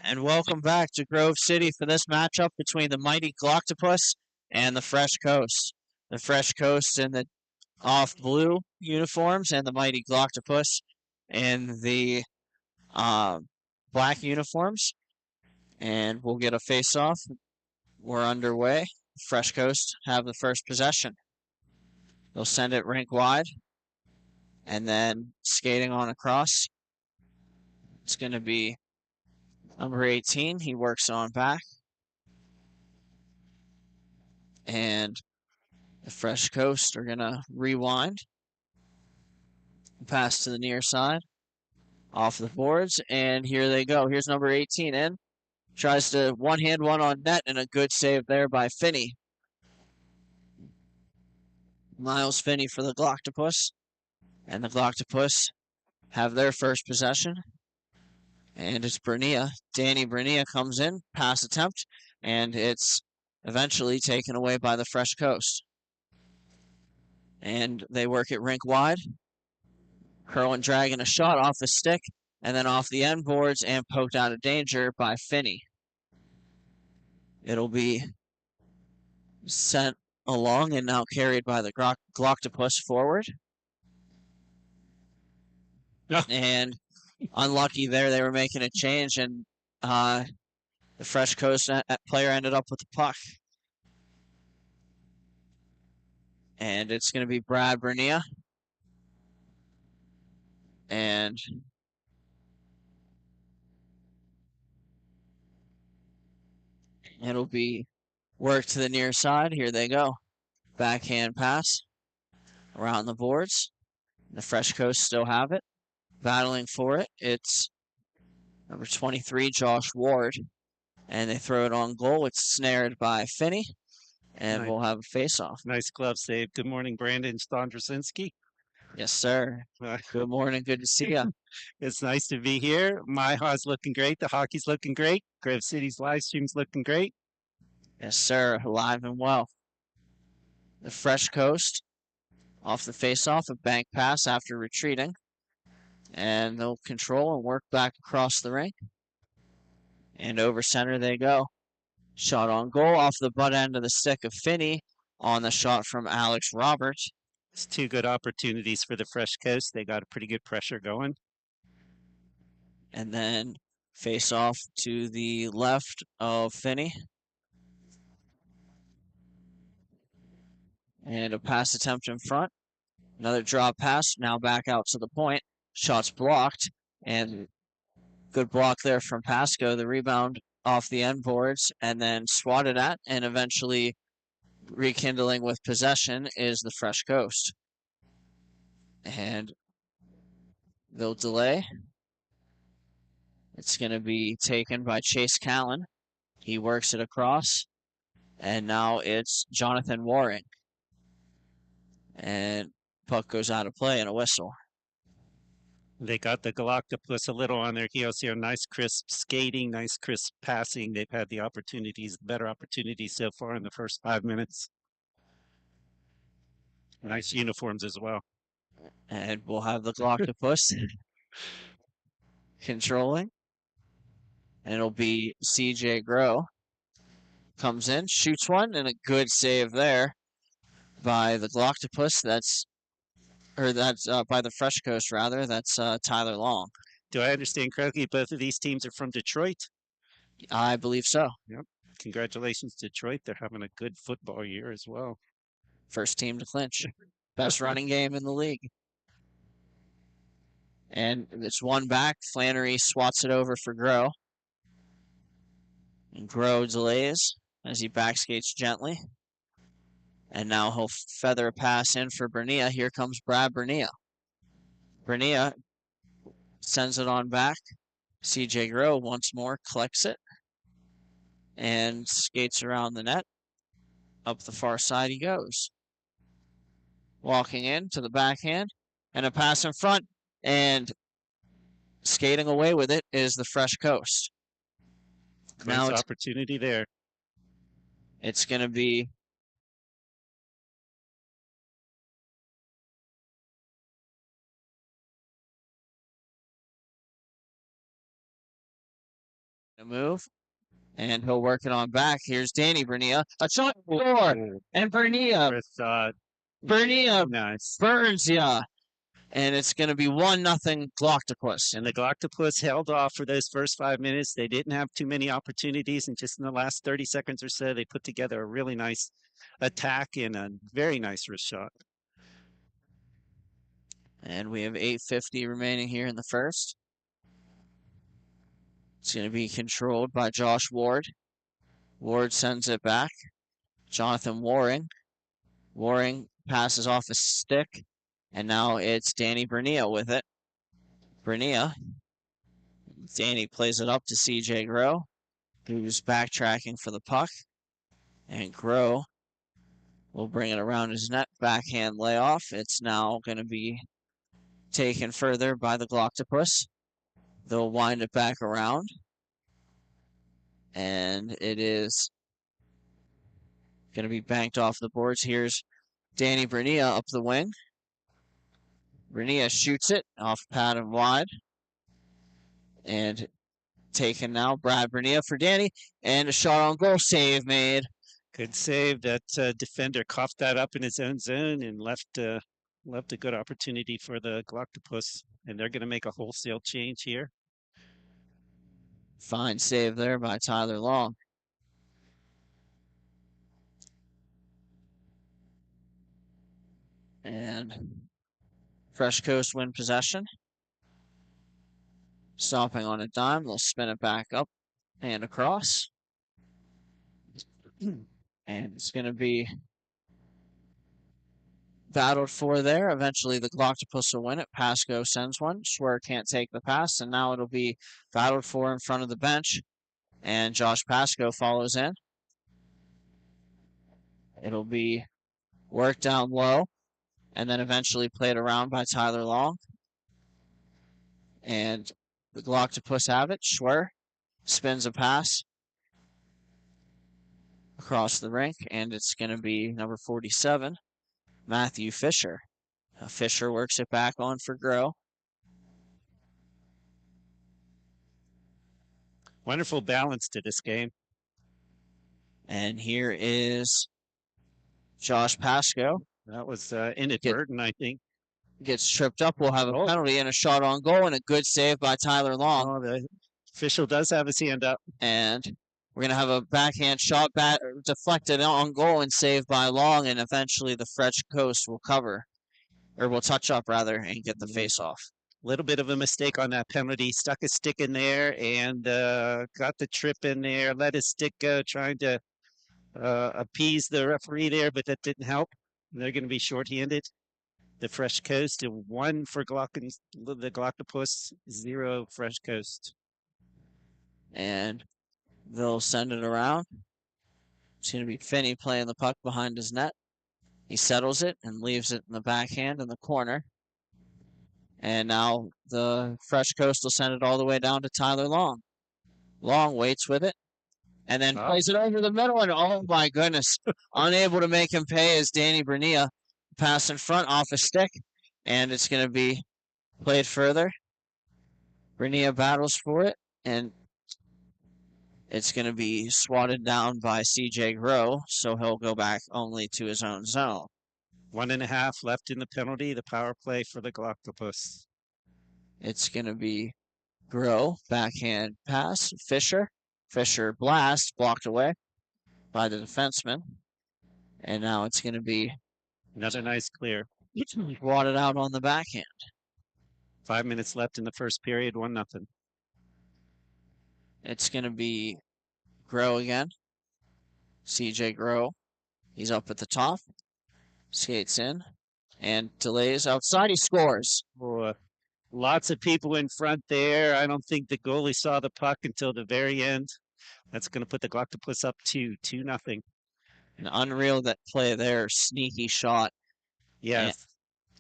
And welcome back to Grove City for this matchup between the mighty Gloctopus and the Fresh Coast. The Fresh Coast in the off blue uniforms and the mighty Gloctopus in the uh, black uniforms. And we'll get a face off. We're underway. Fresh Coast have the first possession. They'll send it rink wide and then skating on across. It's going to be number 18. He works on back. And the Fresh Coast are going to rewind. Pass to the near side. Off the boards. And here they go. Here's number 18 in. Tries to one-hand one on net, and a good save there by Finney. Miles Finney for the Gloctopus. And the Gloctopus have their first possession. And it's Bernia. Danny Bernia comes in. Pass attempt. And it's eventually taken away by the Fresh Coast. And they work it rink wide. Curl and dragging a shot off the stick and then off the end boards and poked out of danger by Finney. It'll be sent along and now carried by the Gloctopus forward. And unlucky there, they were making a change and the Fresh Coast player ended up with the puck. And it's going to be Brad Bernia. And it'll be worked to the near side. Here they go. Backhand pass around the boards. The Fresh Coast still have it. Battling for it. It's number 23, Josh Ward. And they throw it on goal. It's snared by Finney. And we'll have a face-off. Nice glove save. Good morning, Brandon Stondrasinski. Yes, sir. Good morning. Good to see you. It's nice to be here. MIHA's looking great. The hockey's looking great. Grove City's live stream's looking great. Yes, sir. Alive and well. The Fresh Coast off the face-off, a bank pass after retreating. And they'll control and work back across the rink. And over center they go. Shot on goal off the butt end of the stick of Finney on the shot from Alex Roberts. It's two good opportunities for the Fresh Coast. They got a pretty good pressure going. And then face off to the left of Finney. And a pass attempt in front. Another drop pass, now back out to the point. Shots blocked, and good block there from Pasco. The rebound off the end boards, and then swatted at, and eventually rekindling with possession is the Fresh Coast. And they'll delay. It's going to be taken by Chase Callan. He works it across, and now it's Jonathan Waring. And puck goes out of play and a whistle. They got the Gloctopus a little on their heels here. Nice crisp skating, nice crisp passing. They've had the opportunities, better opportunities so far in the first 5 minutes. Nice uniforms as well. And we'll have the Gloctopus controlling. And it'll be CJ Grow. Comes in, shoots one, and a good save there by the Gloctopus. That's by the Fresh Coast, rather. That's Tyler Long. Do I understand correctly? Both of these teams are from Detroit? I believe so. Yep. Congratulations, Detroit. They're having a good football year as well. First team to clinch. Best running game in the league. And it's one back. Flannery swats it over for Grow. And Grow delays as he backskates gently. And now he'll feather a pass in for Bernia. Here comes Brad Bernia. Bernia sends it on back. CJ Grow once more collects it and skates around the net. Up the far side he goes. Walking in to the backhand and a pass in front, and skating away with it is the Fresh Coast. Nice opportunity there. It's going to be move, and he'll work it on back. Here's Danny Bernia. A shot score, and Bernia Nice. burns ya. And it's going to be 1-0 Glocktopus. And the Glocktopus held off for those first 5 minutes. They didn't have too many opportunities, and just in the last 30 seconds or so, they put together a really nice attack and a very nice wrist shot. And we have 8:50 remaining here in the first. It's going to be controlled by Josh Ward. Ward sends it back. Jonathan Waring. Waring passes off a stick, and now it's Danny Bernia with it. Bernia. Danny plays it up to CJ Grow, who's backtracking for the puck. And Grow will bring it around his net. Backhand layoff. It's now going to be taken further by the Glocktopus. They'll wind it back around. And it is going to be banked off the boards. Here's Danny Bernia up the wing. Bernia shoots it off pad and wide. And taken now. Brad Bernia for Danny. And a shot on goal. Save made. Good save. That defender coughed that up in his own zone and left a good opportunity for the Glocktopus. And they're going to make a wholesale change here. Fine save there by Tyler Long. And Fresh Coast win possession. Stopping on a dime, they'll spin it back up and across. And it's going to be battled for there. Eventually, the Glocktopus will win it. Pasco sends one. Schwer can't take the pass, and now it'll be battled for in front of the bench. And Josh Pasco follows in. It'll be worked down low, and then eventually played around by Tyler Long. And the Glocktopus have it. Schwer spins a pass across the rink, and it's going to be number 47, Matthew Fisher. Fisher works it back on for Grow. Wonderful balance to this game. And here is Josh Pasco. That was inadvertent, I think. Gets tripped up. We'll have a penalty and a shot on goal and a good save by Tyler Long. Oh, the official does have his hand up. And we're going to have a backhand shot deflected on goal and saved by Long, and eventually the Fresh Coast will cover, or will touch up rather, and get the face off. A little bit of a mistake on that penalty. Stuck his stick in there and got the trip in there. Let his stick go, trying to appease the referee there, but that didn't help. They're going to be shorthanded. The Fresh Coast, 1 for the Glocktopus, 0 Fresh Coast. And they'll send it around. It's going to be Finney playing the puck behind his net. He settles it and leaves it in the backhand in the corner. And now the Fresh Coast will send it all the way down to Tyler Long. Long waits with it and then plays it over the middle. And oh my goodness, unable to make him pay is Danny Bernia. Pass in front off a stick. And it's going to be played further. Bernia battles for it. And it's going to be swatted down by CJ Grow. So he'll go back only to his own zone. 1.5 left in the penalty, the power play for the Glocktopus. It's going to be Grow, backhand pass, Fisher. Fisher blast, blocked away by the defenseman. And now it's going to be another nice clear. Wadded out on the backhand. 5 minutes left in the first period, 1-0. It's going to be Grow again. CJ Grow. He's up at the top. Skates in and delays outside. He scores. Oh, lots of people in front there. I don't think the goalie saw the puck until the very end. That's going to put the Glocktopus up 2-0. An unreal that play there. Sneaky shot. Yes.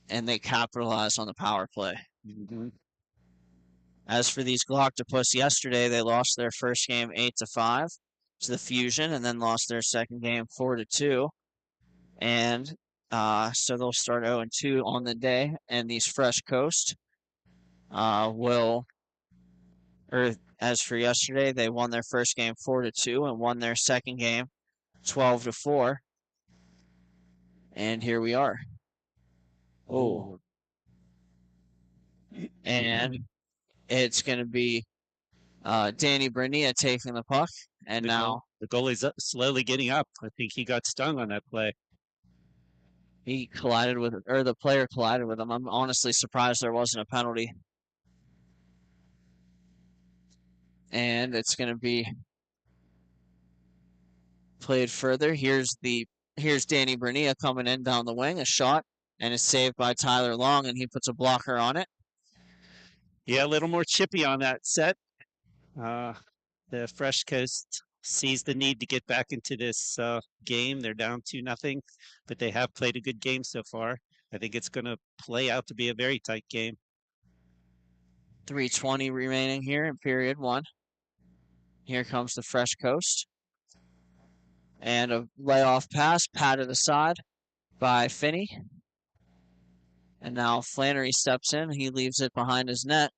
And they capitalize on the power play. Mm-hmm. As for these Glocktopus, yesterday they lost their first game 8-5 to the Fusion, and then lost their second game 4-2. And so they'll start 0-2 on the day, and these Fresh Coast as for yesterday, they won their first game 4-2 and won their second game 12-4. And here we are. Oh. And it's going to be Danny Bernia taking the puck. And now the goalie's slowly getting up. I think he got stung on that play. he collided with, or the player collided with him. I'm honestly surprised there wasn't a penalty. And it's going to be played further. Here's Danny Bernia coming in down the wing, a shot, and it's saved by Tyler Long, and he puts a blocker on it. Yeah, a little more chippy on that set. The Fresh Coast sees the need to get back into this game. They're down 2-0, but they have played a good game so far. I think it's going to play out to be a very tight game. 3:20 remaining here in period 1. Here comes the Fresh Coast. And a layoff pass, patted aside by Finney. And now Flannery steps in. He leaves it behind his net.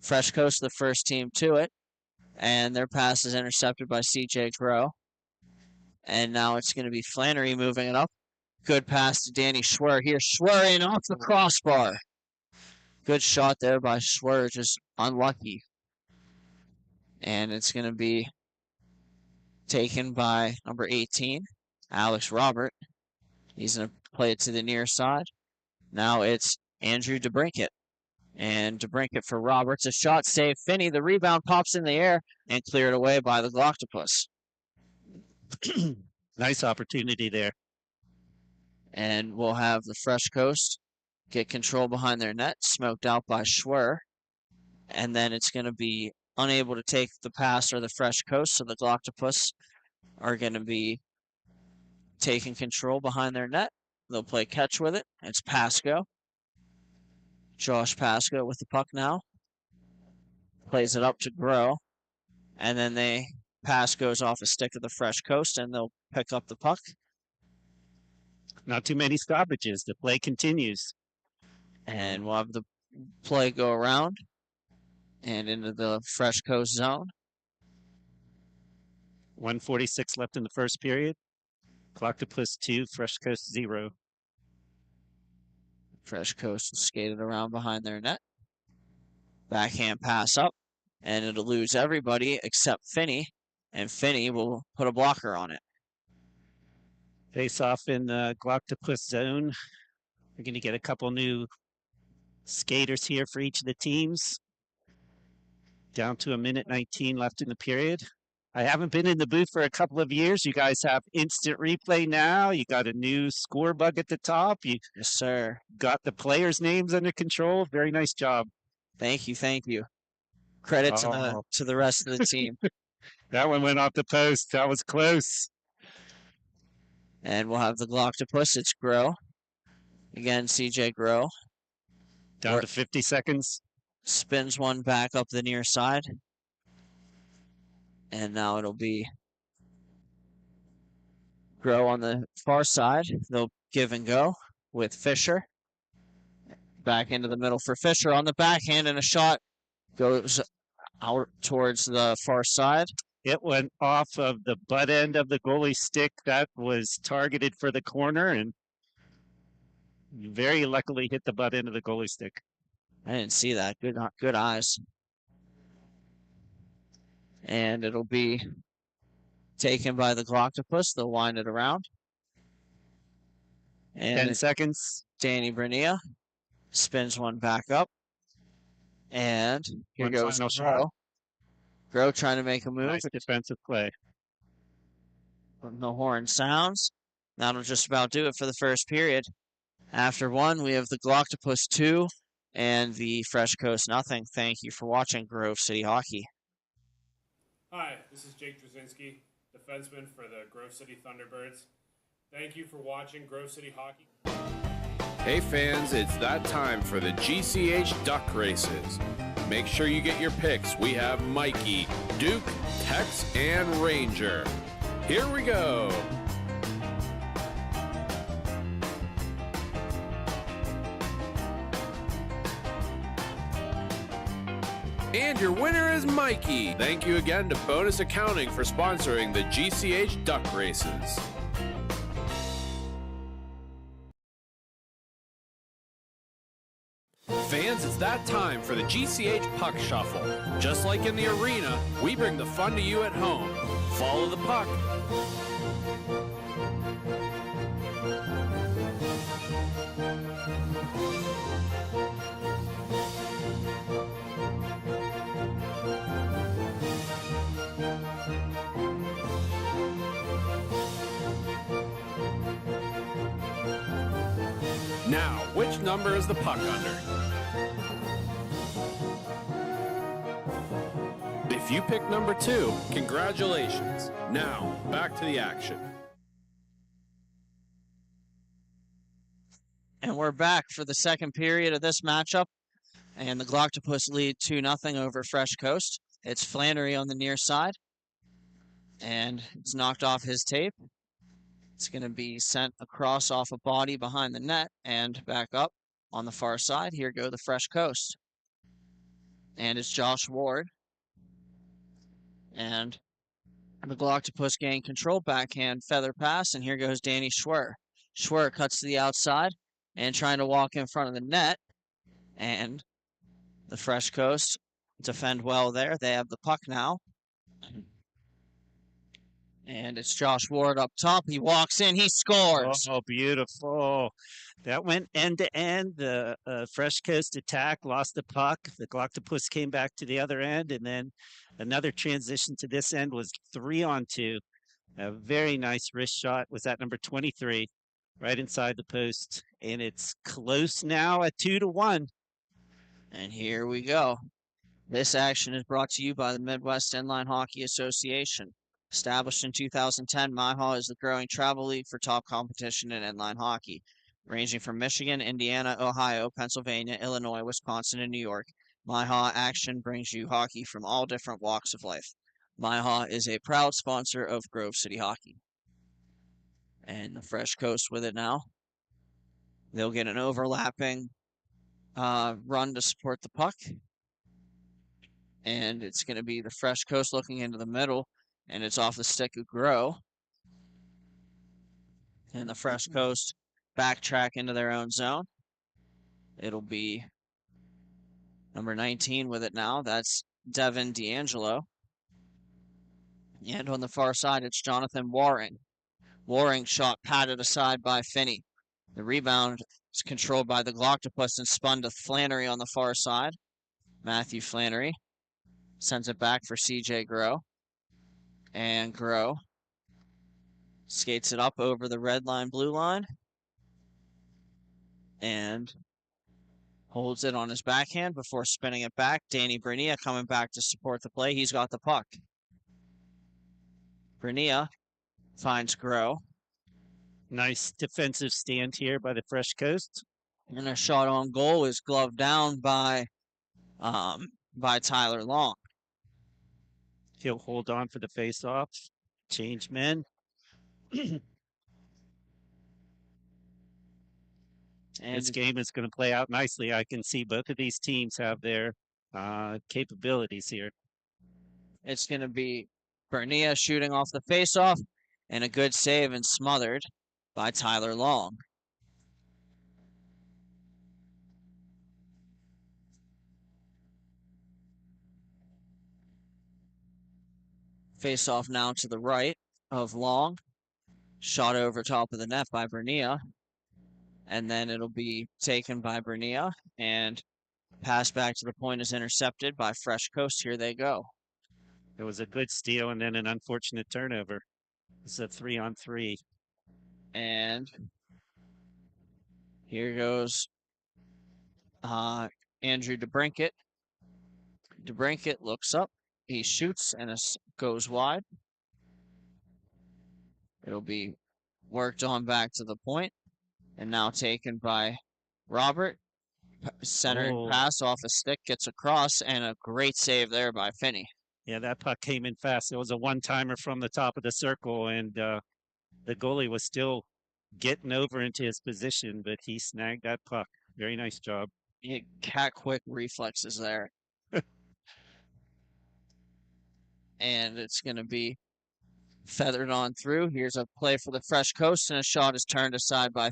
Fresh Coast, the first team to it. And their pass is intercepted by CJ Grow. And now it's going to be Flannery moving it up. Good pass to Danny Schwer here. Schwer in off the crossbar. Good shot there by Schwer, just unlucky. And it's going to be taken by number 18, Alex Robert. He's going to play it to the near side. Now it's Andrew DeBrinket. And DeBrinket for Roberts. A shot save. Finney, the rebound pops in the air and cleared away by the Glocktopus. Nice opportunity there. And we'll have the Fresh Coast get control behind their net, smoked out by Schwer. And then it's going to be unable to take the pass or the Fresh Coast, so the Glocktopus are going to be taking control behind their net. They'll play catch with it. It's Pasco. Josh Pasco with the puck now. Plays it up to Grow. And then pass goes off a stick of the Fresh Coast, and they'll pick up the puck. Not too many stoppages. The play continues. And we'll have the play go around and into the Fresh Coast zone. 1:46 left in the first period. Glocktopus 2, Fresh Coast 0. Fresh Coast skated around behind their net. Backhand pass up, and it'll lose everybody except Finney, and Finney will put a blocker on it. Face off in the Glocktopus zone. We're going to get a couple new skaters here for each of the teams. Down to 1:19 left in the period. I haven't been in the booth for a couple of years. You guys have instant replay now. You got a new score bug at the top. You Yes, sir. got the players' names under control. Very nice job. Thank you. Credit to the rest of the team. That one went off the post. That was close. And we'll have the Glocktopus. It's Grow. Again, CJ Grow. Down to 50 seconds. Spins one back up the near side. And now it'll be Grow on the far side. They'll give and go with Fisher. Back into the middle for Fisher on the backhand, and a shot goes out towards the far side. It went off of the butt end of the goalie stick. That was targeted for the corner and very luckily hit the butt end of the goalie stick. I didn't see that. Good eyes. And it'll be taken by the Glocktopus. They'll wind it around. And 10 seconds. Danny Bernia spins one back up. And here goes Grow. Grow trying to make a move. Nice defensive play. The horn sounds. That'll just about do it for the first period. After one, we have the Glocktopus 2 and the Fresh Coast nothing. Thank you for watching Grove City Hockey. Hi, this is Jake Drzezinski, defenseman for the Grove City Thunderbirds. Thank you for watching Grove City Hockey. Hey fans, it's that time for the GCH Duck Races. Make sure you get your picks. We have Mikey, Duke, Tex, and Ranger. Here we go. And your winner is Mikey. Thank you again to Bonus Accounting for sponsoring the GCH Duck Races. Fans, it's that time for the GCH Puck Shuffle. Just like in the arena, we bring the fun to you at home. Follow the puck. Now, which number is the puck under? If you pick number 2, congratulations. Now, back to the action. And we're back for the second period of this matchup. And the Gloctopus lead 2-0 over Fresh Coast. It's Flannery on the near side. And it's knocked off his tape. It's going to be sent across off a body behind the net and back up on the far side. Here go the Fresh Coast. And it's Josh Ward. And the Gloctopus gain control, backhand feather pass, and here goes Danny Schwer. Schwer cuts to the outside and trying to walk in front of the net. And the Fresh Coast defend well there. They have the puck now. And it's Josh Ward up top. He walks in. He scores. Oh, beautiful. That went end to end. The Fresh Coast attack lost the puck. The Gloctopus came back to the other end. And then another transition to this end was 3-on-2. A very nice wrist shot was at number 23, right inside the post. And it's close now at 2-1. And here we go. This action is brought to you by the Midwest Inline Hockey Association. Established in 2010, MIHA is the growing travel league for top competition in inline hockey, ranging from Michigan, Indiana, Ohio, Pennsylvania, Illinois, Wisconsin, and New York. MIHA action brings you hockey from all different walks of life. MIHA is a proud sponsor of Grove City Hockey. And the Fresh Coast with it now. They'll get an overlapping run to support the puck. And it's going to be the Fresh Coast looking into the middle. And it's off the stick of Grow. And the Fresh Coast backtrack into their own zone. It'll be number 19 with it now. That's Devin D'Angelo. And on the far side, it's Jonathan Waring. Waring shot patted aside by Finney. The rebound is controlled by the Gloctopus and spun to Flannery on the far side. Matthew Flannery sends it back for CJ Grow. And Grow skates it up over the red line, blue line. And holds it on his backhand before spinning it back. Danny Bernia coming back to support the play. He's got the puck. Bernia finds Grow. Nice defensive stand here by the Fresh Coast. And a shot on goal is gloved down by Tyler Long. He'll hold on for the face-off. Change men. And this game is going to play out nicely. I can see both of these teams have their capabilities here. it's going to be Bernia shooting off the face-off and a good save and smothered by Tyler Long. Face-off now to the right of Long. Shot over top of the net by Bernia. And then it'll be taken by Bernia. And pass back to the point is intercepted by Fresh Coast. Here they go. It was a good steal and then an unfortunate turnover. It's a 3-on-3. And here goes Andrew DeBrinket. DeBrinket looks up. He shoots and it goes wide. It'll be worked on back to the point. And now taken by Robert. Centering pass off a stick, gets across, and a great save there by Finney. Yeah, that puck came in fast. It was a one-timer from the top of the circle, and the goalie was still getting over into his position, but he snagged that puck. Very nice job. Cat quick reflexes there. and it's going to be feathered on through. Here's a play for the Fresh Coast, and a shot is turned aside by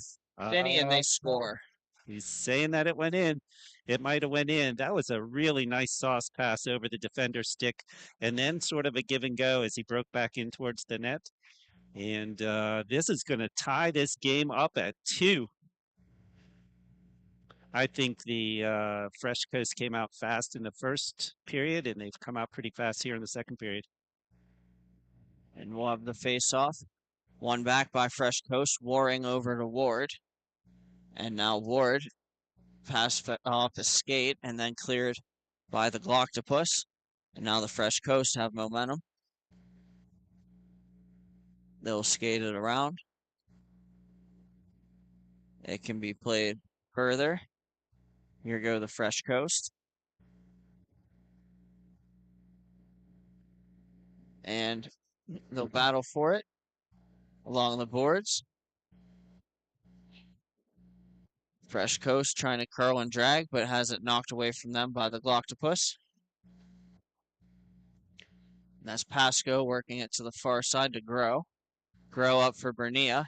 Finney, and they score. He's saying that it went in. It might have went in. That was a really nice sauce pass over the defender's stick, and then sort of a give and go as he broke back in towards the net. And this is going to tie this game up at 2. I think the Fresh Coast came out fast in the first period, and they've come out pretty fast here in the second period. And we'll have the face-off. One back by Fresh Coast, Waring over to Ward. And now Ward passed off a skate and then cleared by the Gloctopus. And now the Fresh Coast have momentum. They'll skate it around. It can be played further. Here go the Fresh Coast. And they'll battle for it along the boards. Fresh Coast trying to curl and drag, but has it knocked away from them by the Gloctopus. That's Pasco working it to the far side to Grow. Grow up for Bernia.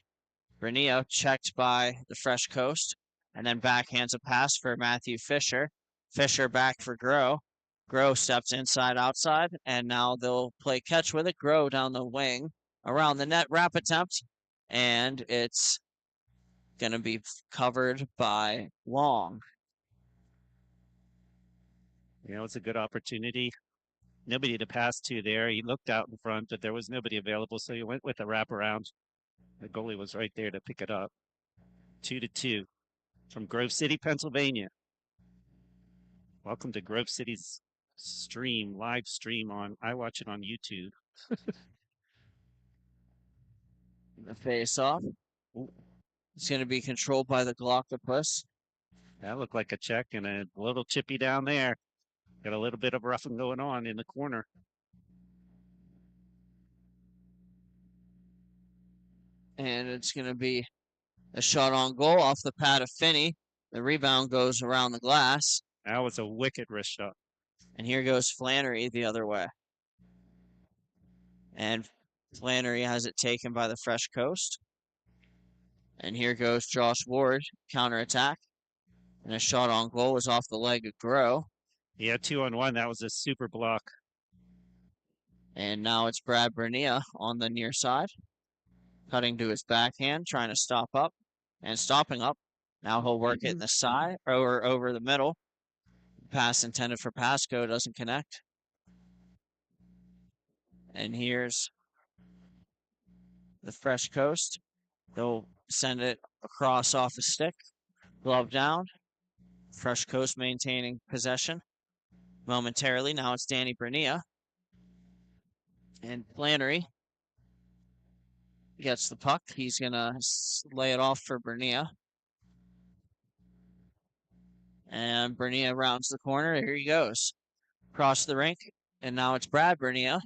Bernia checked by the Fresh Coast, and then backhands a pass for Matthew Fisher. Fisher back for Grow. Grow steps inside outside, and now they'll play catch with it. Grow down the wing, around the net, wrap attempt, and it's going to be covered by Long. It's a good opportunity. Nobody to pass to there. He looked out in front, but there was nobody available, so he went with a wraparound. The goalie was right there to pick it up. 2-2 from Grove City, Pennsylvania. Welcome to Grove City's live stream I watch it on YouTube. The face-off. It's going to be controlled by the Gloctopus. That looked like a check and a little chippy down there. Got a little bit of roughing going on in the corner. And it's going to be a shot on goal off the pad of Finney. The rebound goes around the glass. That was a wicked wrist shot. And here goes Flannery the other way. And Flannery has it taken by the Fresh Coast. And here goes Josh Ward, counterattack. And a shot on goal was off the leg of Grow. Yeah, 2-on-1. That was a super block. And now it's Brad Bernia on the near side. Cutting to his backhand, trying to stop up. And stopping up. Now he'll work it in the side, or over the middle. Pass intended for Pasco doesn't connect. And here's the Fresh Coast. They'll send it across off the stick. Glove down. Fresh Coast maintaining possession momentarily. Now it's Danny Bernia. And Flannery gets the puck. He's going to lay it off for Bernia. And Bernia rounds the corner. Here he goes. Across the rink. And now it's Brad Bernia.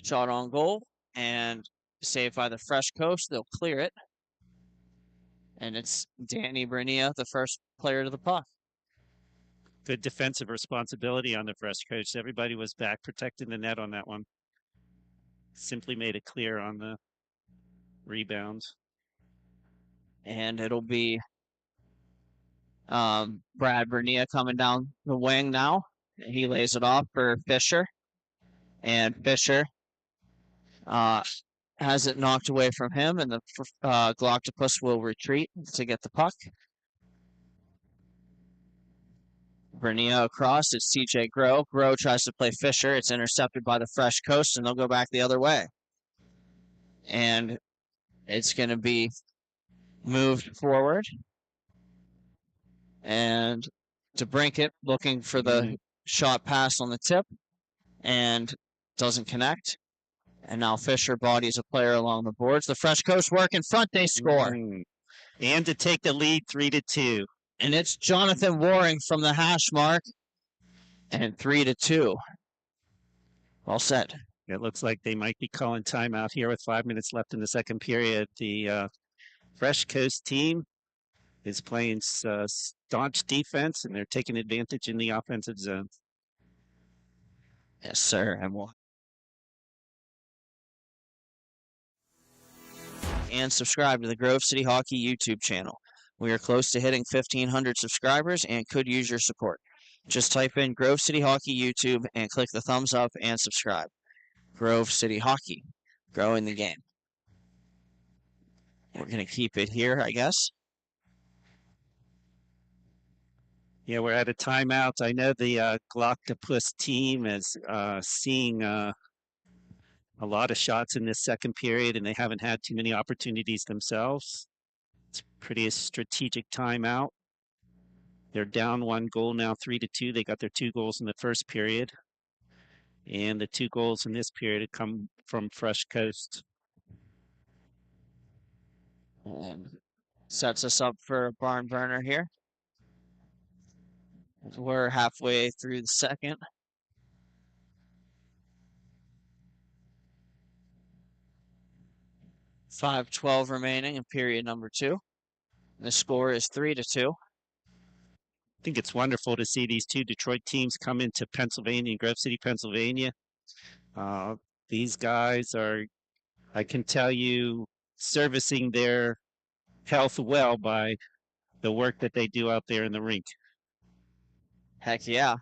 Shot on goal. And saved by the Fresh Coast. They'll clear it. And it's Danny Bernia, the first player to the puck. Good defensive responsibility on the Fresh Coast. Everybody was back protecting the net on that one. Simply made it clear on the rebounds. And it'll be Brad Bernia coming down the wing now. He lays it off for Fisher. And Fisher has it knocked away from him, and the Gloctopus will retreat to get the puck. Bernia across. It's TJ Grow. Grow tries to play Fisher. It's intercepted by the Fresh Coast, and they'll go back the other way. And it's going to be moved forward. And DeBrinket looking for the shot pass on the tip and doesn't connect. And now Fisher bodies a player along the boards. The Fresh Coast work in front. They score. And to take the lead 3-2. And it's Jonathan Waring from the hash mark. And 3-2. Well said. It looks like they might be calling timeout here with 5 minutes left in the second period. The Fresh Coast team is playing staunch defense, and they're taking advantage in the offensive zone. Yes, sir. And subscribe to the Grove City Hockey YouTube channel. We are close to hitting 1,500 subscribers and could use your support. Just type in Grove City Hockey YouTube and click the thumbs up and subscribe. Grove City Hockey, growing the game. We're going to keep it here, I guess. Yeah, we're at a timeout. I know the Gloctopus team is seeing a lot of shots in this second period, and they haven't had too many opportunities themselves. It's pretty a strategic timeout. They're down 1 goal now, 3-2. They got their 2 goals in the first period. And the 2 goals in this period have come from Fresh Coast. And sets us up for a barn burner here. We're halfway through the second. 5:12 remaining in period number 2. The score is 3-2. I think it's wonderful to see these 2 Detroit teams come into Pennsylvania, Grove City, Pennsylvania. These guys are, I can tell you, servicing their health well by the work that they do out there in the rink. Heck yeah.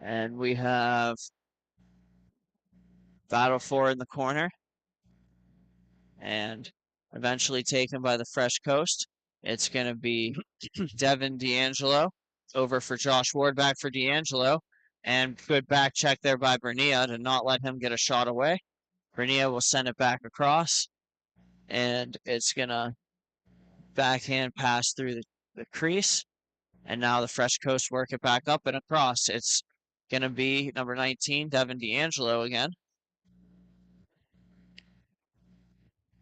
And we have Battle 4 in the corner. And eventually taken by the Fresh Coast. It's going to be Devin D'Angelo over for Josh Ward, back for D'Angelo. And good back check there by Bernia to not let him get a shot away. Bernia will send it back across. And it's going to backhand pass through the crease. And now the Fresh Coast work it back up and across. It's going to be number 19, Devin D'Angelo again.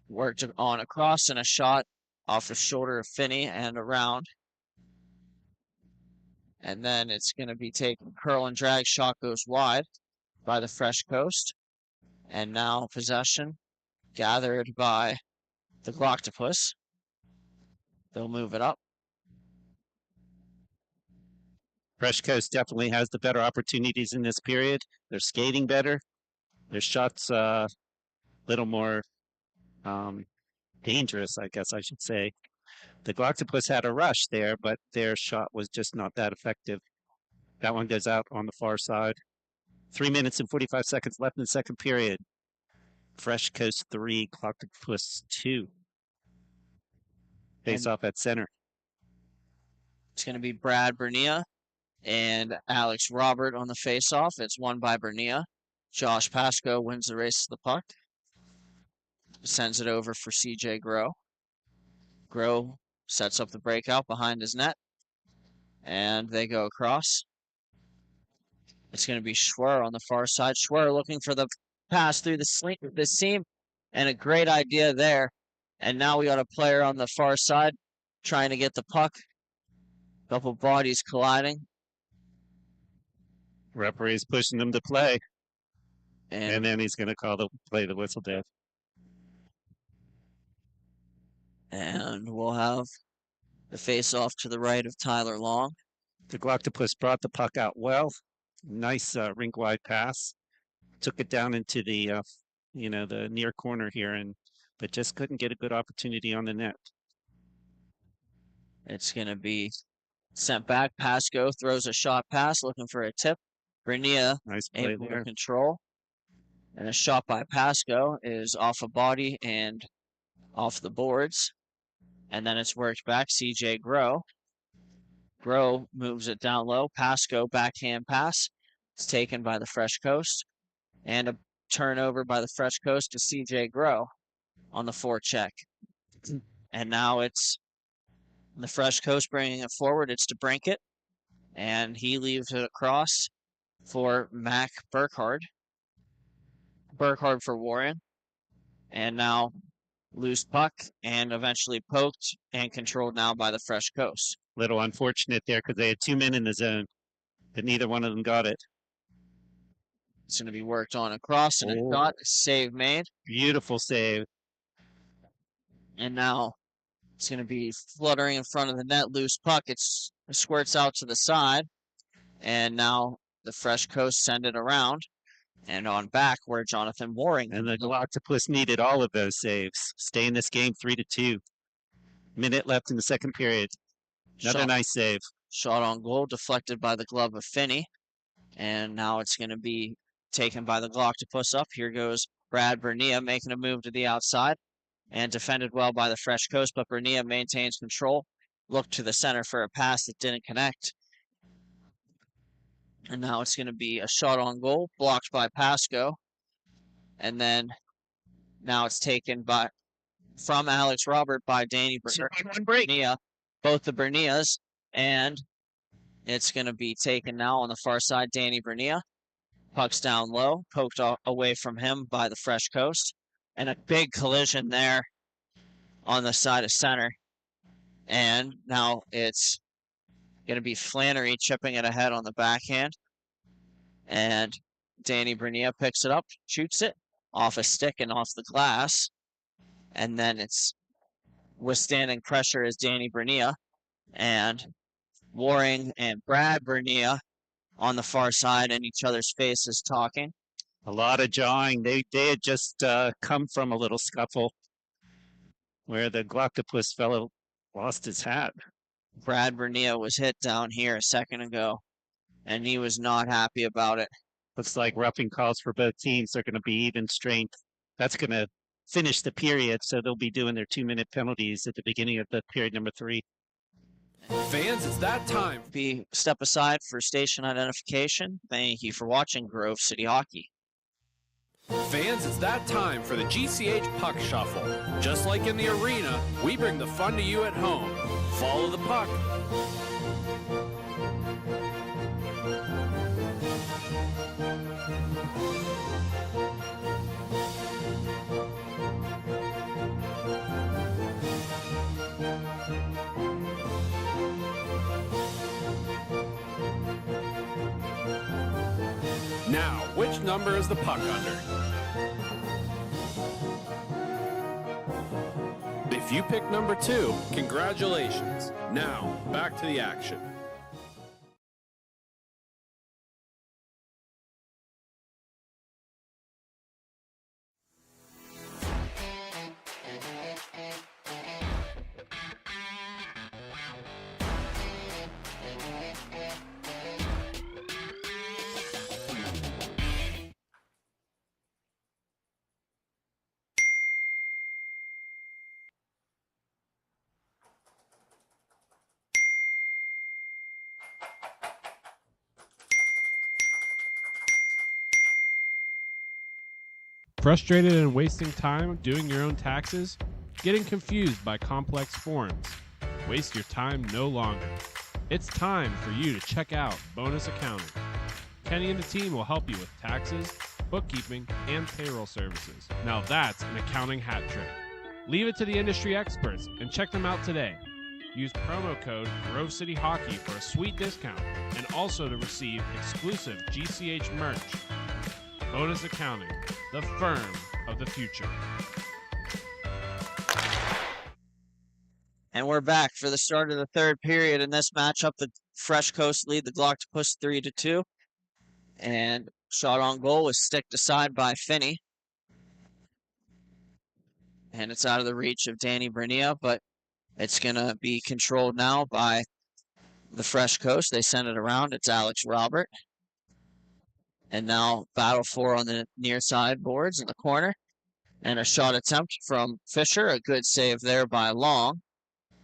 Worked on across and a shot off the shoulder of Finney and around. And then it's going to be taken curl and drag. Shot goes wide by the Fresh Coast. And now possession gathered by the Gloctopus. They'll move it up. Fresh Coast definitely has the better opportunities in this period. They're skating better. Their shots a little more dangerous, I guess I should say. The Gloctopus had a rush there, but their shot was just not that effective. That one goes out on the far side. 3 minutes and 45 seconds left in the second period. Fresh Coast 3, Gloctopus 2. Face off at center. It's going to be Brad Bernia and Alex Robert on the face-off. It's won by Bernia. Josh Pasco wins the race to the puck. Sends it over for CJ Grow. Grow sets up the breakout behind his net. And they go across. It's going to be Schwer on the far side. Schwer looking for the pass through the seam. And a great idea there. And now we got a player on the far side trying to get the puck. Couple bodies colliding. Referee's pushing them to play. And then he's going to play the whistle death. And we'll have the face-off to the right of Tyler Long. The Gloctopus brought the puck out well. Nice rink-wide pass. Took it down into the, the near corner here, but just couldn't get a good opportunity on the net. It's going to be sent back. Pasco throws a shot pass, looking for a tip. Bernia Nice play able there. to control. And a shot by Pasco is off a body and off the boards. And then it's worked back. CJ Grow. Grow moves it down low. Pasco backhand pass. It's taken by the Fresh Coast. And a turnover by the Fresh Coast to CJ Grow on the forecheck. And now it's the Fresh Coast bringing it forward. It's to Brinkett. And he leaves it across for Mac Burkhardt. Burkhardt for Warren. And now loose puck and eventually poked and controlled now by the Fresh Coast. Little unfortunate there because they had 2 men in the zone, but neither one of them got it. It's going to be worked on across and a shot. Save made. Beautiful save. And now it's going to be fluttering in front of the net. Loose puck. It squirts out to the side. And now the Fresh Coast send it around. And on back where Jonathan Waring. And the Galactopus needed all of those saves. Stay in this game 3-2. Minute left in the second period. Another nice save. Shot on goal, deflected by the glove of Finney. And now it's going to be taken by the Galactopus up. Here goes Brad Bernia making a move to the outside. And defended well by the Fresh Coast, but Bernia maintains control. Looked to the center for a pass that didn't connect. And now it's going to be a shot on goal, blocked by Pasco. And then now it's taken from Alex Robert by Danny Bernia, both the Bernias. And it's going to be taken now on the far side, Danny Bernia. Puck's down low, poked away from him by the Fresh Coast. And a big collision there on the side of center. And now it's going to be Flannery chipping it ahead on the backhand. And Danny Bernia picks it up, shoots it off a stick and off the glass. And then it's withstanding pressure is Danny Bernia. And Waring and Brad Bernia on the far side in each other's faces talking. A lot of jawing. They had just come from a little scuffle where the Galactopus fellow lost his hat. Brad Bernia was hit down here a second ago, and he was not happy about it. Looks like roughing calls for both teams are going to be even strength. That's going to finish the period, so they'll be doing their 2-minute penalties at the beginning of the period number 3. Fans, it's that time. Step aside for station identification. Thank you for watching Grove City Hockey. Fans, it's that time for the GCH Puck Shuffle. Just like in the arena, we bring the fun to you at home. Follow the puck. Now, which number is the puck under? If you pick number 2, congratulations. Now, back to the action. Frustrated and wasting time doing your own taxes? Getting confused by complex forms? Waste your time no longer. It's time for you to check out Bonus Accounting. Kenny and the team will help you with taxes, bookkeeping, and payroll services. Now that's an accounting hat trick. Leave it to the industry experts and check them out today. Use promo code Grove City Hockey for a sweet discount and also to receive exclusive GCH merch. Bonus Accounting, the firm of the future. And we're back for the start of the third period. In this matchup, the Fresh Coast lead the Galactopus 3-2. And shot on goal was sticked aside by Finney. And it's out of the reach of Danny Bernia, but it's going to be controlled now by the Fresh Coast. They send it around. It's Alex Robert. And now battle for on the near side boards in the corner. And a shot attempt from Fisher. A good save there by Long.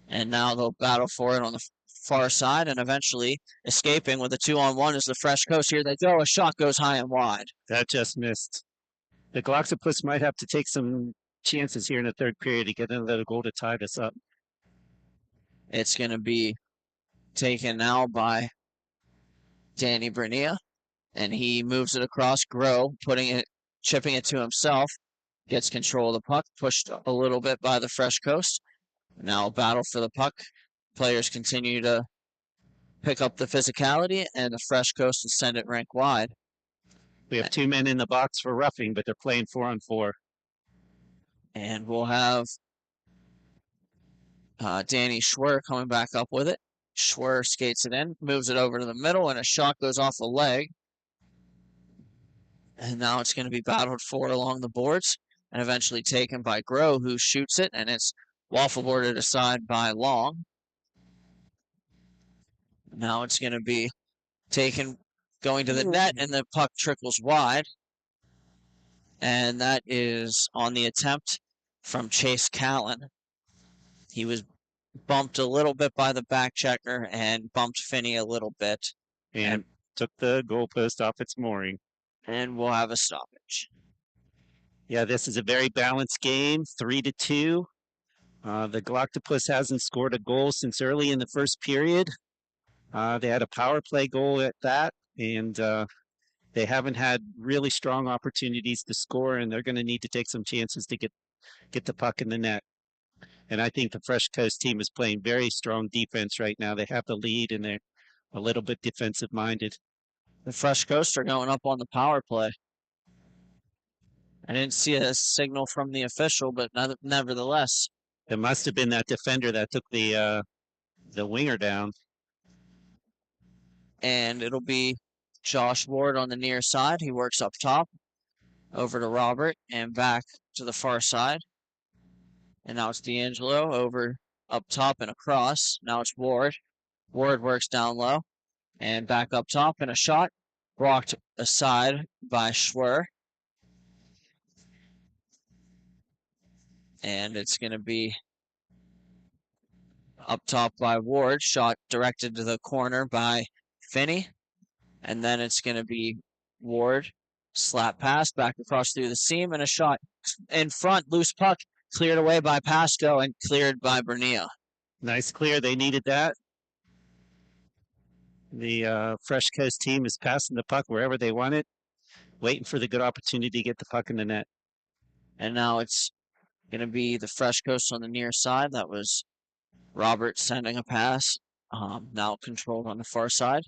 And now they'll battle for it on the far side and eventually escaping with a 2-on-1 is the Fresh Coast. Here they go. A shot goes high and wide. That just missed. The Galactopus might have to take some chances here in the third period to get another goal to tie this up. It's going to be taken now by Danny Bernia. And he moves it across Grow, chipping it to himself. Gets control of the puck, pushed a little bit by the Fresh Coast. Now a battle for the puck. Players continue to pick up the physicality, and the Fresh Coast will send it rink wide. We have 2 men in the box for roughing, but they're playing 4-on-4. And we'll have Danny Schwer coming back up with it. Schwer skates it in, moves it over to the middle, and a shot goes off a leg. And now it's going to be battled for along the boards and eventually taken by Grove, who shoots it, and it's waffle boarded aside by Long. Now it's going to be taken, going to the net, and the puck trickles wide. And that is on the attempt from Chase Callan. He was bumped a little bit by the back checker and bumped Finney a little bit. And took the goalpost off its mooring. And we'll have a stoppage. Yeah, this is a very balanced game, 3-2. The Galactopus hasn't scored a goal since early in the first period. They had a power play goal at that, and they haven't had really strong opportunities to score, and they're going to need to take some chances to get the puck in the net. And I think the Fresh Coast team is playing very strong defense right now. They have the lead, and they're a little bit defensive-minded. The Fresh Coast are going up on the power play. I didn't see a signal from the official, but nevertheless. It must have been that defender that took the winger down. And it'll be Josh Ward on the near side. He works up top, over to Robert, and back to the far side. And now it's D'Angelo over up top and across. Now it's Ward. Ward works down low and back up top, and a shot blocked aside by Schwer. And it's going to be up top by Ward, shot directed to the corner by Finney. And then it's going to be Ward, slap pass back across through the seam, and a shot in front, loose puck, cleared away by Pasco and cleared by Bernia. Nice clear. They needed that. The Fresh Coast team is passing the puck wherever they want it, waiting for the good opportunity to get the puck in the net. And now it's going to be the Fresh Coast on the near side. That was Robert sending a pass, now controlled on the far side.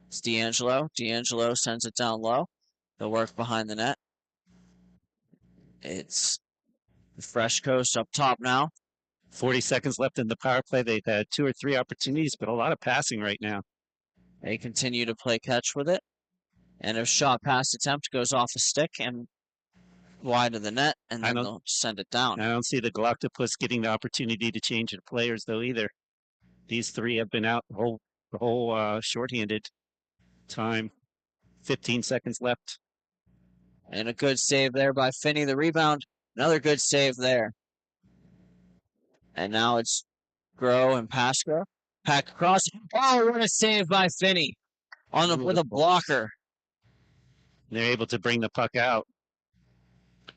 It's D'Angelo. D'Angelo sends it down low. They'll work behind the net. It's the Fresh Coast up top now. 40 seconds left in the power play. They've had 2 or 3 opportunities, but a lot of passing right now. They continue to play catch with it. And a shot pass attempt goes off a stick and wide of the net, and then they'll send it down. I don't see the Galactopus getting the opportunity to change the players, though, either. These 3 have been out the whole shorthanded time. 15 seconds left. And a good save there by Finney. The rebound, another good save there. And now it's Grow and Pasco. Pack across. Oh, what a save by Finney with a blocker. They're able to bring the puck out.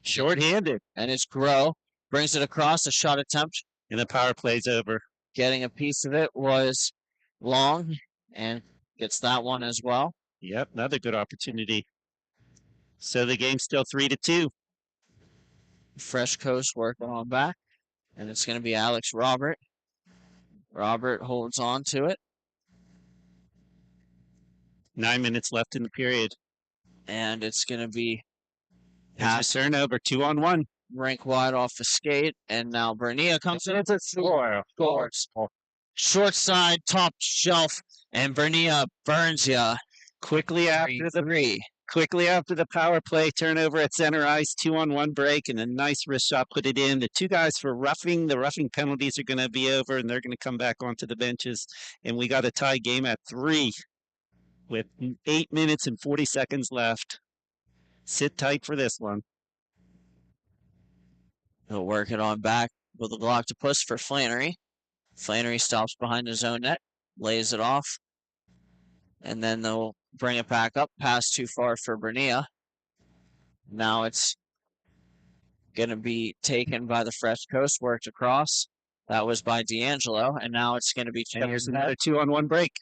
Short-handed. And it's Grow. Brings it across, a shot attempt. And the power play's over. Getting a piece of it was Long, and gets that one as well. Yep, another good opportunity. So the game's still 3-2. Fresh Coast working on back. And it's going to be Alex Robert. Robert holds on to it. 9 minutes left in the period. And it's going to be pass turnover, 2-on-1. Rink wide off the skate. And now Bernia comes in to score. Scores. Short side, top shelf. And Bernia burns ya. Quickly after the power play, turnover at center ice, 2-on-1 break, and a nice wrist shot put it in. The 2 guys for roughing, the roughing penalties are going to be over, and they're going to come back onto the benches. And we got a tie game at 3 with 8 minutes and 40 seconds left. Sit tight for this one. He'll work it on back with a Galactopus for Flannery. Flannery stops behind his own net, lays it off, and then they'll bring it back up, pass too far for Bernia. Now it's going to be taken by the Fresh Coast, worked across. That was by D'Angelo, and now it's going to be... And here's another 2-on-1 break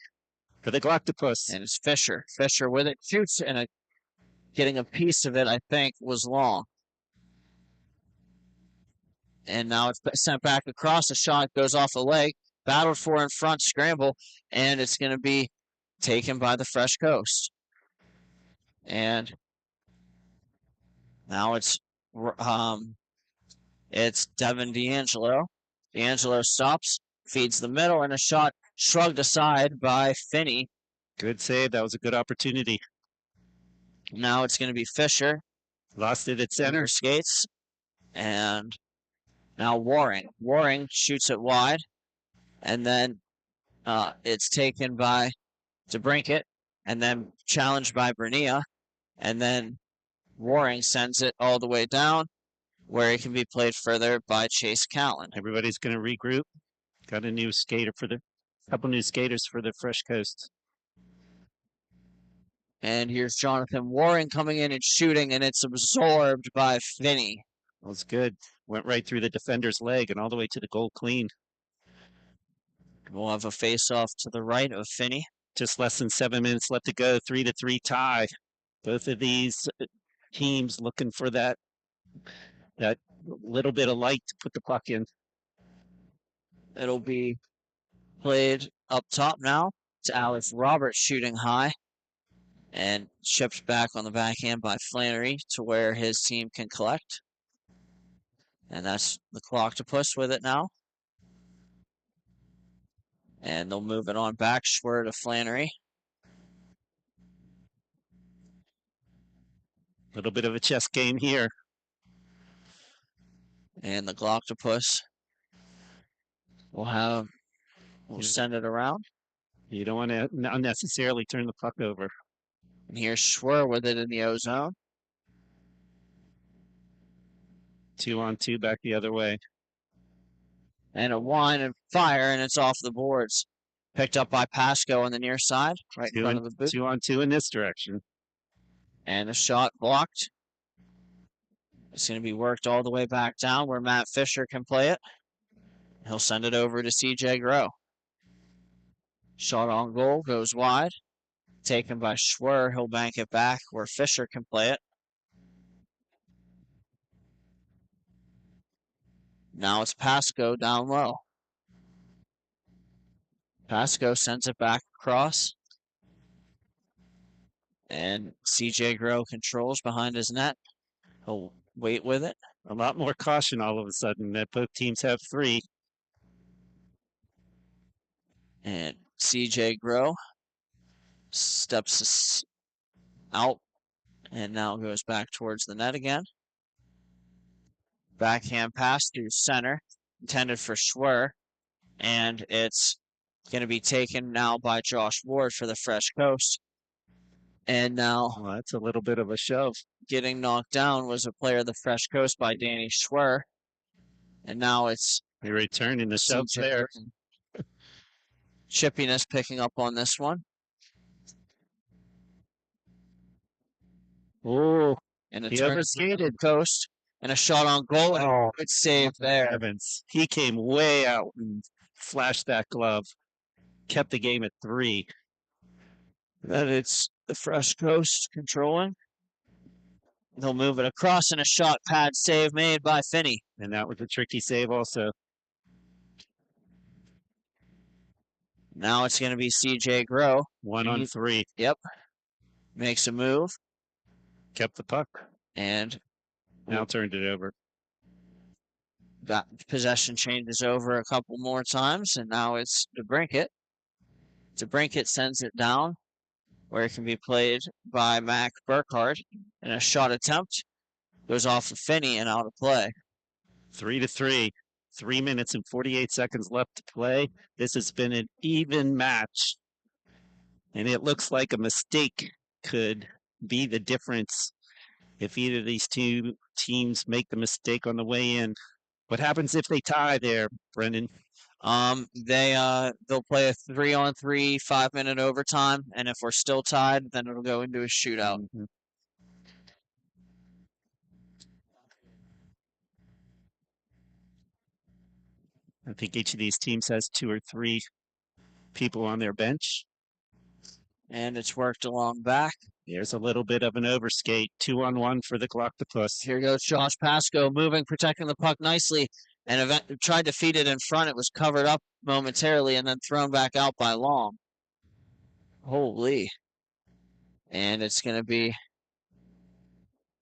for the Galactopus. And it's Fisher. Fisher with it, shoots, and getting a piece of it, I think, was Long. And now it's sent back across. A shot goes off the leg, battled for in front, scramble, and it's going to be taken by the Fresh Coast. And now it's Devin D'Angelo. D'Angelo stops, feeds the middle, and a shot shrugged aside by Finney. Good save. That was a good opportunity. Now it's going to be Fisher. Lost it at center. Skates. And now Waring. Waring shoots it wide. And then it's taken by DeBrincat. And then challenged by Bernia. And then Waring sends it all the way down, where it can be played further by Chase Callan. Everybody's going to regroup. Got a new skater couple new skaters for the Fresh Coast. And here's Jonathan Waring coming in and shooting, and it's absorbed by Finney. That was good. Went right through the defender's leg and all the way to the goal clean. We'll have a face-off to the right of Finney. Just less than 7 minutes left to go. 3-3 tie. Both of these teams looking for that little bit of light to put the puck in. It'll be played up top now to Alex Roberts shooting high and shipped back on the backhand by Flannery to where his team can collect. And that's the Clocktopus with it now. And they'll move it on back, Schwer to Flannery. A little bit of a chess game here. And the Clocktopus will send it around. You don't want to unnecessarily turn the puck over. And here's Schwer with it in the O-zone. 2-on-2 back the other way. And a wine and fire, and it's off the boards. Picked up by Pasco on the near side, right in front of the boot. 2-on-2 in this direction. And a shot blocked. It's going to be worked all the way back down where Matt Fisher can play it. He'll send it over to CJ Grow. Shot on goal, goes wide. Taken by Schwer. He'll bank it back where Fisher can play it. Now it's Pasco down low. Pasco sends it back across. And CJ Grow controls behind his net. He'll wait with it. A lot more caution all of a sudden that both teams have 3. And CJ Grow steps out and now goes back towards the net again. Backhand pass through center, intended for Schwer. And it's going to be taken now by Josh Ward for the Fresh Coast. And now that's a little bit of a shove. Getting knocked down was a player of the Fresh Coast by Danny Schwer. And now it's they returning the shove there. Chippiness picking up on this one. Oh, and he overskated. Coast and a shot on goal. And a good save there. Evans. He came way out and flashed that glove. Kept the game at 3. Then it's the Fresh Coast controlling. They'll move it across and a shot pad save made by Finney. And that was a tricky save also. Now it's going to be CJ Grow. 1-on-3. Yep. Makes a move. Kept the puck. And now turned it over. Got possession changes over a couple more times, and now it's DeBrincat. DeBrincat sends it down, where it can be played by Mac Burkhardt. And a shot attempt goes off of Finney and out of play. 3-3. 3 minutes and 48 seconds left to play. This has been an even match. And it looks like a mistake could be the difference if either of these two teams make the mistake on the way in. What happens if they tie there, Brendan? They'll play a 3-on-3 5-minute overtime, and if we're still tied, then it'll go into a shootout. Mm-hmm. I think each of these teams has 2 or 3 people on their bench. And it's worked along back. There's a little bit of an overskate. 2-on-1 for the Clocktopus. Here goes Josh Pasco moving, protecting the puck nicely, and tried to feed it in front. It was covered up momentarily and then thrown back out by Long. Holy. And it's going to be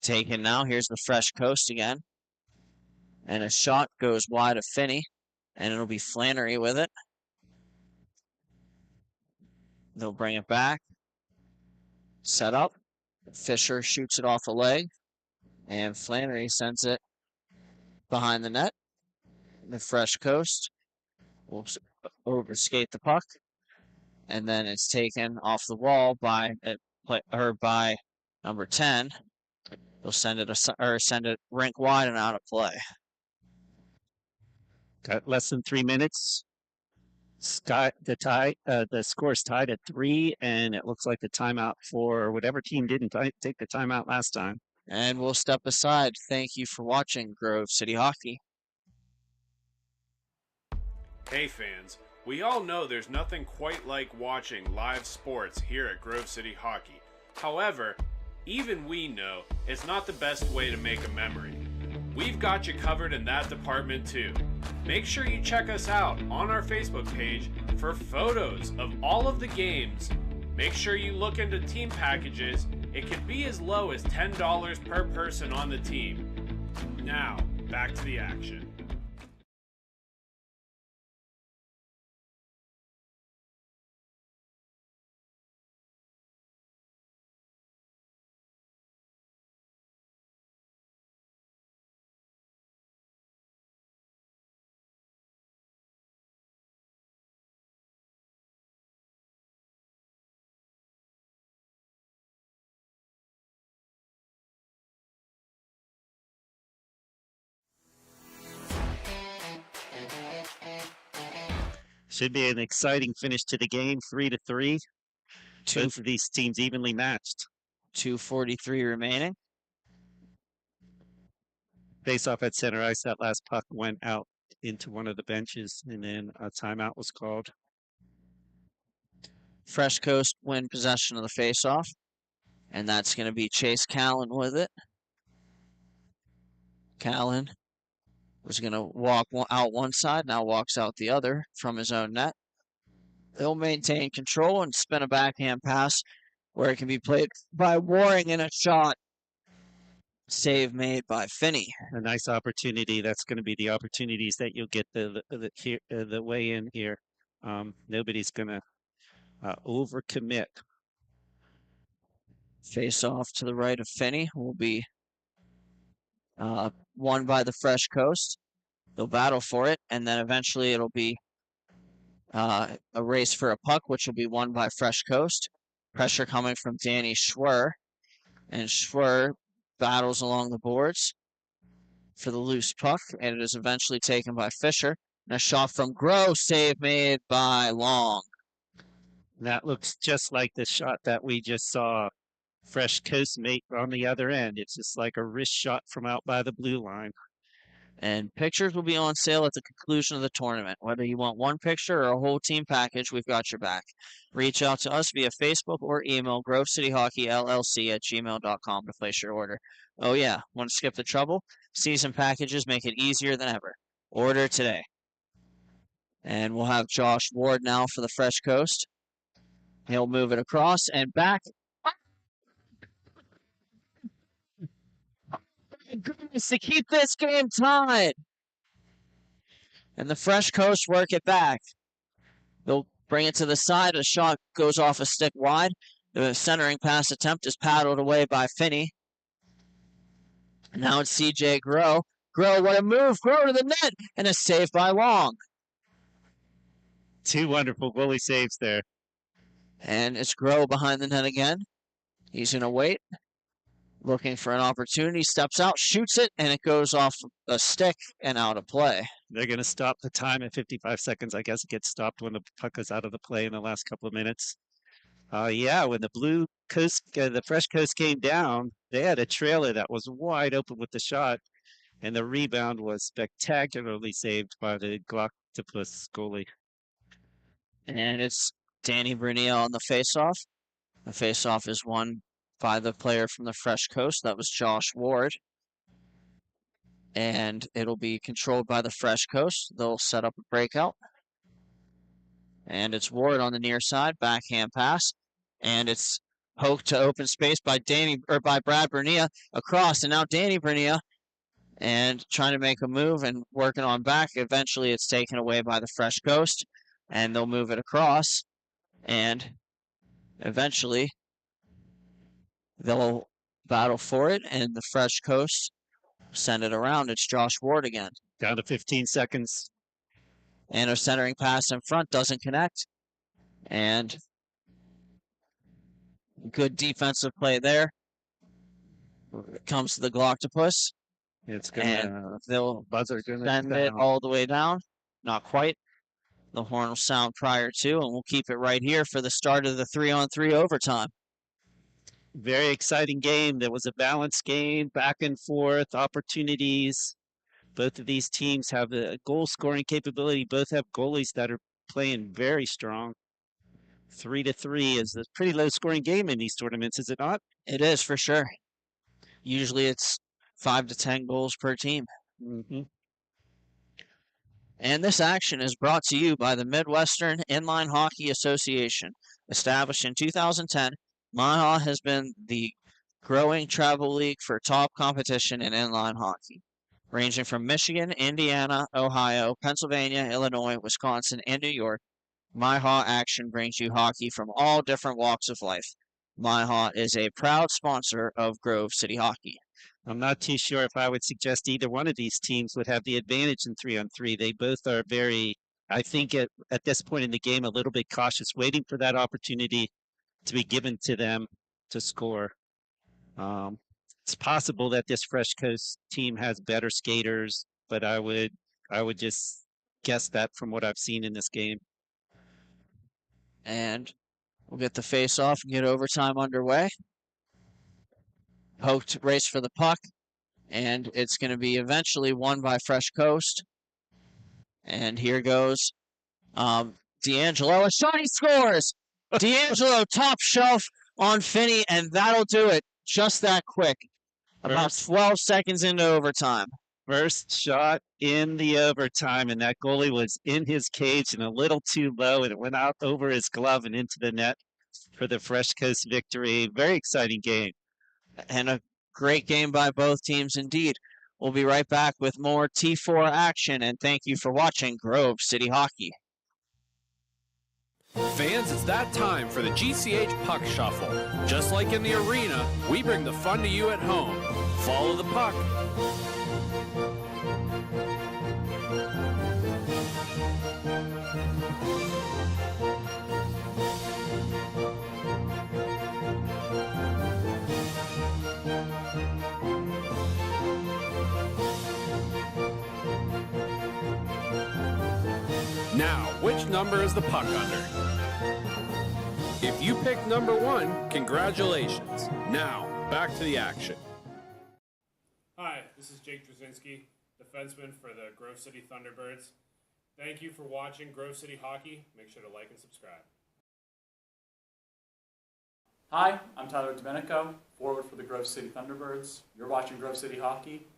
taken now. Here's the Fresh Coast again. And a shot goes wide of Finney, and it'll be Flannery with it. They'll bring it back. Set up. Fisher shoots it off the leg, and Flannery sends it behind the net. The Fresh Coast will overskate the puck, and then it's taken off the wall by number 10. They'll send it rink wide and out of play. Got less than 3 minutes. The score's tied at 3, and it looks like the timeout for whatever team didn't take the timeout last time. And we'll step aside. Thank you for watching Grove City Hockey. Hey fans, we all know there's nothing quite like watching live sports here at Grove City Hockey. However, even we know it's not the best way to make a memory. We've got you covered in that department too. Make sure you check us out on our Facebook page for photos of all of the games. Make sure you look into team packages. It can be as low as $10 per person on the team. Now, back to the action. Should be an exciting finish to the game, 3-3. Both of these teams evenly matched. 2:43 remaining. Face off at center ice. That last puck went out into one of the benches, and then a timeout was called. Fresh Coast win possession of the faceoff, and that's going to be Chase Callan with it. Callan was going to walk out one side, now walks out the other from his own net. They'll maintain control and spin a backhand pass where it can be played by Waring in a shot. Save made by Finney. A nice opportunity. That's going to be the opportunities that you'll get the way in here. Nobody's going to overcommit. Face off to the right of Finney will be won by the Fresh Coast. They'll battle for it, and then eventually it'll be a race for a puck, which will be won by Fresh Coast. Pressure coming from Danny Schwer, and Schwer battles along the boards for the loose puck, and it is eventually taken by Fisher. And a shot from Grove, save made by Long. That looks just like the shot that we just saw Fresh Coast make on the other end. It's just like a wrist shot from out by the blue line. And pictures will be on sale at the conclusion of the tournament. Whether you want one picture or a whole team package, we've got your back. Reach out to us via Facebook or email grovecityhockeyllc@gmail.com to place your order. Oh yeah, want to skip the trouble? Season packages make it easier than ever. Order today. And we'll have Josh Ward now for the Fresh Coast. He'll move it across and back. Goodness, to keep this game tied. And the Fresh Coast work it back. They'll bring it to the side. A shot goes off a stick wide. The centering pass attempt is paddled away by Finney. Now it's C.J. Groh. Groh, what a move. Groh to the net. And a save by Long. Two wonderful goalie saves there. And it's Groh behind the net again. He's going to wait. Looking for an opportunity, steps out, shoots it, and it goes off a stick and out of play. They're going to stop the time at 55 seconds. I guess it gets stopped when the puck is out of the play in the last couple of minutes. When the the Fresh Coast came down, they had a trailer that was wide open with the shot, and the rebound was spectacularly saved by the Glocktopus goalie. And it's Danny Brunea on the faceoff. The faceoff is won by the player from the Fresh Coast. That was Josh Ward. And it'll be controlled by the Fresh Coast. They'll set up a breakout. And it's Ward on the near side, backhand pass. And it's poked to open space by Brad Brunea across. And now Danny Brunea and trying to make a move and working on back. Eventually it's taken away by the Fresh Coast. And they'll move it across. And eventually They'll battle for it, and the Fresh Coast send it around. It's Josh Ward again. Down to 15 seconds. And a centering pass in front doesn't connect. And good defensive play there. Comes to the Gloctopus. It's And gonna they'll buzzer gonna send it sound. all the way down. Not quite. The horn will sound prior to, and we'll keep it right here for the start of the 3-on-3 overtime. Very exciting game. There was a balanced game, back and forth, opportunities. Both of these teams have a goal scoring capability. Both have goalies that are playing very strong. 3-3 is a pretty low scoring game in these tournaments, is it not? It is for sure. Usually it's 5 to 10 goals per team. Mm-hmm. And this action is brought to you by the Midwestern Inline Hockey Association. Established in 2010, MIHA has been the growing travel league for top competition in inline hockey. Ranging from Michigan, Indiana, Ohio, Pennsylvania, Illinois, Wisconsin, and New York, MIHA action brings you hockey from all different walks of life. MIHA is a proud sponsor of Grove City Hockey. I'm not too sure if I would suggest either one of these teams would have the advantage in 3-on-3. They both are very, I think at this point in the game, a little bit cautious, waiting for that opportunity to be given to them to score. It's possible that this Fresh Coast team has better skaters, but I would just guess that from what I've seen in this game. And we'll get the face-off and get overtime underway. Poked race for the puck, and it's going to be eventually won by Fresh Coast. And here goes D'Angelo. A shot, he scores! D'Angelo top shelf on Finney, and that'll do it just that quick. About 12 seconds into overtime. First shot in the overtime, and that goalie was in his cage and a little too low, and it went out over his glove and into the net for the Fresh Coast victory. Very exciting game. And a great game by both teams indeed. We'll be right back with more T4 action, and thank you for watching Grove City Hockey. Fans, it's that time for the GCH Puck Shuffle. Just like in the arena, we bring the fun to you at home. Follow the puck. Now, which number is the puck under? If you pick number 1, congratulations. Now, back to the action. Hi, this is Jake Drzezinski, defenseman for the Grove City Thunderbirds. Thank you for watching Grove City Hockey. Make sure to like and subscribe. Hi, I'm Tyler Domenico, forward for the Grove City Thunderbirds. You're watching Grove City Hockey.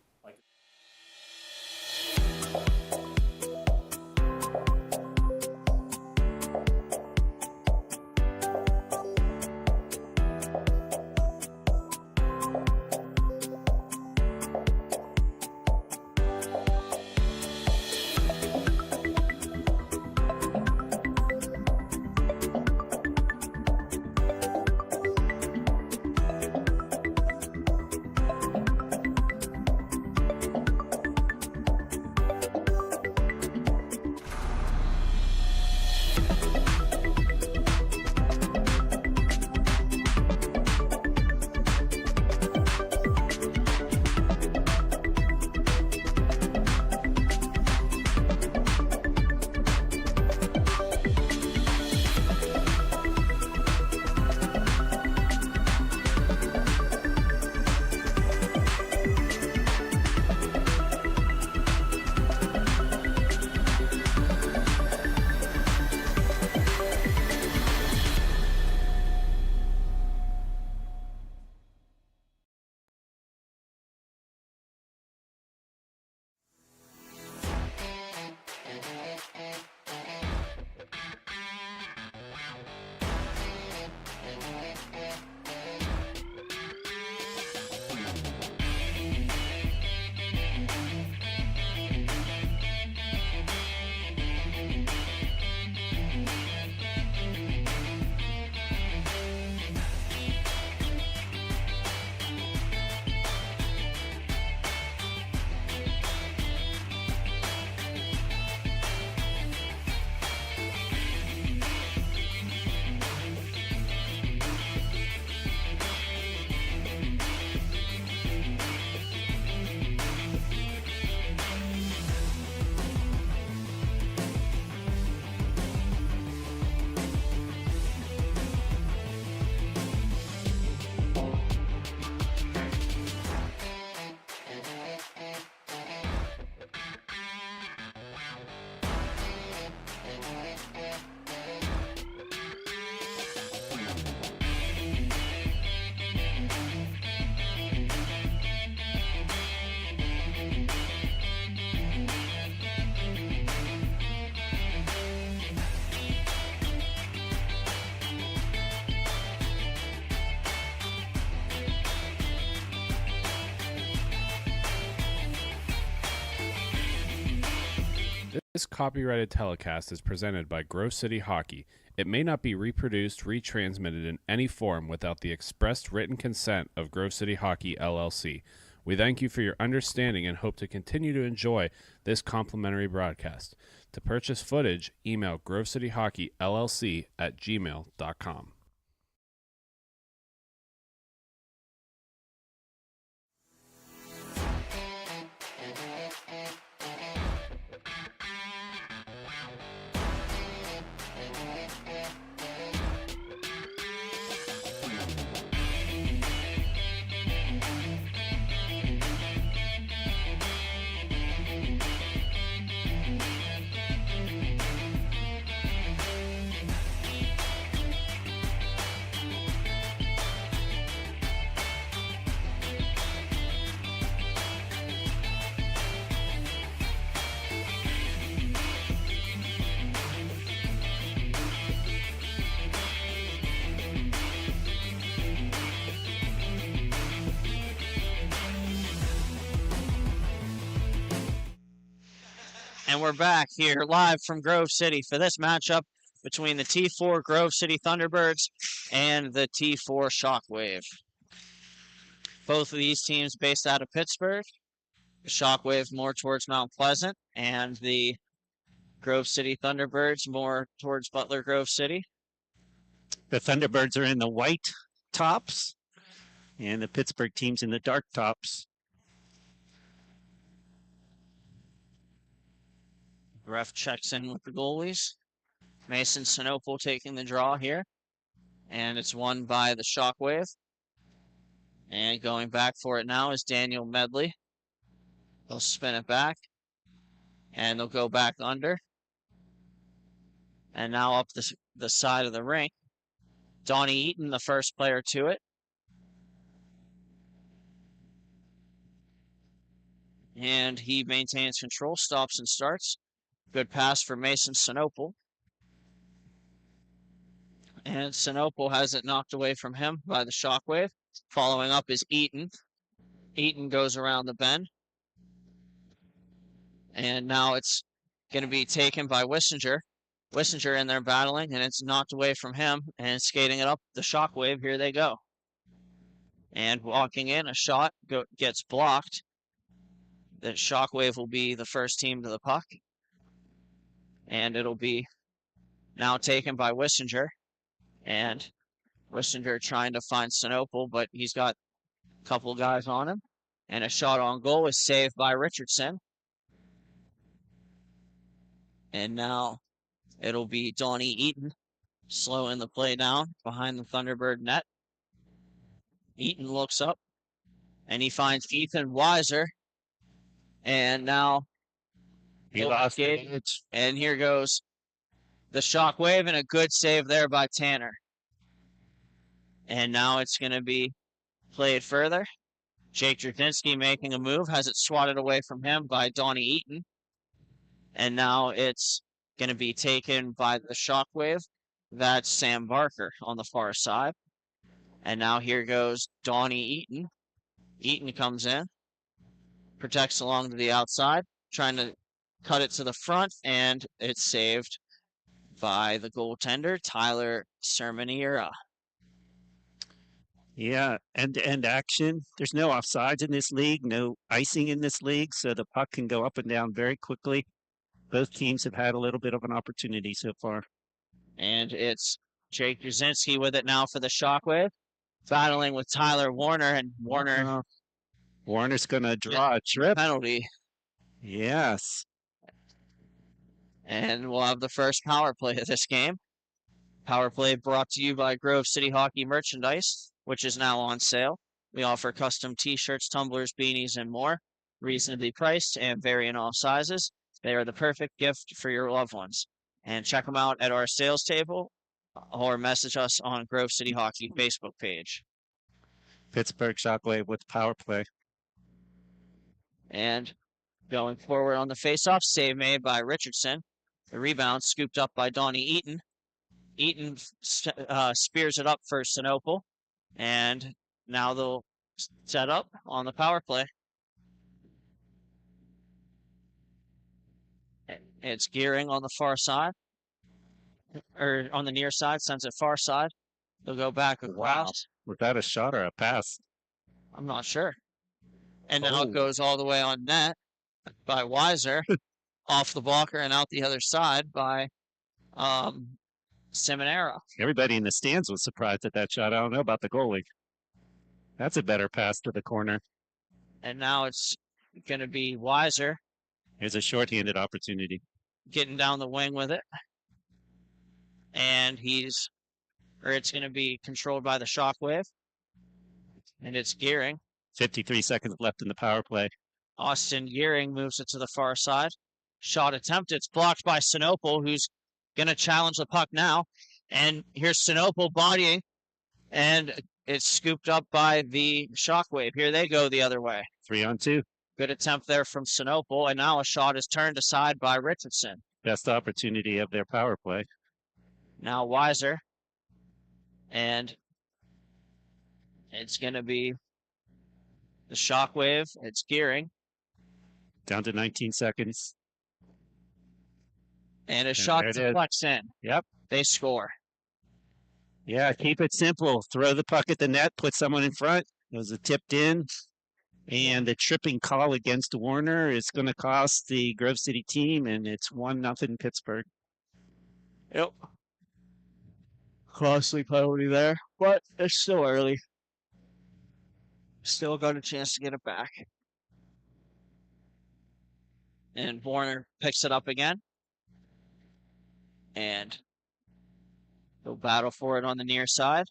This copyrighted telecast is presented by Grove City Hockey. It may not be reproduced, retransmitted in any form without the expressed written consent of Grove City Hockey, LLC. We thank you for your understanding and hope to continue to enjoy this complimentary broadcast. To purchase footage, email grovecityhockeyllc@gmail.com. And we're back here live from Grove City for this matchup between the T4 Grove City Thunderbirds and the T4 Shockwave. Both of these teams based out of Pittsburgh. The Shockwave more towards Mount Pleasant, and the Grove City Thunderbirds more towards Butler Grove City. The Thunderbirds are in the white tops, and the Pittsburgh team's in the dark tops. The ref checks in with the goalies. Mason Sinople taking the draw here, and it's won by the Shockwave. And going back for it now is Daniel Medley. They'll spin it back, and they'll go back under. And now up the side of the rink. Donnie Eaton, the first player to it. And he maintains control, stops and starts. Good pass for Mason Sinople. And Sinople has it knocked away from him by the Shockwave. Following up is Eaton. Eaton goes around the bend. And now it's going to be taken by Wissinger. Wissinger in there battling, and it's knocked away from him. And skating it up the Shockwave, here they go. And walking in, a shot gets blocked. The Shockwave will be the first team to the puck. And it'll be now taken by Wissinger. And Wissinger trying to find Sinople, but he's got a couple guys on him. And a shot on goal is saved by Richardson. And now it'll be Donnie Eaton slowing the play down behind the Thunderbird net. Eaton looks up, and he finds Ethan Weiser. And now He lost it. And here goes the Shockwave, and a good save there by Tanner. And now it's going to be played further. Jake Drzinski making a move, has it swatted away from him by Donnie Eaton. And now it's going to be taken by the Shockwave. That's Sam Barker on the far side. And now here goes Donnie Eaton. Eaton comes in, protects along to the outside, trying to cut it to the front, and it's saved by the goaltender, Tyler Sermoniera. Yeah, end-to-end action. There's no offsides in this league, no icing in this league, so the puck can go up and down very quickly. Both teams have had a little bit of an opportunity so far. And it's Jake Drzinski with it now for the Shockwave, battling with Tyler Warner, and Warner's going to draw a trip. Penalty. Yes. And we'll have the first power play of this game. Power play brought to you by Grove City Hockey Merchandise, which is now on sale. We offer custom t-shirts, tumblers, beanies, and more, reasonably priced and vary in all sizes. They are the perfect gift for your loved ones. And check them out at our sales table or message us on Grove City Hockey Facebook page. Pittsburgh Shockwave with power play. And going forward on the faceoff, save made by Richardson. The rebound scooped up by Donnie Eaton. Eaton spears it up for Sinople. And now they'll set up on the power play. It's Gearing on the far side, or on the near side, sends it far side. They'll go back across. Was that a shot or a pass? I'm not sure. And now it Oh. goes all the way on net by Weiser, off the blocker and out the other side by Seminara. Everybody in the stands was surprised at that shot. I don't know about the goalie. That's a better pass to the corner. And now it's going to be Weiser Here's a shorthanded opportunity. getting down the wing with it. And it's going to be controlled by the Shockwave. And it's Gearing. 53 seconds left in the power play. Austin Gearing moves it to the far side. Shot attempt. It's blocked by Sinople, who's going to challenge the puck now. And here's Sinople bodying. And it's scooped up by the Shockwave. Here they go the other way. 3-on-2. Good attempt there from Sinople. And now a shot is turned aside by Richardson. Best opportunity of their power play. Now Weiser. And it's going to be the Shockwave. It's Gearing. Down to 19 seconds. And a shot deflects in. Yep. They score. Yeah, keep it simple. Throw the puck at the net, put someone in front. It was a tipped in. And the tripping call against Warner is going to cost the Grove City team, and it's 1-0 Pittsburgh. Yep. Costly penalty there, but it's still early. Still got a chance to get it back. And Warner picks it up again. And he'll battle for it on the near side.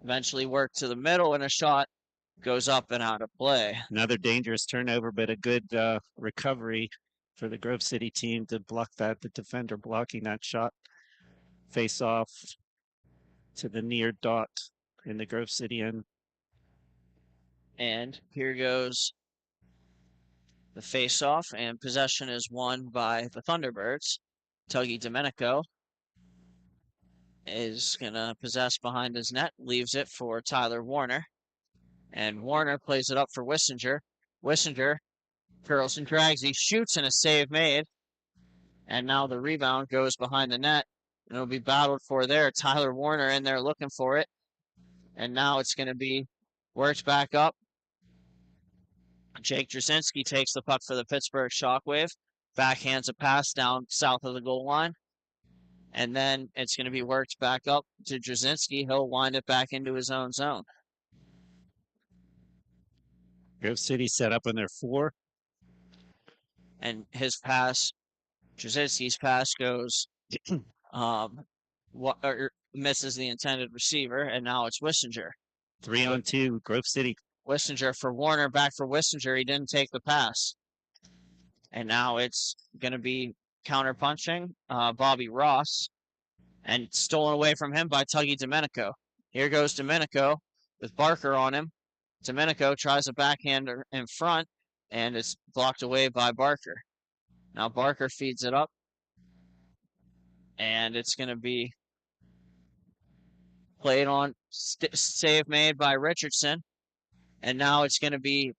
Eventually work to the middle, and a shot goes up and out of play. Another dangerous turnover, but a good recovery for the Grove City team to block that. The defender blocking that shot. Face off to the near dot in the Grove City end. And here goes the face-off, and possession is won by the Thunderbirds. Tuggy Domenico is going to possess behind his net, leaves it for Tyler Warner. And Warner plays it up for Wissinger. Wissinger curls and drags. He shoots and a save made. And now the rebound goes behind the net. And it'll be battled for there. Tyler Warner in there looking for it. And now it's going to be worked back up. Jake Drzezinski takes the puck for the Pittsburgh Shockwave. Backhands a pass down south of the goal line. And then it's going to be worked back up to Drzezinski. He'll wind it back into his own zone. Grove City set up on their 4. And his pass, Drzezinski's pass goes, misses the intended receiver, and now it's Wissinger. 3-on-2, Grove City. Wissinger for Warner, back for Wissinger. He didn't take the pass. And now it's going to be counterpunching Bobby Ross, and stolen away from him by Tuggy Domenico. Here goes Domenico with Barker on him. Domenico tries a backhander in front, and it's blocked away by Barker. Now Barker feeds it up, and it's going to be played on, save made by Richardson. And now it's going to be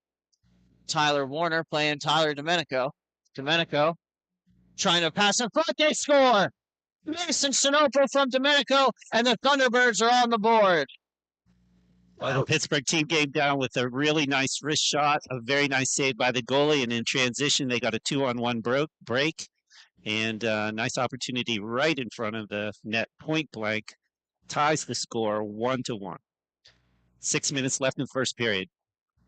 Tyler Warner playing Tyler Domenico. Domenico trying to pass in front. They score! Mason Sinople from Domenico, and the Thunderbirds are on the board. Well, the Pittsburgh team came down with a really nice wrist shot, a very nice save by the goalie, and in transition, they got a 2-on-1 break, and a nice opportunity right in front of the net, point blank, ties the score 1-1. 6 minutes left in the first period.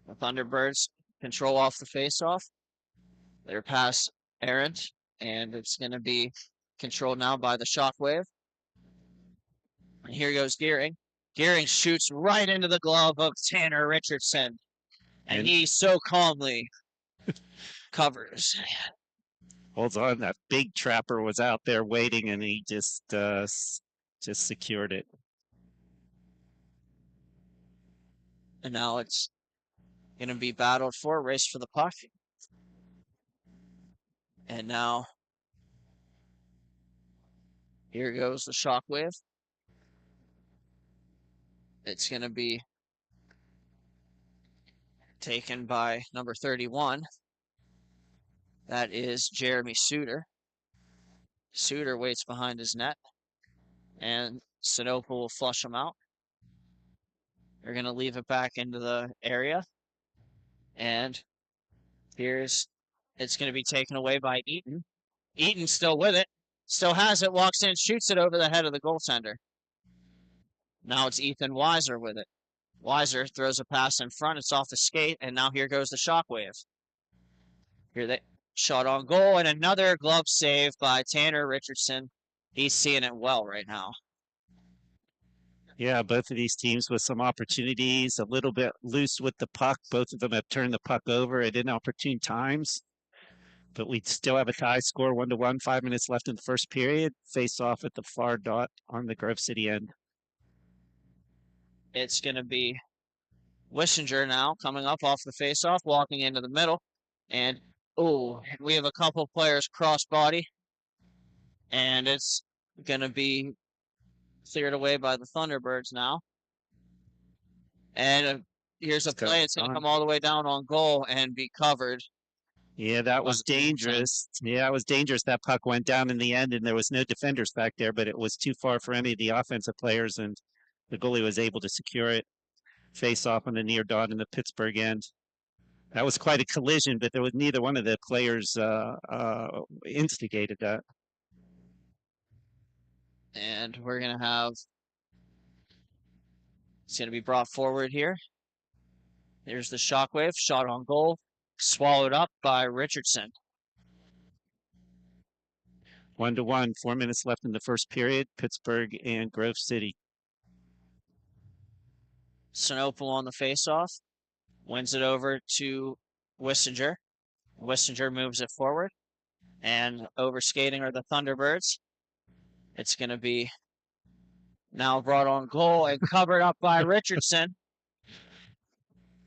The Thunderbirds control off the faceoff. They're pass errant, and it's going to be controlled now by the Shockwave. And here goes Gearing. Gearing shoots right into the glove of Tanner Richardson, and he so calmly covers. Holds on. That big trapper was out there waiting, and he just secured it. And now it's going to be battled for, race for the puck. And now here goes the Shockwave. It's going to be taken by number 31. That is Jeremy Suter. Suter waits behind his net, and Sinople will flush him out. They're going to leave it back into the area, and it's going to be taken away by Eaton. Eaton's still with it, still has it, walks in, shoots it over the head of the goaltender. Now it's Ethan Weiser with it. Weiser throws a pass in front, it's off the skate, and now here goes the Shockwave. Here they shot on goal, and another glove save by Tanner Richardson. He's seeing it well right now. Yeah, both of these teams with some opportunities, a little bit loose with the puck. Both of them have turned the puck over at inopportune times. But we still have a tie score 1-1, 5 minutes left in the first period. Face off at the far dot on the Grove City end. It's going to be Wissinger now coming up off the face-off, walking into the middle. And, we have a couple players cross-body. And it's going to be cleared away by the Thunderbirds now. And here's a play. It's going to come all the way down on goal and be covered. Yeah, that was dangerous. Yeah, it was dangerous. That puck went down in the end, and there was no defenders back there, but it was too far for any of the offensive players, and the goalie was able to secure it. Face off on the near dot in the Pittsburgh end. That was quite a collision, but there was neither one of the players instigated that. And we're going to have, it's going to be brought forward here. There's the Shockwave, shot on goal, swallowed up by Richardson. 1-1, 4 minutes left in the first period, Pittsburgh and Grove City. Sinople on the faceoff, wins it over to Wissinger. Wissinger moves it forward, and overskating are the Thunderbirds. It's going to be now brought on goal and covered up by Richardson.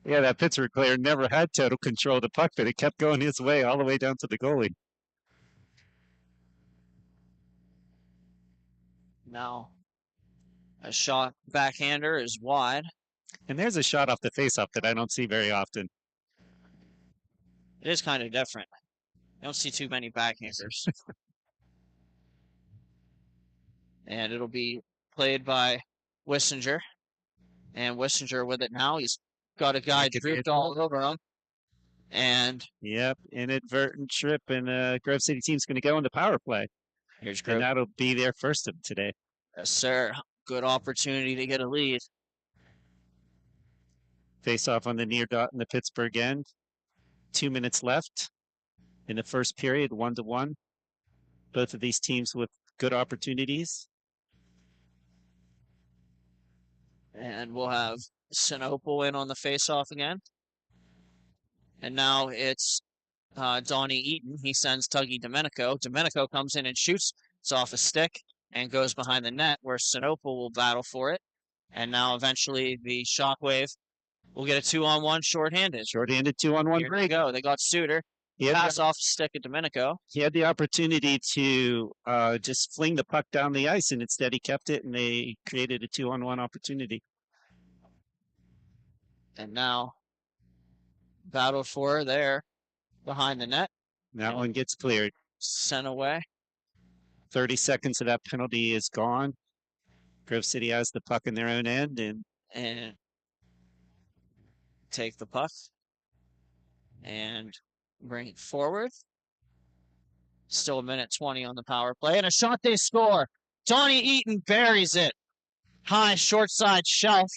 Yeah, that Pittsburgh player never had total control of the puck, but it kept going his way all the way down to the goalie. Now, a shot backhander is wide. And there's a shot off the faceoff that I don't see very often. It is kind of different. I don't see too many backhanders. And it'll be played by Wissinger. And Wissinger with it now. He's got a guy dripped all over him. And yep, inadvertent trip, and Grove City team's going to go into power play. Here's Grove. And that'll be their first of today. Yes, sir. Good opportunity to get a lead. Face off on the near dot in the Pittsburgh end. 2 minutes left in the first period, 1-1. Both of these teams with good opportunities. And we'll have Sinople in on the face-off again. And now it's Donnie Eaton. He sends Tuggy Domenico. Domenico comes in and shoots. It's off a stick and goes behind the net, where Sinople will battle for it. And now eventually the Shockwave will get a 2-on-1 shorthanded. Shorthanded 2-on-1 break. Go. They got Suter. Pass off the stick at Domenico. He had the opportunity to just fling the puck down the ice, and instead he kept it, and they created a 2-on-1 opportunity. And now battled for there behind the net. That one gets cleared. Sent away. 30 seconds of that penalty is gone. Grove City has the puck in their own end, and take the puck and bring it forward. Still 1:20 on the power play, and a shot they score. Donnie Eaton buries it. High short side shelf.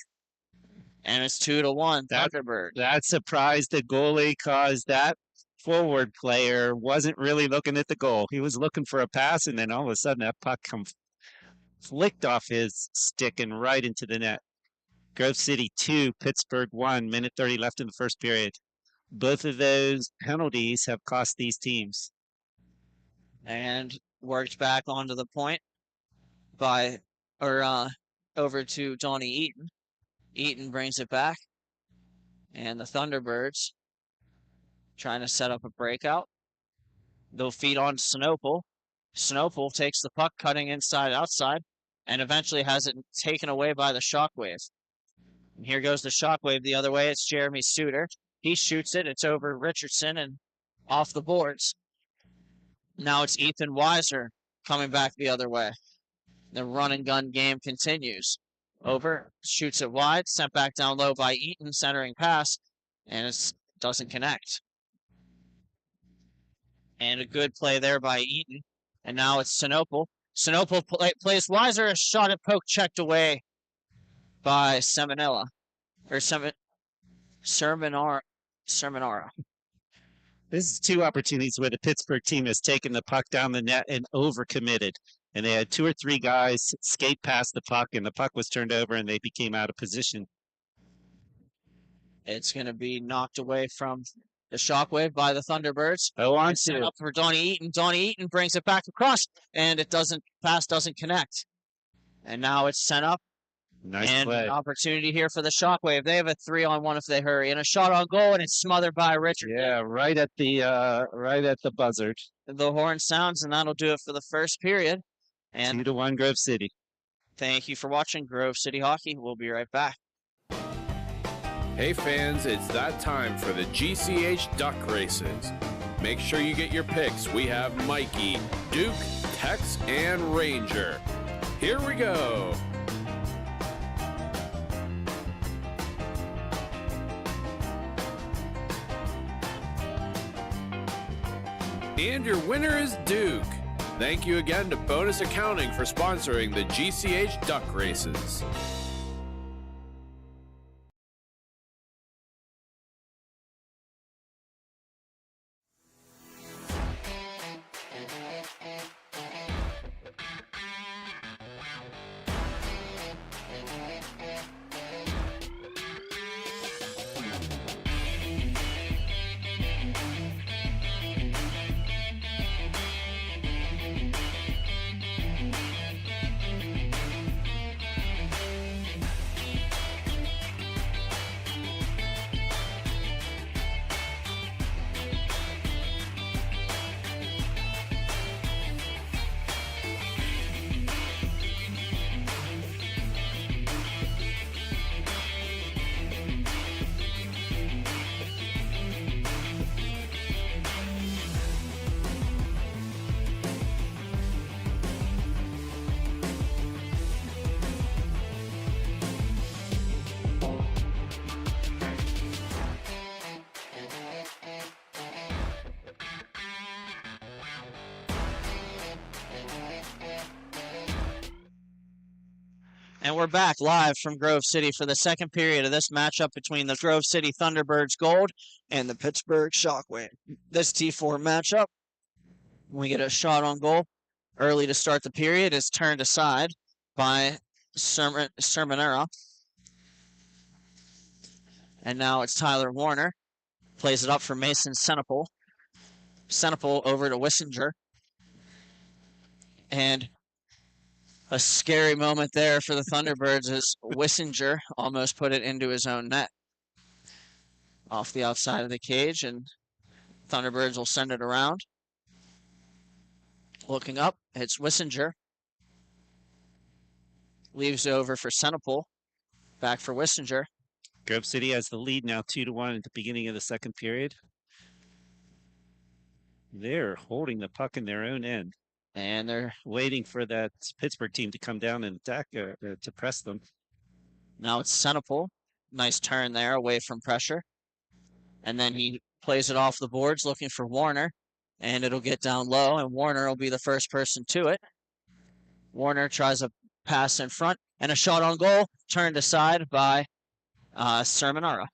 And it's 2-1 Thunderbird. That surprised the goalie, cause that forward player wasn't really looking at the goal. He was looking for a pass, and then all of a sudden that puck flicked off his stick and right into the net. Grove City 2, Pittsburgh 1, 1:30 left in the first period. Both of those penalties have cost these teams. And worked back onto the point over to Donnie Eaton. Eaton brings it back. And the Thunderbirds trying to set up a breakout. They'll feed on Sinople. Sinople takes the puck, cutting inside outside, and eventually has it taken away by the Shockwave. And here goes the Shockwave the other way. It's Jeremy Suter. He shoots it. It's over Richardson and off the boards. Now it's Ethan Weiser coming back the other way. The run and gun game continues. Over, shoots it wide, sent back down low by Eaton, centering pass, and it doesn't connect. And a good play there by Eaton. And now it's Sinople. Sinople plays wiser, a shot at poke checked away by Sermonara. This is two opportunities where the Pittsburgh team has taken the puck down the net and overcommitted. And they had 2 or 3 guys skate past the puck, and the puck was turned over, and they became out of position. It's going to be knocked away from the Shockwave by the Thunderbirds. Oh, on Set up for Donnie Eaton. Donnie Eaton brings it back across, and pass doesn't connect. And now it's sent up. Nice and play. An opportunity here for the Shockwave. They have a 3-on-1 if they hurry, and a shot on goal, and it's smothered by Richard. Yeah, right at the buzzard. The horn sounds, and that'll do it for the first period. And 2-1 Grove City. Thank you for watching Grove City Hockey. We'll be right back. Hey fans, it's that time for the GCH Duck Races. Make sure you get your picks. We have Mikey, Duke, Tex, and Ranger. Here we go. And your winner is Duke. Thank you again to Bonus Accounting for sponsoring the GCH Duck Races. And we're back live from Grove City for the second period of this matchup between the Grove City Thunderbirds Gold and the Pittsburgh Shockwave. This T4 matchup, we get a shot on goal early to start the period, is turned aside by Sermonara. And now it's Tyler Warner. Plays it up for Mason Senople. Senople over to Wissinger. And a scary moment there for the Thunderbirds as Wissinger almost put it into his own net. Off the outside of the cage, and Thunderbirds will send it around. Looking up, it's Wissinger. Leaves it over for Senople. Back for Wissinger. Grove City has the lead now 2-1 at the beginning of the second period. They're holding the puck in their own end. And they're waiting for that Pittsburgh team to come down and attack to press them. Now it's Senople. Nice turn there away from pressure. And then he plays it off the boards looking for Warner. And it'll get down low, and Warner will be the first person to it. Warner tries a pass in front, and a shot on goal turned aside by Sermonara.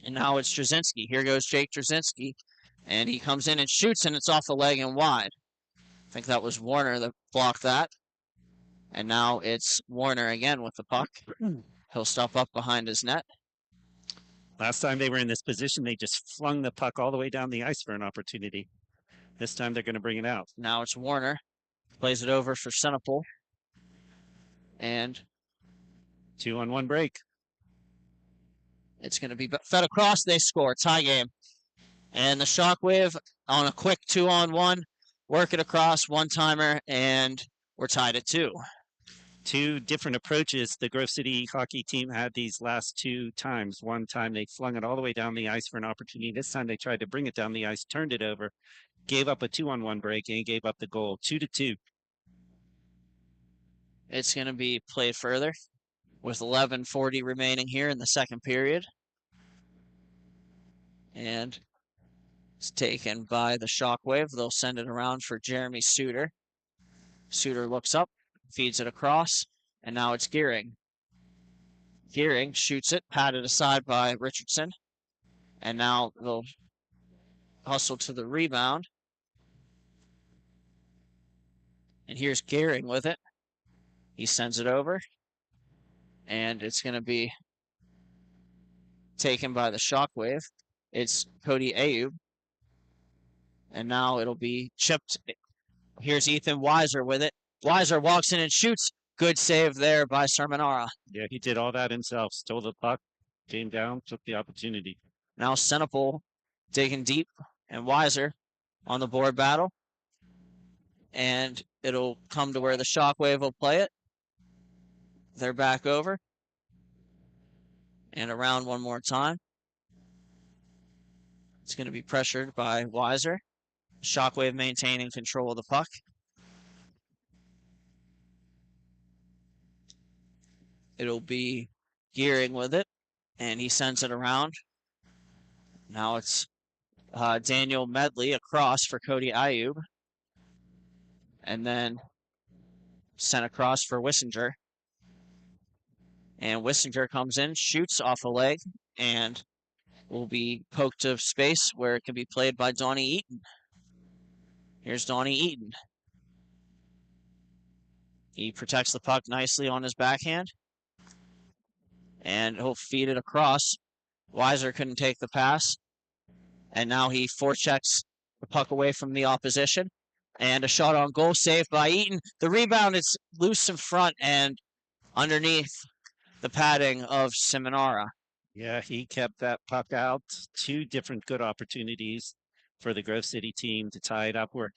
And now it's Drzezinski. Here goes Jake Drzezinski. And he comes in and shoots, and it's off the leg and wide. I think that was Warner that blocked that. And now it's Warner again with the puck. He'll stop up behind his net. Last time they were in this position, they just flung the puck all the way down the ice for an opportunity. This time they're going to bring it out. Now it's Warner. Plays it over for Senople. And 2-on-1 break. It's going to be fed across. They score. Tie game. And the Shockwave on a quick 2-on-1, work it across, one-timer, and we're tied at 2. Two different approaches the Grove City hockey team had these last 2 times. One time they flung it all the way down the ice for an opportunity. This time they tried to bring it down the ice, turned it over, gave up a 2-on-1 break and gave up the goal. 2-2. It's going to be played further with 11:40 remaining here in the second period. And it's taken by the Shockwave. They'll send it around for Jeremy Suter. Suter looks up, feeds it across, and now it's Gearing. Gearing shoots it, patted aside by Richardson. And now they'll hustle to the rebound. And here's Gearing with it. He sends it over. And it's going to be taken by the Shockwave. It's Cody Ayub. And now it'll be chipped. Here's Ethan Weiser with it. Weiser walks in and shoots. Good save there by Sermonara. Yeah, he did all that himself. Stole the puck, came down, took the opportunity. Now Senepal digging deep, and Weiser on the board battle. And it'll come to where the Shockwave will play it. They're back over. And around one more time. It's going to be pressured by Weiser. Shockwave maintaining control of the puck. It'll be Gearing with it, and he sends it around. Now it's Daniel Medley across for Cody Ayub. And then sent across for Wissinger. And Wissinger comes in, shoots off a leg, and will be poked to space where it can be played by Donnie Eaton. Here's Donnie Eaton. He protects the puck nicely on his backhand. And he'll feed it across. Weiser couldn't take the pass. And now he forechecks the puck away from the opposition. And a shot on goal saved by Eaton. The rebound is loose in front and underneath the padding of Seminara. Yeah, he kept that puck out. 2 different good opportunities for the Grove City team to tie it up. We're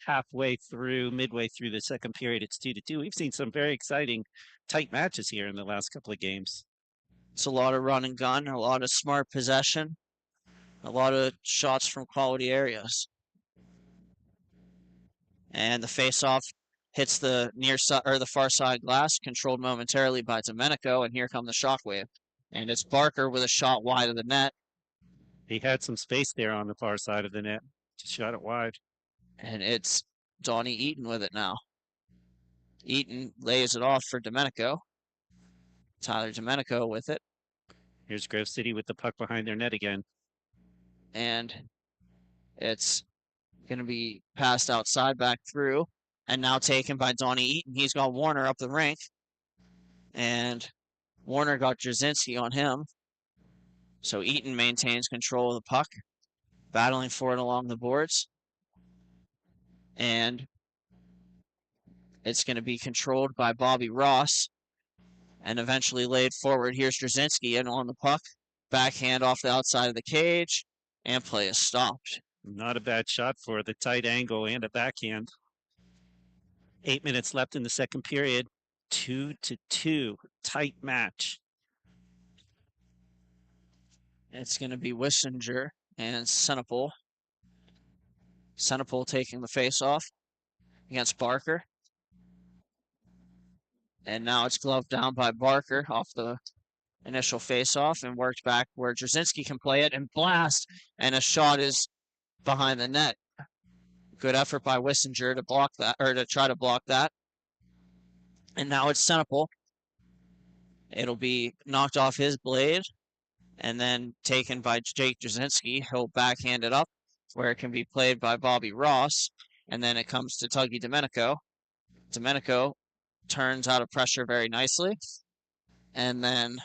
midway through the second period. It's 2-2. We've seen some very exciting, tight matches here in the last couple of games. It's a lot of run and gun, a lot of smart possession, a lot of shots from quality areas. And the face-off hits the near side or the far side glass, controlled momentarily by Domenico, and here come the Shockwave. And it's Barker with a shot wide of the net. He had some space there on the far side of the net. Just shot it wide. And it's Donnie Eaton with it now. Eaton lays it off for Domenico. Tyler Domenico with it. Here's Grove City with the puck behind their net again. And it's going to be passed outside back through. And now taken by Donnie Eaton. He's got Warner up the rink. And Warner got Jasinski on him. So Eaton maintains control of the puck. Battling for it along the boards. And it's going to be controlled by Bobby Ross. And eventually laid forward. Here's Jasinski in on the puck. Backhand off the outside of the cage. And play is stopped. Not a bad shot for the tight angle and a backhand. 8 minutes left in the second period. 2-2. Tight match. It's going to be Wissinger and Senepal. Senepal taking the face-off against Barker. And now it's gloved down by Barker off the initial face-off and worked back where Jasinski can play it and blast. And a shot is behind the net. Good effort by Wissinger to block that, or to try to block that. And now it's Senepal. It'll be knocked off his blade and then taken by Jake Jasinski. He'll backhand it up where it can be played by Bobby Ross. And then it comes to Tuggy Domenico. Domenico turns out of pressure very nicely and then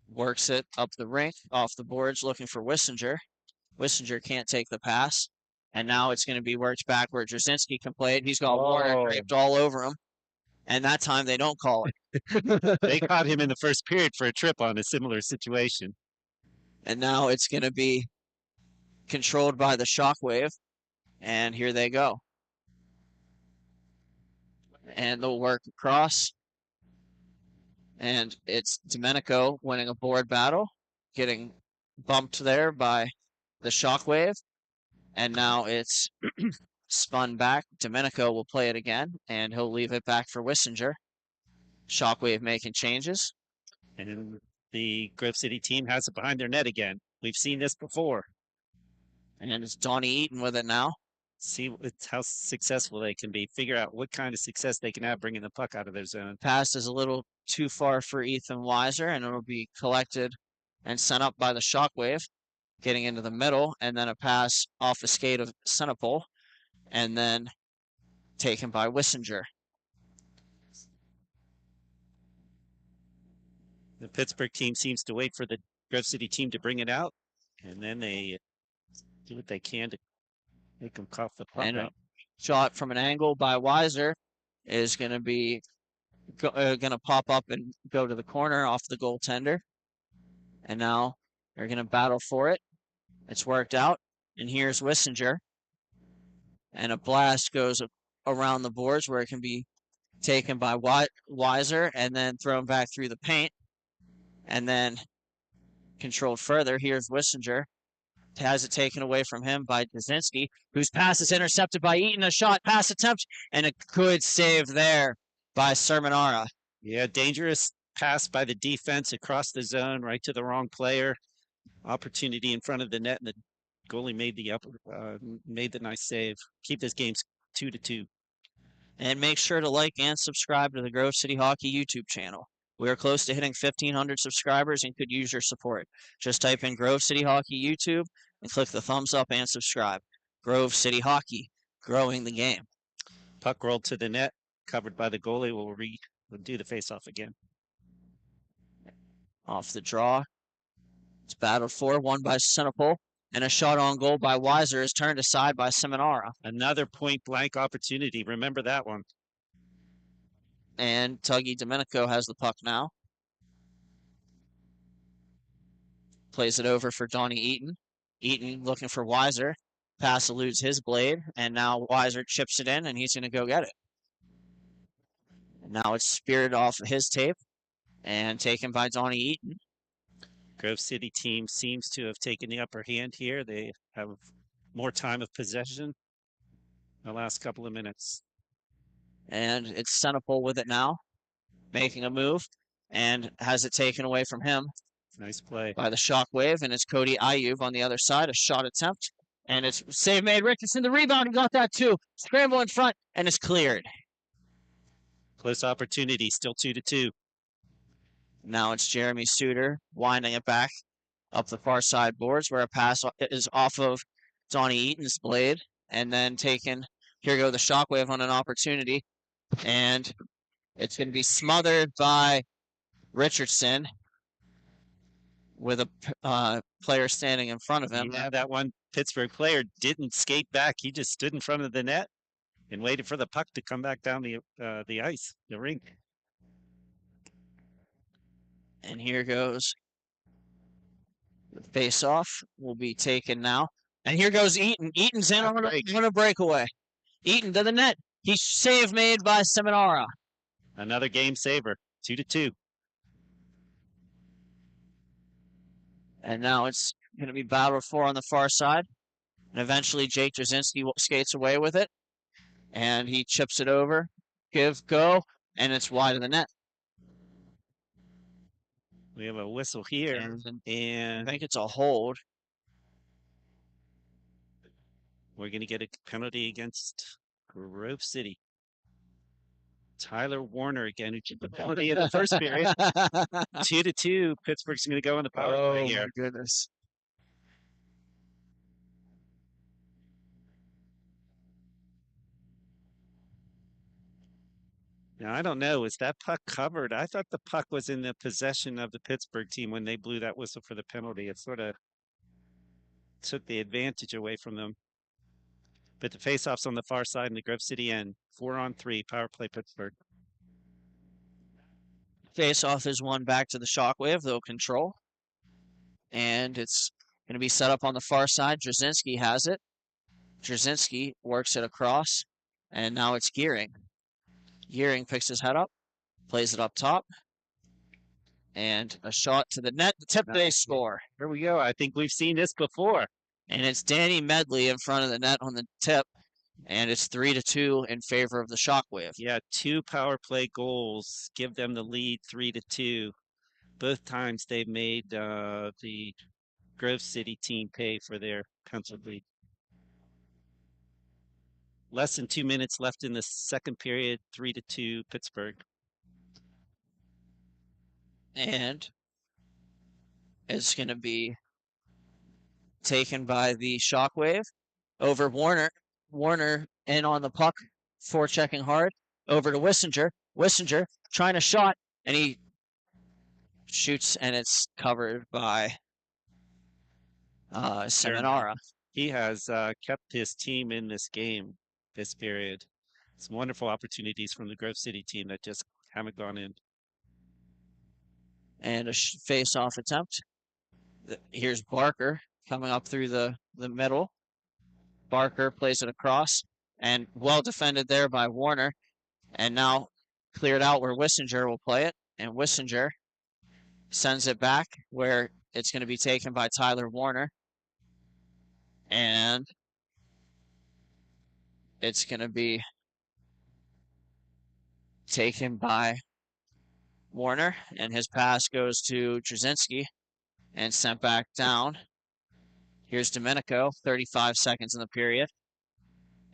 works it up the rink, off the boards, looking for Wissinger. Wissinger can't take the pass. And now it's going to be worked back where Jasinski can play it. He's got Warner draped all over him. And that time they don't call it. They caught him in the first period for a trip on a similar situation. And now it's going to be controlled by the Shockwave. And here they go. And they'll work across. And it's Domenico winning a board battle, getting bumped there by the Shockwave. And now it's spun back. Domenico will play it again, and he'll leave it back for Wissinger. Shockwave making changes. And the Grove City team has it behind their net again. We've seen this before. And it's Donnie Eaton with it now. See how successful they can be. Figure out what kind of success they can have bringing the puck out of their zone. Pass is a little too far for Ethan Weiser, and it'll be collected and sent up by the Shockwave, getting into the middle, and then a pass off the skate of Senepol, and then taken by Wissinger. The Pittsburgh team seems to wait for the Grove City team to bring it out, and then they do what they can to make them cough the puck And up. a shot from an angle by Weiser is going to be going to pop up and go to the corner off the goaltender. And now they're going to battle for it. It's worked out. And here's Wissinger. And a blast goes around the boards where it can be taken by Weiser and then thrown back through the paint. And then controlled further. Here's Wissinger. Has it taken away from him by Jasinski, whose pass is intercepted by Eaton. A shot, pass attempt, and a good save there by Sermonara. Yeah, dangerous pass by the defense across the zone, right to the wrong player. Opportunity in front of the net, and the goalie made the nice save. Keep this game 2-2. And make sure to like and subscribe to the Grove City Hockey YouTube channel. We are close to hitting 1,500 subscribers and could use your support. Just type in Grove City Hockey YouTube and click the thumbs up and subscribe. Grove City Hockey, growing the game. Puck rolled to the net, covered by the goalie. We'll do the faceoff again. Off the draw. It's battled for, won by Senepol, and a shot on goal by Weiser is turned aside by Seminara. Another point blank opportunity. Remember that one. And Tuggy Domenico has the puck now. Plays it over for Donnie Eaton. Eaton looking for Weiser. Pass eludes his blade, and now Weiser chips it in, and he's going to go get it. Now it's speared off of his tape and taken by Donnie Eaton. Grove City team seems to have taken the upper hand here. They have more time of possession in the last couple of minutes. And it's Senepol with it now, making a move, and has it taken away from him Nice play. by the Shockwave, and it's Cody Ayub on the other side, a shot attempt, and it's save made. Richardson, the rebound, he got that too. Scramble in front, and it's cleared. Close opportunity, still 2-2. Now it's Jeremy Suter winding it back up the far side boards where a pass is off of Donnie Eaton's blade, and then taken. Here go the Shockwave on an opportunity, and it's going to be smothered by Richardson with a player standing in front of him. Yeah, that one Pittsburgh player didn't skate back. He just stood in front of the net and waited for the puck to come back down the ice, the rink. And here goes the face-off will be taken now. And here goes Eaton. Eaton's in on a breakaway. Eaton to the net. He's save made by Seminara. Another game saver, 2-2. And now it's going to be battled for on the far side. And eventually Jake Jasinski skates away with it. And he chips it over. Go. And it's wide of the net. We have a whistle here. And I think it's a hold. We're going to get a penalty against Grove City. Tyler Warner again, who took the penalty in the first period. 2-2. Pittsburgh's going to go on the power play here. Oh, my goodness. Now, I don't know. Is that puck covered? I thought the puck was in the possession of the Pittsburgh team when they blew that whistle for the penalty. It sort of took the advantage away from them. But the faceoff's on the far side in the Grove City end. 4-on-3, power play Pittsburgh. Face-off is won back to the Shockwave. They'll control. And it's going to be set up on the far side. Jasinski has it. Jasinski works it across. And now it's Gearing. Gearing picks his head up. Plays it up top. And a shot to the net. The tip, they score. Here we go. I think we've seen this before. And it's Danny Medley in front of the net on the tip. And it's 3-2 in favor of the Shockwave. Yeah, 2 power play goals give them the lead 3-2. Both times they made the Grove City team pay for their pencil lead. Less than 2 minutes left in the second period, 3-2 Pittsburgh. And it's going to be taken by the Shockwave over Warner. Warner in on the puck, forechecking hard. Over to Wissinger. Wissinger trying to shot, and he shoots, and it's covered by Seminara. He has kept his team in this game, this period. Some wonderful opportunities from the Grove City team that just haven't gone in. And a face-off attempt. Here's Barker coming up through the middle. Barker plays it across, and well defended there by Warner. And now cleared out where Wissinger will play it. And Wissinger sends it back where it's going to be taken by Tyler Warner. And it's going to be taken by Warner. And his pass goes to Trzynski and sent back down. Here's Domenico, 35 seconds in the period.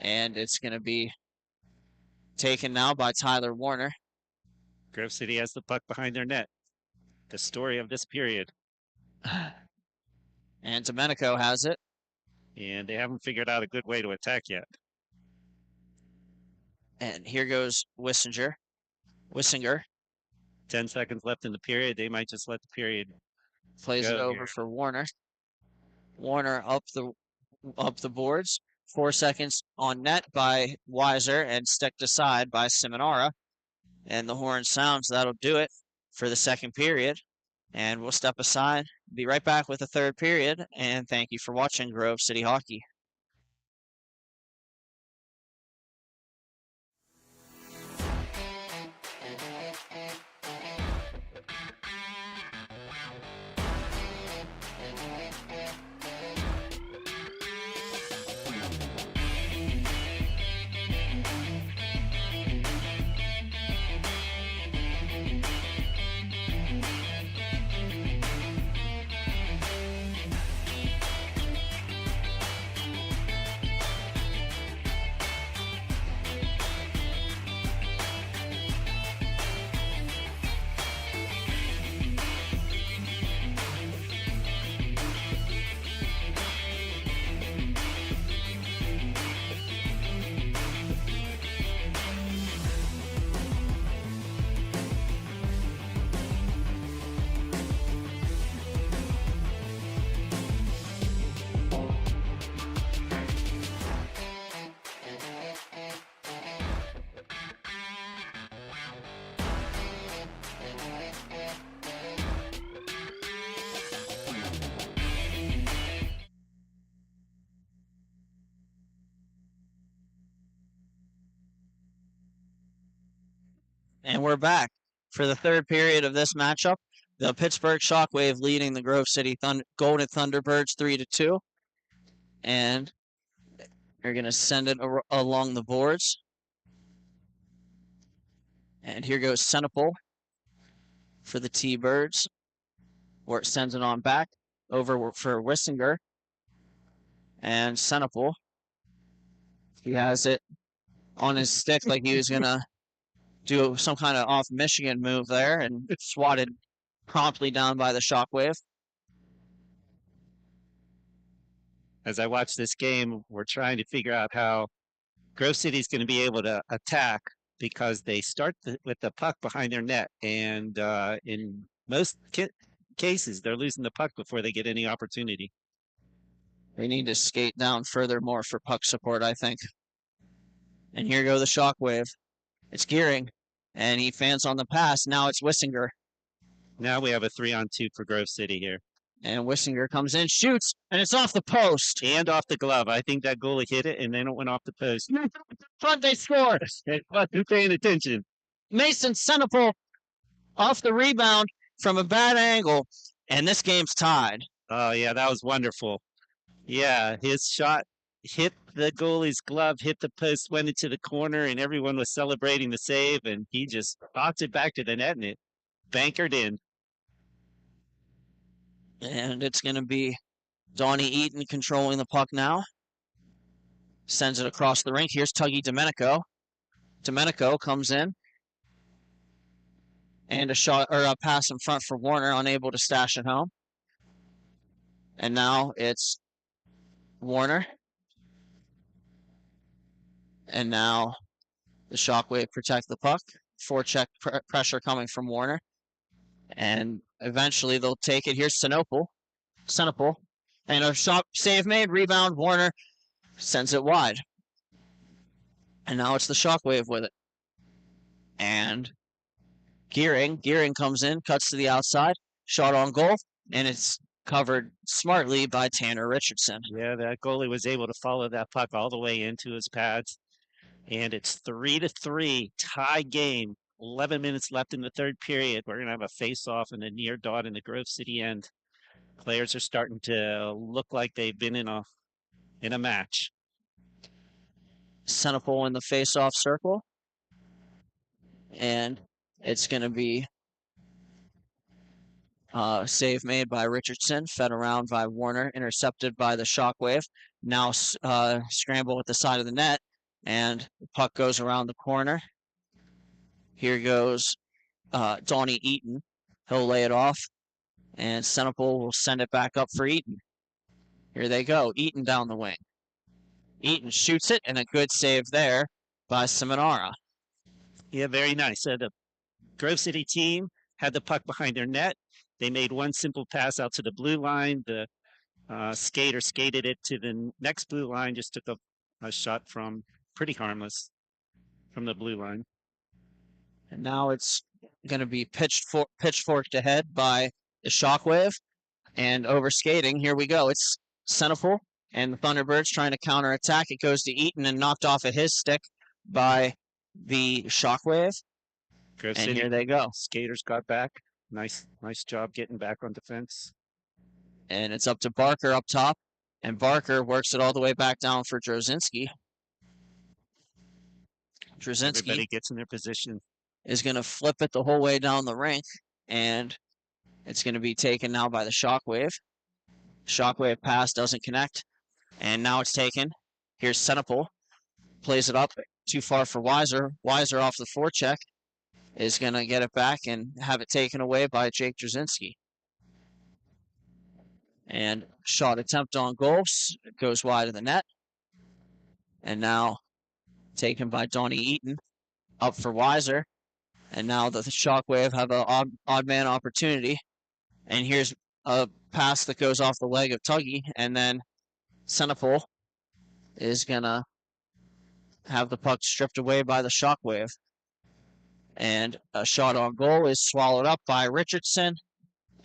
And it's going to be taken now by Tyler Warner. Grove City has the puck behind their net. The story of this period. And Domenico has it. And they haven't figured out a good way to attack yet. And here goes Wissinger. 10 seconds left in the period. They might just let the period Plays it over here. for Warner. Warner up the boards. 4 seconds on net by Weiser and sticked aside by Seminara. And the horn sounds. That'll do it for the second period. And we'll step aside. Be right back with the third period. And thank you for watching Grove City Hockey. And we're back for the third period of this matchup. The Pittsburgh Shockwave leading the Grove City Golden Thunderbirds 3-2. And they're going to send it along the boards. And here goes Senepal for the T-Birds, where it sends it on back over for Wissinger. And Senepal, he has it on his stick like he was going to do some kind of off Michigan move there and swatted promptly down by the Shockwave. As I watch this game, we're trying to figure out how Grove City's going to be able to attack because they start with the puck behind their net. And in most cases, they're losing the puck before they get any opportunity. They need to skate down furthermore for puck support, I think. And here go the Shockwave. It's Gearing, and he fans on the pass. Now it's Wissinger. Now we have a 3-on-2 for Grove City here. And Wissinger comes in, shoots, and it's off the post. And off the glove. I think that goalie hit it, and then it went off the post. Front, they score. Who's paying attention? Mason Senepal off the rebound from a bad angle, and this game's tied. Oh, yeah, that was wonderful. Yeah, his shot hit the goalie's glove, hit the post, went into the corner, and everyone was celebrating the save, and he just popped it back to the net, and it bankered in. And it's going to be Donnie Eaton controlling the puck now. Sends it across the rink. Here's Tuggy Domenico. Domenico comes in. And a shot or a pass in front for Warner, unable to stash it home. And now it's Warner. And now the Shockwave protect the puck. Forecheck pressure coming from Warner. And eventually they'll take it. Here's Sinople. And a shot save made. Rebound. Warner sends it wide. And now it's the Shockwave with it. And Gearing comes in, cuts to the outside. Shot on goal. And it's covered smartly by Tanner Richardson. Yeah, that goalie was able to follow that puck all the way into his pads. And it's 3-3, tie game. 11 minutes left in the third period. We're going to have a face-off and a near dot in the Grove City end. Players are starting to look like they've been in a match. Sinople in the face-off circle. And it's going to be save made by Richardson, fed around by Warner, intercepted by the Shockwave. Now scramble with the side of the net, and the puck goes around the corner. Here goes Donnie Eaton. He'll lay it off, and Sinople will send it back up for Eaton. Here they go. Eaton down the wing. Eaton shoots it, and a good save there by Seminara. Yeah, very nice. The Grove City team had the puck behind their net. They made one simple pass out to the blue line. The skater skated it to the next blue line, just took a shot from pretty harmless from the blue line. And now it's going to be pitchforked ahead by the Shockwave. And over skating, here we go. It's Sinople and the Thunderbirds trying to counterattack. It goes to Eaton and knocked off of his stick by the Shockwave. Grove And City here they go. skaters got back. Nice job getting back on defense. And it's up to Barker up top. And Barker works it all the way back down for Drozinski. Everybody gets in their position. Is going to flip it the whole way down the rink. And it's going to be taken now by the Shockwave. Shockwave pass doesn't connect. And now it's taken. Here's Sinople. Plays it up too far for Weiser. Weiser off the forecheck is going to get it back and have it taken away by Jake Drozinski. And shot attempt on goal goes wide of the net. And now taken by Donnie Eaton. Up for Weiser. And now the Shockwave have an odd man opportunity. And here's a pass that goes off the leg of Tuggy. And then Sinople is going to have the puck stripped away by the Shockwave. And a shot on goal is swallowed up by Richardson.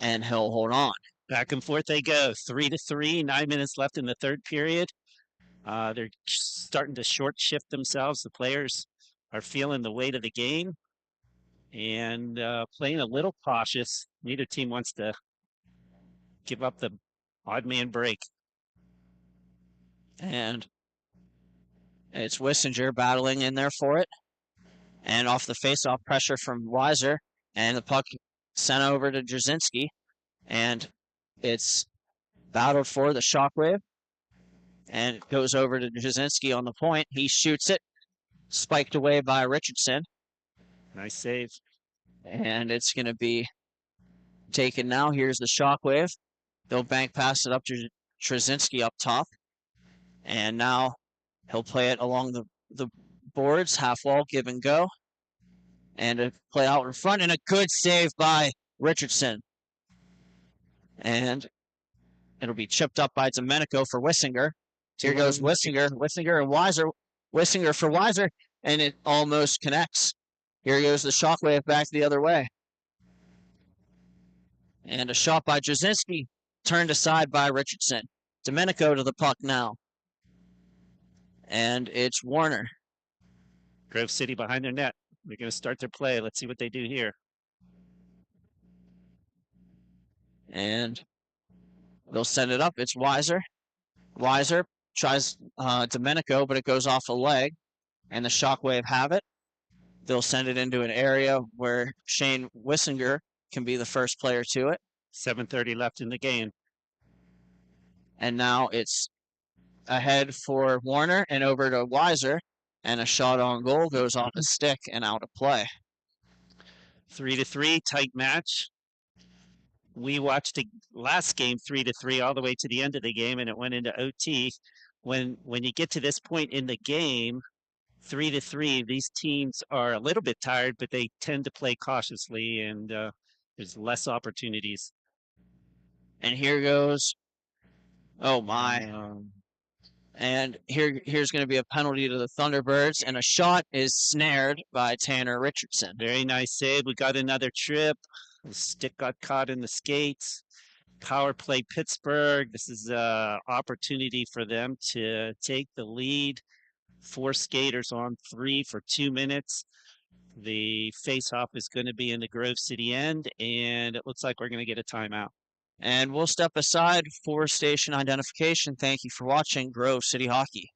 And he'll hold on. Back and forth they go. 3-3, 9 minutes left in the third period. They're starting to short shift themselves. The players are feeling the weight of the game and playing a little cautious. Neither team wants to give up the odd man break. And it's Wissinger battling in there for it. And off the face-off pressure from Weiser. And the puck sent over to Drozinski. And it's battled for the Shockwave. And it goes over to Drozinski on the point. He shoots it. Spiked away by Richardson. Nice save. And it's going to be taken now. Here's the Shockwave. They'll bank pass it up to Drozinski up top. And now he'll play it along the boards. Half wall, give and go. And a play out in front. And a good save by Richardson. And it'll be chipped up by Domenico for Wissinger. Here goes Wissinger and Weiser. Wissinger for Weiser, and it almost connects. Here goes the Shockwave back the other way. And a shot by Drozinski, turned aside by Richardson. Domenico to the puck now. And it's Warner. Grove City behind their net. They're going to start their play. Let's see what they do here. And they'll send it up. It's Weiser. Weiser tries Domenico, but it goes off a leg, and the Shockwave have it. They'll send it into an area where Shane Wissinger can be the first player to it. 7:30 left in the game. And now it's ahead for Warner and over to Weiser, and a shot on goal goes off a stick and out of play. 3-3, tight match. We watched the last game 3-3 all the way to the end of the game, and it went into OT. When you get to this point in the game, 3-3, these teams are a little bit tired, but they tend to play cautiously, and there's less opportunities. And here goes. Oh my. And here's going to be a penalty to the Thunderbirds, and a shot is snared by Tanner Richardson. Very nice save. We got another trip. The stick got caught in the skates. Power play Pittsburgh. This is an opportunity for them to take the lead. 4 skaters on 3 for 2 minutes. The face-off is going to be in the Grove City end, and it looks like we're going to get a timeout. And we'll step aside for station identification. Thank you for watching Grove City Hockey.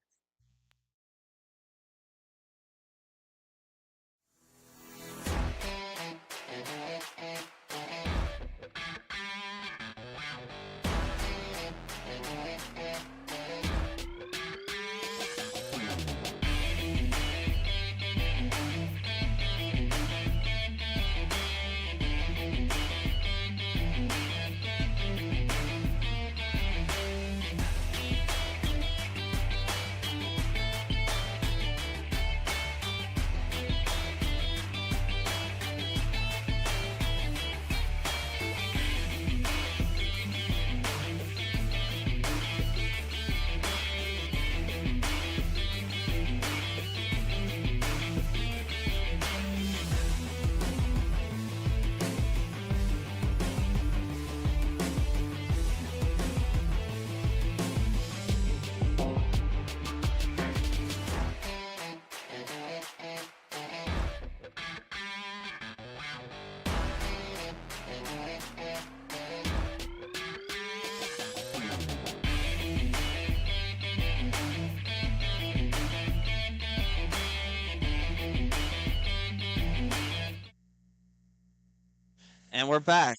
And we're back.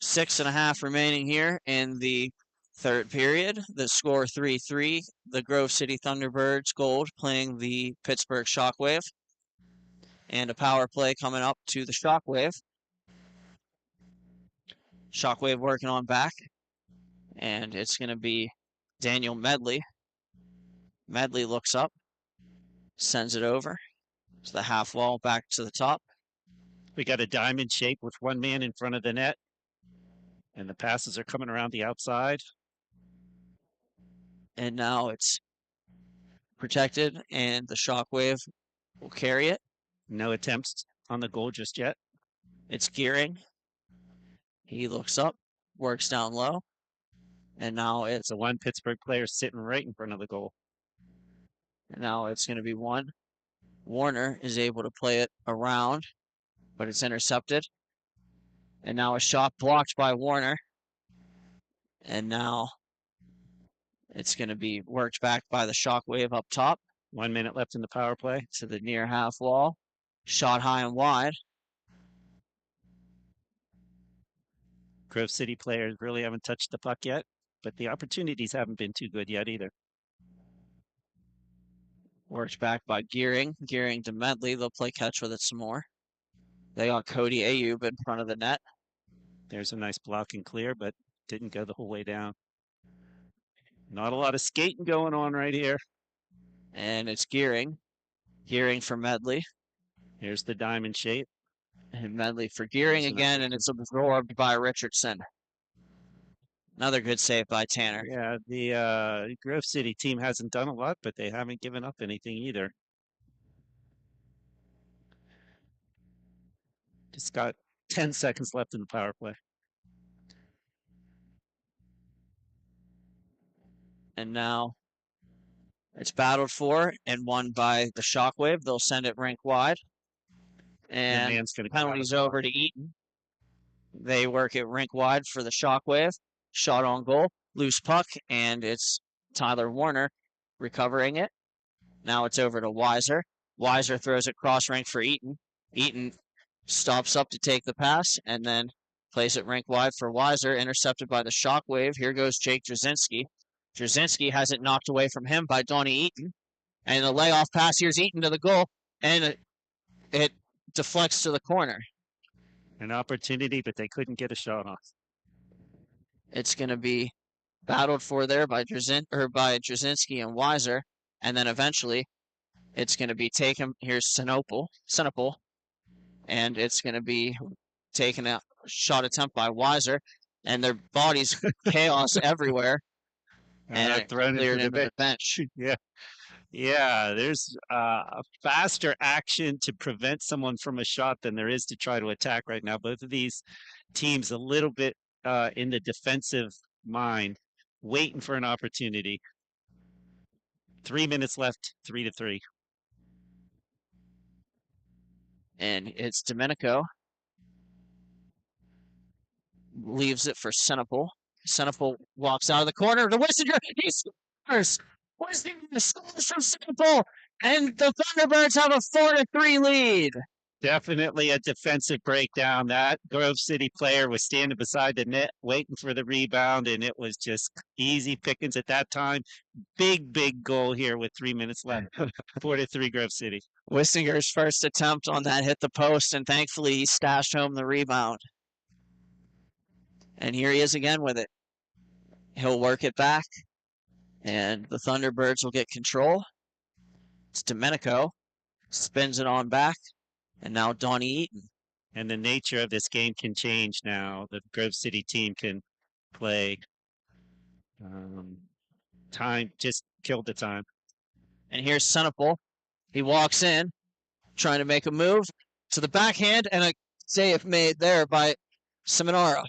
6.5 remaining here in the third period. The score 3-3. The Grove City Thunderbirds Gold playing the Pittsburgh Shockwave. And a power play coming up to the Shockwave. Shockwave working on back. And it's going to be Daniel Medley. Medley looks up. Sends it over to the half wall back to the top. We got a diamond shape with one man in front of the net, and the passes are coming around the outside. And now it's protected, and the Shockwave will carry it. No attempts on the goal just yet. It's Gearing. He looks up, works down low, and now it's The one Pittsburgh player sitting right in front of the goal. and now it's going to be one. Warner is able to play it around, but it's intercepted. And now a shot blocked by Warner. And now it's going to be worked back by the Shockwave up top 1 minute left in the power play. to the near half wall. Shot high and wide. Grove City players really haven't touched the puck yet, but the opportunities haven't been too good yet either. Worked back by Gearing. Gearing to Medley. They'll play catch with it some more. They got Cody Ayub in front of the net. There's a nice block and clear, but didn't go the whole way down. Not a lot of skating going on right here. And it's Gearing. Gearing for Medley. Here's the diamond shape. And Medley for Gearing There's again, and it's absorbed by Richardson. Another good save by Tanner. Yeah, the Grove City team hasn't done a lot, but they haven't given up anything either. Just got 10 seconds left in the power play. And now it's battled for and won by the Shockwave. They'll send it rink wide. And man's gonna go out of penalties the puck. over to Eaton. They work it rink wide for the Shockwave. Shot on goal. Loose puck, and it's Tyler Warner recovering it. Now it's over to Weiser. Weiser throws it cross rink for Eaton. Eaton stops up to take the pass and then plays it rink wide for Weiser, intercepted by the Shockwave. Here goes Jake Drzezinski. Drzezinski has it knocked away from him by Donnie Eaton. And the layoff pass, here's Eaton to the goal, and it deflects to the corner. An opportunity, but they couldn't get a shot off. It's going to be battled for there by Drzezinski and Weiser, and then eventually it's going to be taken. Here's Sinopol, and it's going to be taken a shot attempt by Weiser, and their bodies chaos everywhere, and it thrown cleared into into the bench. Yeah, there's a faster action to prevent someone from a shot than there is to try to attack right now. Both of these teams a little bit in the defensive mind, waiting for an opportunity. 3 minutes left, 3-3. And it's Domenico. Leaves it for Senepal. Senepal walks out of the corner to Wissinger. He scores! Wissinger scores from Senepal! And the Thunderbirds have a 4-3 lead. Definitely a defensive breakdown. That Grove City player was standing beside the net waiting for the rebound, and it was just easy pickings at that time. Big goal here with 3 minutes left. 4-3 Grove City. Wissinger's first attempt on that hit the post, and thankfully he stashed home the rebound. And here he is again with it. He'll work it back, and the Thunderbirds will get control. It's Domenico. Spins it on back. And now Donnie Eaton. And the nature of this game can change now. The Grove City team can play. Time just killed the time. And here's Senepal. He walks in, trying to make a move to the backhand, and a save made there by Seminara.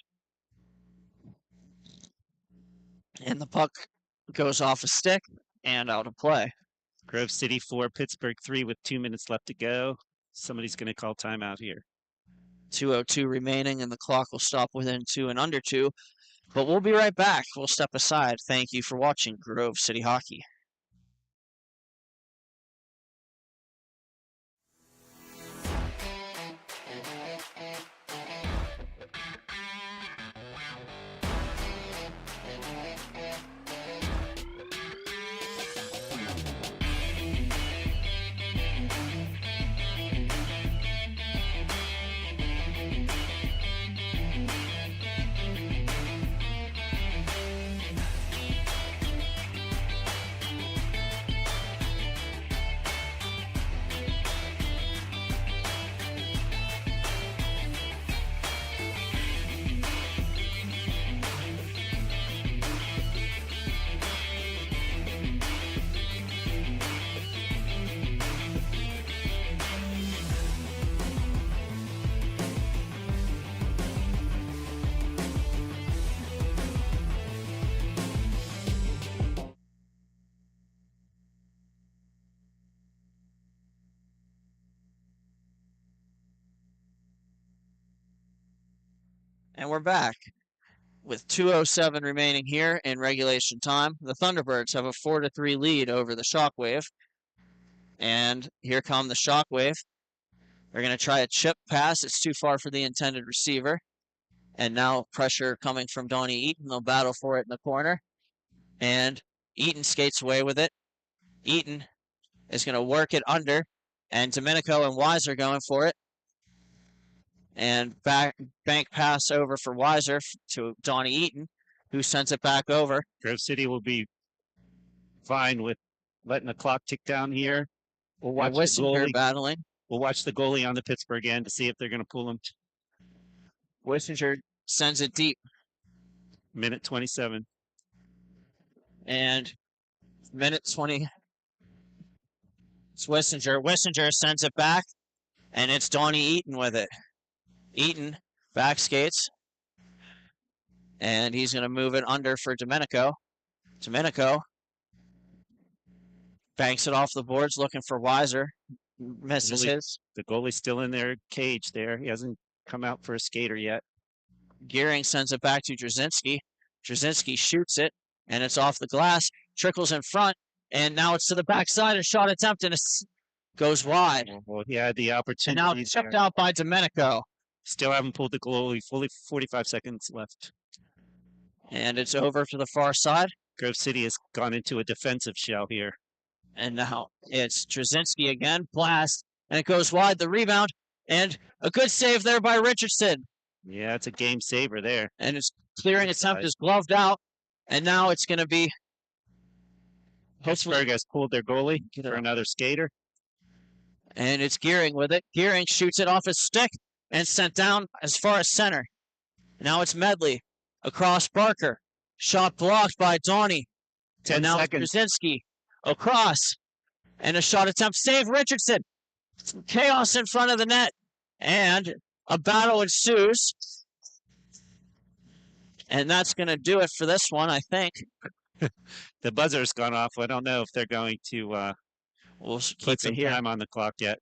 And the puck goes off a stick and out of play. Grove City 4, Pittsburgh 3 with 2 minutes left to go. Somebody's going to call timeout here. 2:02 remaining, and the clock will stop within 2 and under 2. But we'll be right back. We'll step aside. Thank you for watching Grove City Hockey. And we're back with 2:07 remaining here in regulation time. The Thunderbirds have a 4-3 lead over the Shockwave. And here come the Shockwave. They're going to try a chip pass. It's too far for the intended receiver. And now pressure coming from Donnie Eaton. They'll battle for it in the corner. And Eaton skates away with it. Eaton is going to work it under. And Domenico and Weiser going for it. And bank pass over for Weiser to Donnie Eaton, who sends it back over. Grove City will be fine with letting the clock tick down here. We'll watch the goalie battling. We'll watch the goalie on the Pittsburgh end to see if they're going to pull him. Wissinger sends it deep. Minute 27. And minute 20. It's Wissinger. Wissinger sends it back, and it's Donnie Eaton with it. Eaton back skates, and he's going to move it under for Domenico. Domenico banks it off the boards, looking for Weiser. Misses his. The goalie's still in their cage there. He hasn't come out for a skater yet. Gearing sends it back to Drzezinski. Drzezinski shoots it, and it's off the glass. trickles in front, and now it's to the backside. A shot attempt and goes wide. Well, he had the And opportunity. now it's chipped out by Domenico. Still haven't pulled the goalie. Fully 45 seconds left. And it's over to the far side. Grove City has gone into a defensive shell here. And now it's Trzynski again. Blast. And it goes wide. The rebound. And a good save there by Richardson. Yeah, it's a game saver there. And his clearing attempt is gloved out. And now it's going to be. Pittsburgh has pulled their goalie for another skater. And it's Gearing with it. Gearing shoots it off his stick and sent down as far as center. Now it's Medley across Barker. Shot blocked by Donnie. 10 and now seconds. Trzynski across. And a shot attempt. Save Richardson. Chaos in front of the net. And a battle ensues. And that's going to do it for this one, I think. The buzzer's gone off. I don't know if they're going to We'll keep put it some here. time on the clock yet.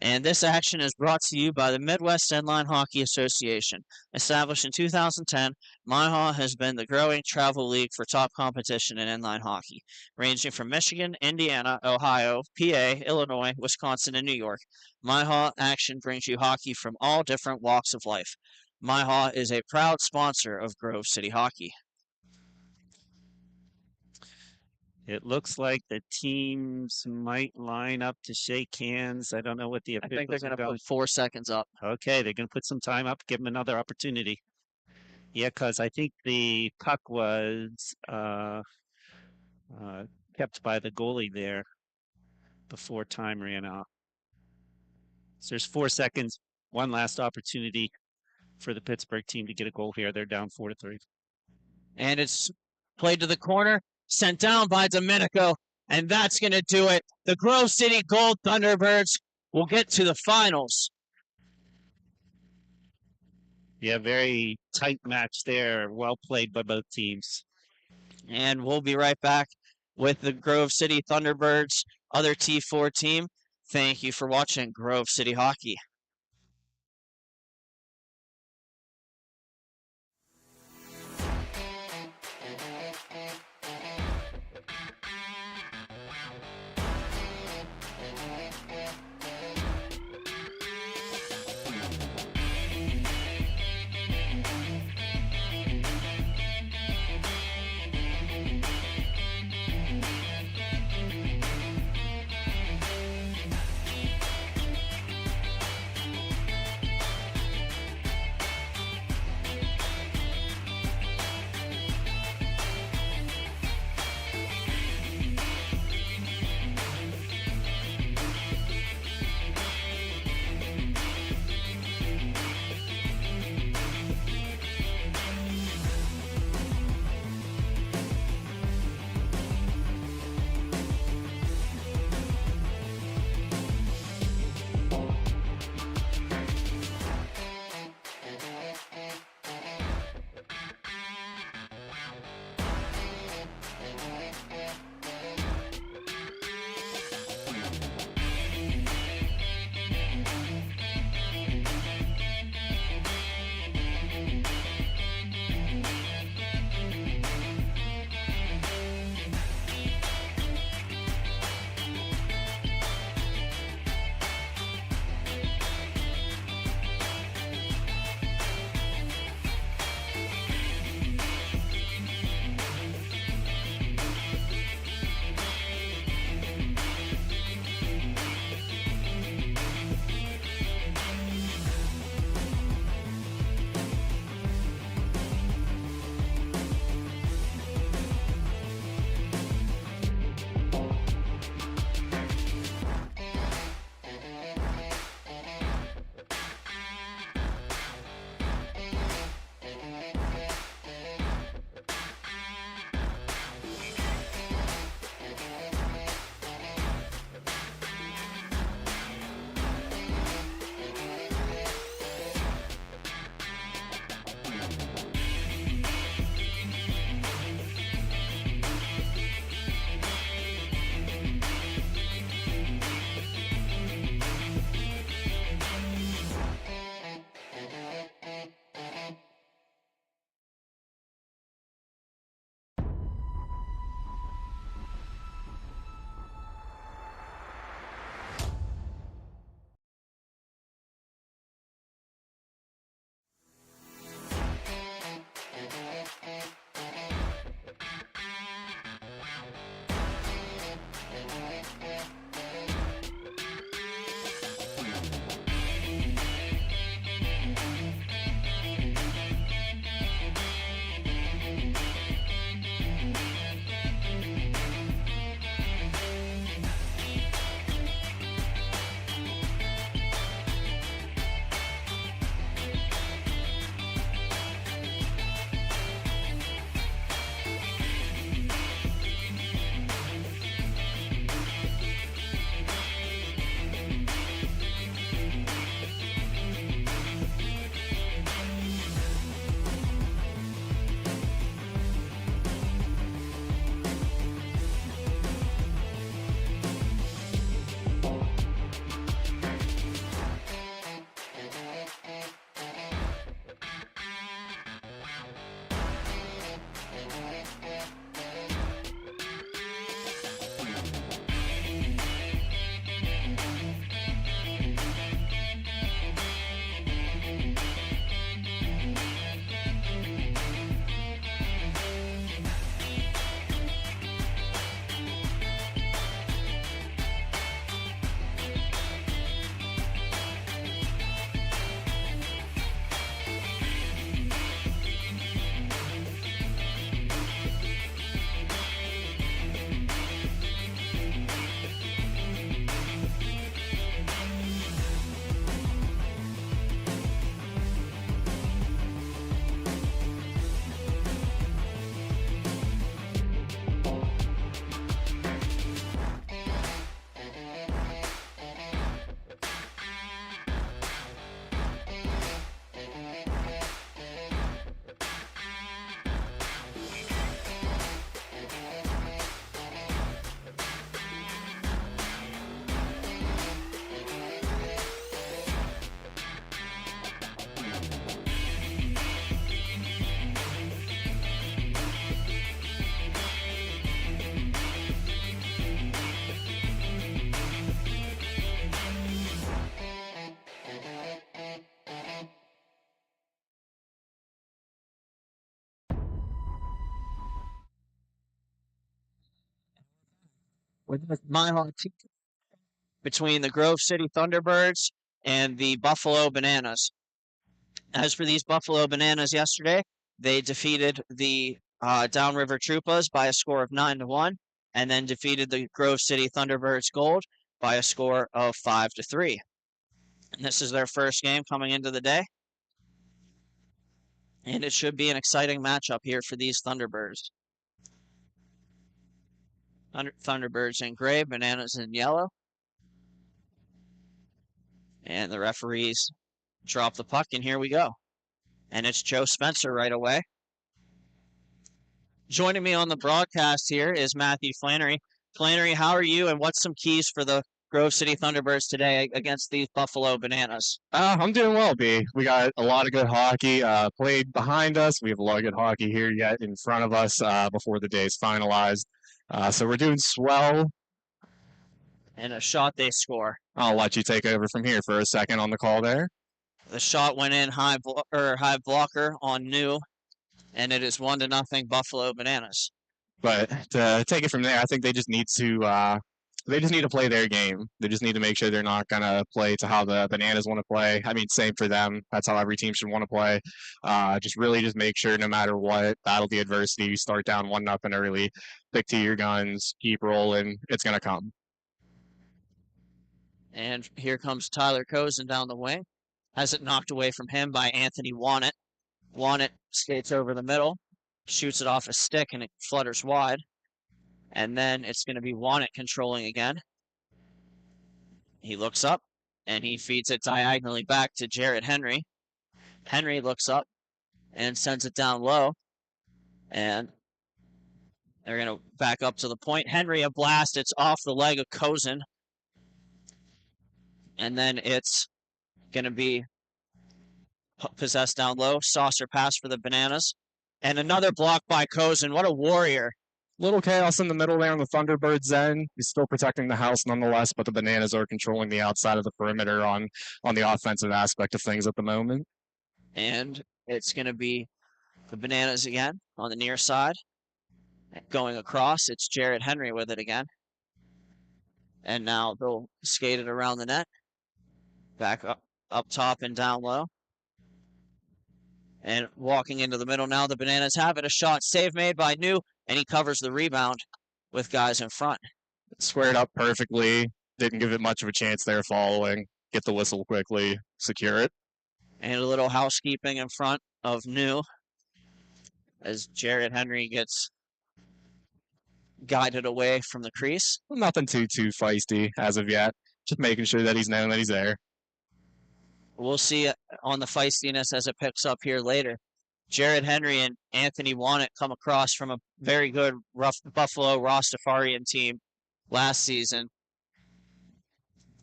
And this action is brought to you by the Midwest Inline Hockey Association. Established in 2010, MIHA has been the growing travel league for top competition in inline hockey, ranging from Michigan, Indiana, Ohio, PA, Illinois, Wisconsin, and New York. MIHA action brings you hockey from all different walks of life. MIHA is a proud sponsor of Grove City Hockey. It looks like the teams might line up to shake hands. I don't know what the I officials think they're are going to put 4 seconds up. Okay, they're going to put some time up, give them another opportunity. Yeah, because I think the puck was kept by the goalie there before time ran out. So there's 4 seconds, one last opportunity for the Pittsburgh team to get a goal here. They're down 4-3. And it's played to the corner, sent down by Domenico, and that's going to do it. The Grove City Gold Thunderbirds will get to the finals. Yeah, very tight match there. Well played by both teams. And we'll be right back with the Grove City Thunderbirds, other T4 team. Thank you for watching Grove City Hockey. with the MIHA team between the Grove City Thunderbirds and the Buffalo Bananas. As for these Buffalo Bananas yesterday, they defeated the Downriver Troopas by a score of 9-1, and then defeated the Grove City Thunderbirds Gold by a score of 5-3. And this is their first game coming into the day, and it should be an exciting matchup here for these Thunderbirds. Thunderbirds in gray, Bananas in yellow. And the referees drop the puck, and here we go. And it's Joe Spencer right away. Joining me on the broadcast here is Matthew Flannery. Flannery, how are you, and what's some keys for the Grove City Thunderbirds today against these Buffalo Bananas? I'm doing well, B. We got a lot of good hockey played behind us. We have a lot of good hockey here yet in front of us before the day is finalized. So we're doing swell. And a shot they score. I'll let you take over from here for a second on the call there. The shot went in high blocker on New, and it is 1-0 Buffalo Bananas. But to take it from there, I think they just need to play their game. They just need to make sure they're not gonna play to how the Bananas want to play. I mean, same for them. That's how every team should want to play. Just make sure no matter what, battle the adversity. You start down 1-0 early, stick to your guns, keep rolling. It's gonna come. And here comes Tyler Cozen down the wing. Has it knocked away from him by Anthony Wannett. Wannett skates over the middle, shoots it off a stick, and it flutters wide. And then it's going to be Wannett controlling again. He looks up, and he feeds it diagonally back to Jared Henry. Henry looks up and sends it down low. And they're going to back up to the point. Henry, a blast. It's off the leg of Cozen. And then it's going to be possessed down low. Saucer pass for the Bananas. And another block by Cozen. What a warrior. Little chaos in the middle there on the Thunderbirds end. He's still protecting the house nonetheless, but the Bananas are controlling the outside of the perimeter on the offensive aspect of things at the moment. And it's going to be the Bananas again on the near side. Going across, it's Jared Henry with it again. And now they'll skate it around the net. Back up top and down low. And walking into the middle now, the Bananas have it. A shot, save made by New, and he covers the rebound with guys in front. Squared up perfectly. Didn't give it much of a chance there following. Get the whistle quickly, secure it. And a little housekeeping in front of New as Jared Henry gets guided away from the crease. Nothing too feisty as of yet. Just making sure that he's known that he's there. We'll see on the feistiness as it picks up here later. Jared Henry and Anthony Wannett come across from a very good Buffalo Rastafarian team last season.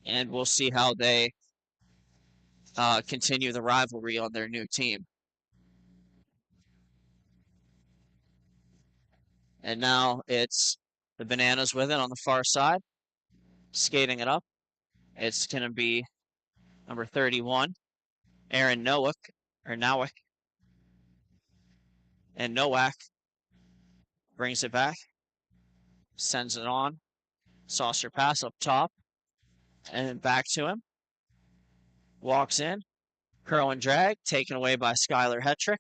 And we'll see how they continue the rivalry on their new team. And now it's the Bananas with it on the far side, skating it up. It's going to be number 31, Aaron Nowak. And Nowak brings it back, sends it on, saucer pass up top, and then back to him. Walks in, curl and drag, taken away by Skylar Hetrick.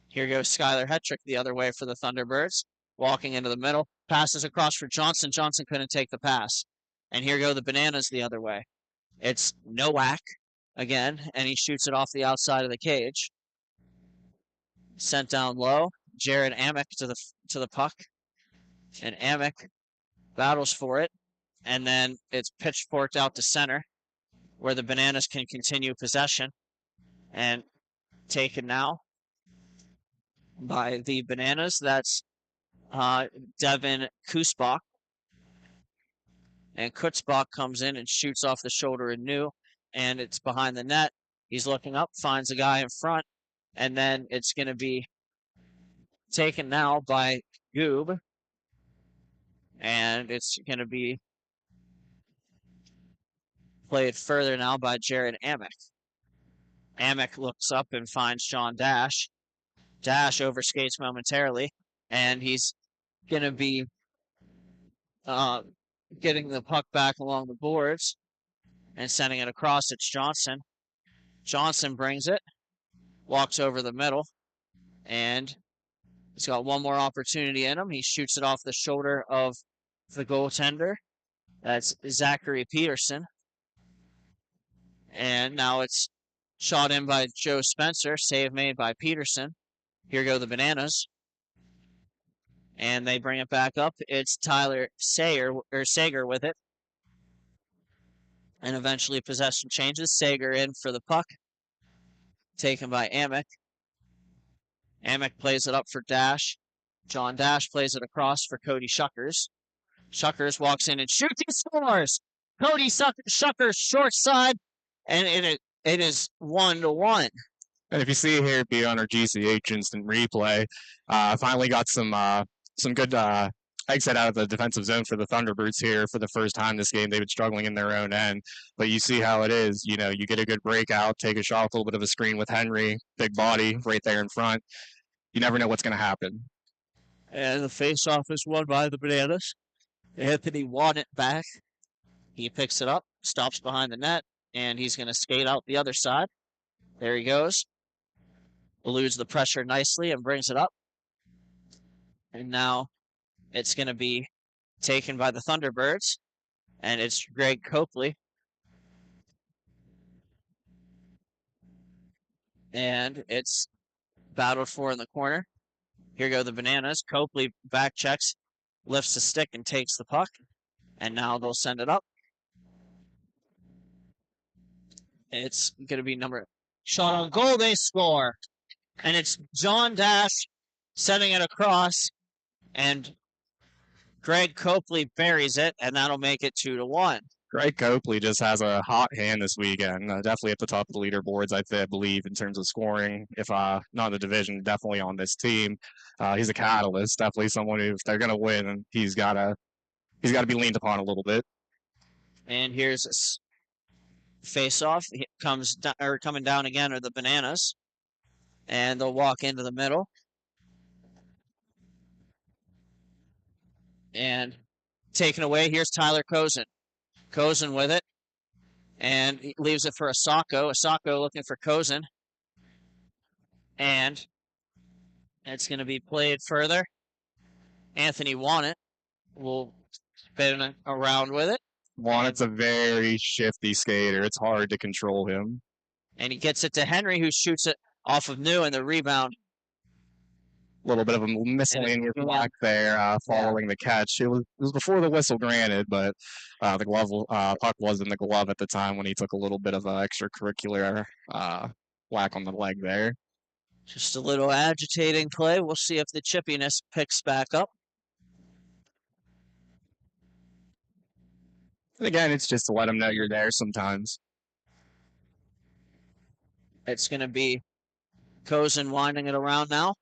Here goes Skylar Hetrick the other way for the Thunderbirds. Walking into the middle, passes across for Johnson. Johnson couldn't take the pass. And here go the Bananas the other way. It's Nowak again, and he shoots it off the outside of the cage. Sent down low. Jared Amick to the puck. And Amick battles for it. And then it's pitchforked out to center, where the Bananas can continue possession. And taken now by the Bananas. That's Devin Kutzbach. And Kutzbach comes in and shoots off the shoulder of New, and it's behind the net. He's looking up, finds a guy in front, and then it's going to be taken now by Goob, and it's going to be played further now by Jared Amick. Amick looks up and finds John Dash. Dash overskates momentarily, and he's going to be getting the puck back along the boards and sending it across. It's Johnson. Johnson brings it, walks over the middle, and he's got one more opportunity in him. He shoots it off the shoulder of the goaltender. That's Zachary Peterson. And now it's shot in by Joe Spencer. Save made by Peterson. Here go the Bananas. And they bring it back up. It's Tyler Sager with it. And eventually possession changes. Sager in for the puck. Taken by Amick. Amick plays it up for Dash. John Dash plays it across for Cody Shuckers. Shuckers walks in and shoots. He scores! Cody Shuckers short side. And it is 1-1. And if you see here, it'd be on our GCH instant replay. Finally got some good exit out of the defensive zone for the Thunderbirds here for the first time this game. They've been struggling in their own end, but you see how it is. You know, you get a good breakout, take a shot, a little bit of a screen with Henry, big body right there in front. You never know what's going to happen. And the faceoff is won by the Bananas. Anthony won it back. He picks it up, stops behind the net, and he's going to skate out the other side. There he goes. Eludes the pressure nicely and brings it up. And now it's going to be taken by the Thunderbirds. And it's Greg Copley. And it's battled for in the corner. Here go the Bananas. Copley back checks, lifts the stick and takes the puck. And now they'll send it up. It's going to be shot on goal. They score. And it's John Dash sending it across. And Greg Copley buries it. And that'll make it 2-1. Greg Copley just has a hot hand this weekend. Definitely at the top of the leaderboards, I believe, in terms of scoring. If not in the division, definitely on this team. He's a catalyst. Definitely someone who, if they're going to win, he's got to be leaned upon a little bit. And here's a face-off. Coming down again are the Bananas. And they'll walk into the middle. And taken away. Here's Tyler Kozin. Kozin with it. And he leaves it for Asako. Asako looking for Kozin. And it's going to be played further. Anthony Wannett will spin around with it. Wannett's a very shifty skater. It's hard to control him. And he gets it to Henry, who shoots it off of New, and the rebound. A little bit of a miscellaneous block there following the catch. It was before the whistle, granted, but the puck was in the glove at the time when he took a little bit of an extracurricular whack on the leg there. Just a little agitating play. We'll see if the chippiness picks back up. And again, it's just to let them know you're there sometimes. It's going to be Kozin winding it around now,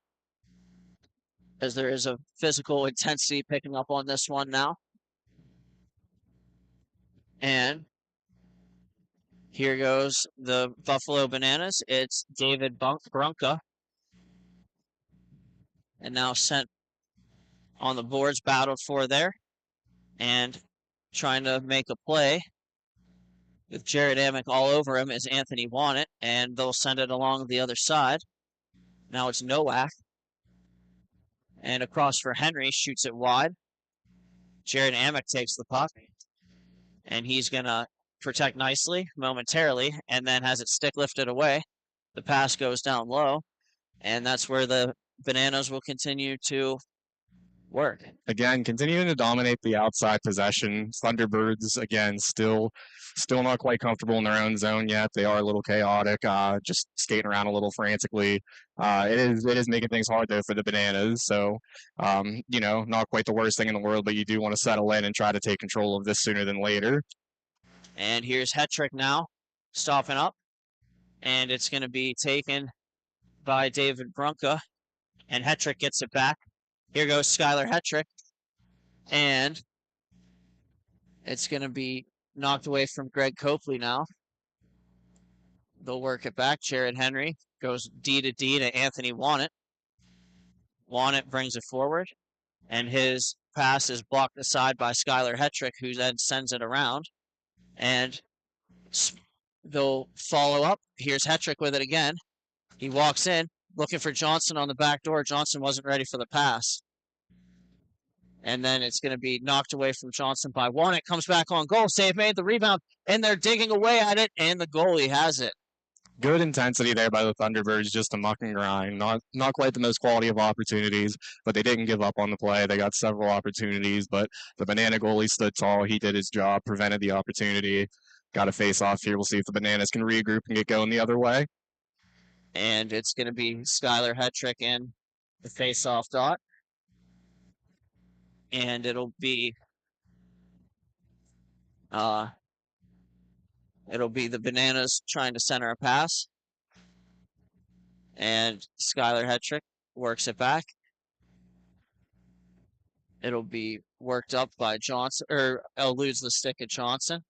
as there is a physical intensity picking up on this one now. And here goes the Buffalo Bananas. It's David Brunka. And now sent on the boards, battled for there. And trying to make a play with Jared Amick all over him is Anthony Wannett. And they'll send it along the other side. Now it's Nowak. And across for Henry, shoots it wide. Jared Amick takes the puck. And he's going to protect nicely, momentarily, and then has it stick lifted away. The pass goes down low. And that's where the Bananas will continue to work. Again, continuing to dominate the outside possession. Thunderbirds, again, still not quite comfortable in their own zone yet. They are a little chaotic, just skating around a little frantically. It is making things hard, though, for the Bananas. So, not quite the worst thing in the world, but you do want to settle in and try to take control of this sooner than later. And here's Hetrick now, stopping up. And it's going to be taken by David Brunka. And Hetrick gets it back. Here goes Skylar Hetrick. And it's going to be knocked away from Greg Copley now. They'll work it back. Jared Henry goes D to D to Anthony Wannett. Wannett brings it forward. and his pass is blocked aside by Skylar Hetrick, who then sends it around, and they'll follow up. Here's Hetrick with it again. He walks in, looking for Johnson on the back door. Johnson wasn't ready for the pass. And then it's going to be knocked away from Johnson by one. It comes back on goal. Save made, the rebound, and they're digging away at it, and the goalie has it. Good intensity there by the Thunderbirds, just a muck and grind. Not quite the most quality of opportunities, but they didn't give up on the play. They got several opportunities, but the Banana goalie stood tall. He did his job, prevented the opportunity. Got a face off here. We'll see if the Bananas can regroup and get going the other way. And it's going to be Skylar Hetrick in the face-off dot. And it'll be the Bananas trying to center a pass. And Skylar Hetrick works it back. It'll be worked up by Johnson, or eludes the stick at Johnson.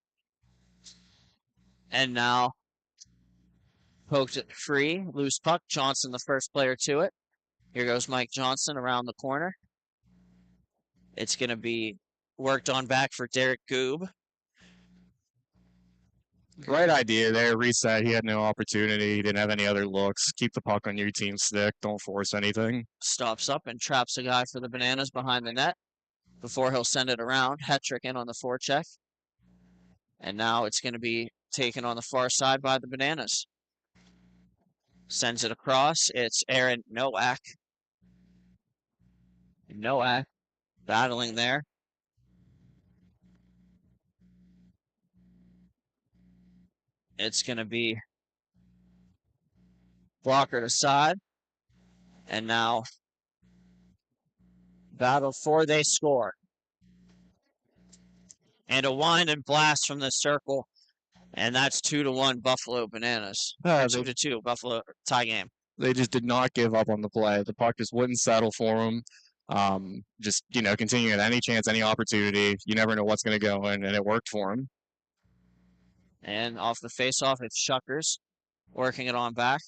And now poked it free, loose puck. Johnson, the first player to it. Here goes Mike Johnson around the corner. It's going to be worked on back for Derek Goob. Great idea there. Reset. He had no opportunity. He didn't have any other looks. Keep the puck on your team's stick. Don't force anything. Stops up and traps a guy for the Bananas behind the net before he'll send it around. Hetrick in on the forecheck. And now it's going to be taken on the far side by the Bananas. Sends it across. It's Aaron Nowak. Nowak battling there. It's going to be blockered aside. And now battle for they score. And a wind and blast from the circle. And that's 2-1 Buffalo Bananas. 2-2 Buffalo tie game. They just did not give up on the play. The puck just wouldn't settle for them. Just, continuing at any chance, any opportunity. You never know what's going to go in, and it worked for them. And off the face-off, it's Shuckers working it on back.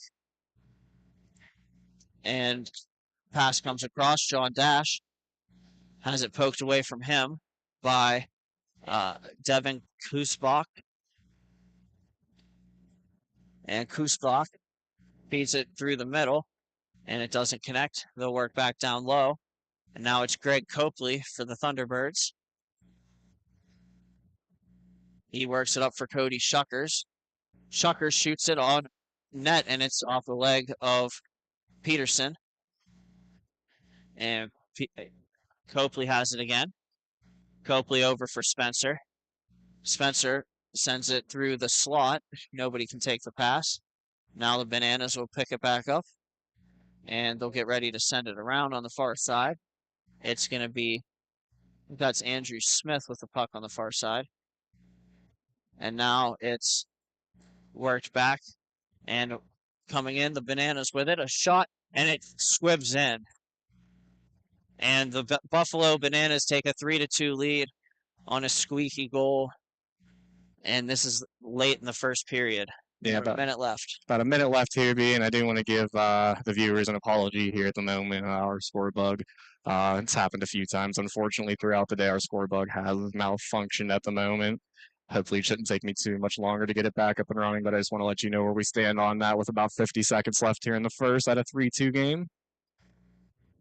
And pass comes across. John Dash has it poked away from him by Devin Kusbach. And Kusbach feeds it through the middle, and it doesn't connect. They'll work back down low. And now it's Greg Copley for the Thunderbirds. He works it up for Cody Shuckers. Shuckers shoots it on net, and it's off the leg of Peterson. And Copley has it again. Copley over for Spencer. Spencer sends it through the slot. Nobody can take the pass. Now the Bananas will pick it back up, and they'll get ready to send it around on the far side. It's going to be, that's Andrew Smith with the puck on the far side. And now it's worked back, and coming in, the Bananas with it, a shot, and it squibs in. And the Buffalo Bananas take a 3-2 lead on a squeaky goal. And this is late in the first period. Yeah, about a minute left. About a minute left here, and I do want to give the viewers an apology here at the moment. Our score bug, it's happened a few times, unfortunately, throughout the day. Our score bug has malfunctioned at the moment. Hopefully it shouldn't take me too much longer to get it back up and running, but I just want to let you know where we stand on that with about 50 seconds left here in the first at a 3-2 game.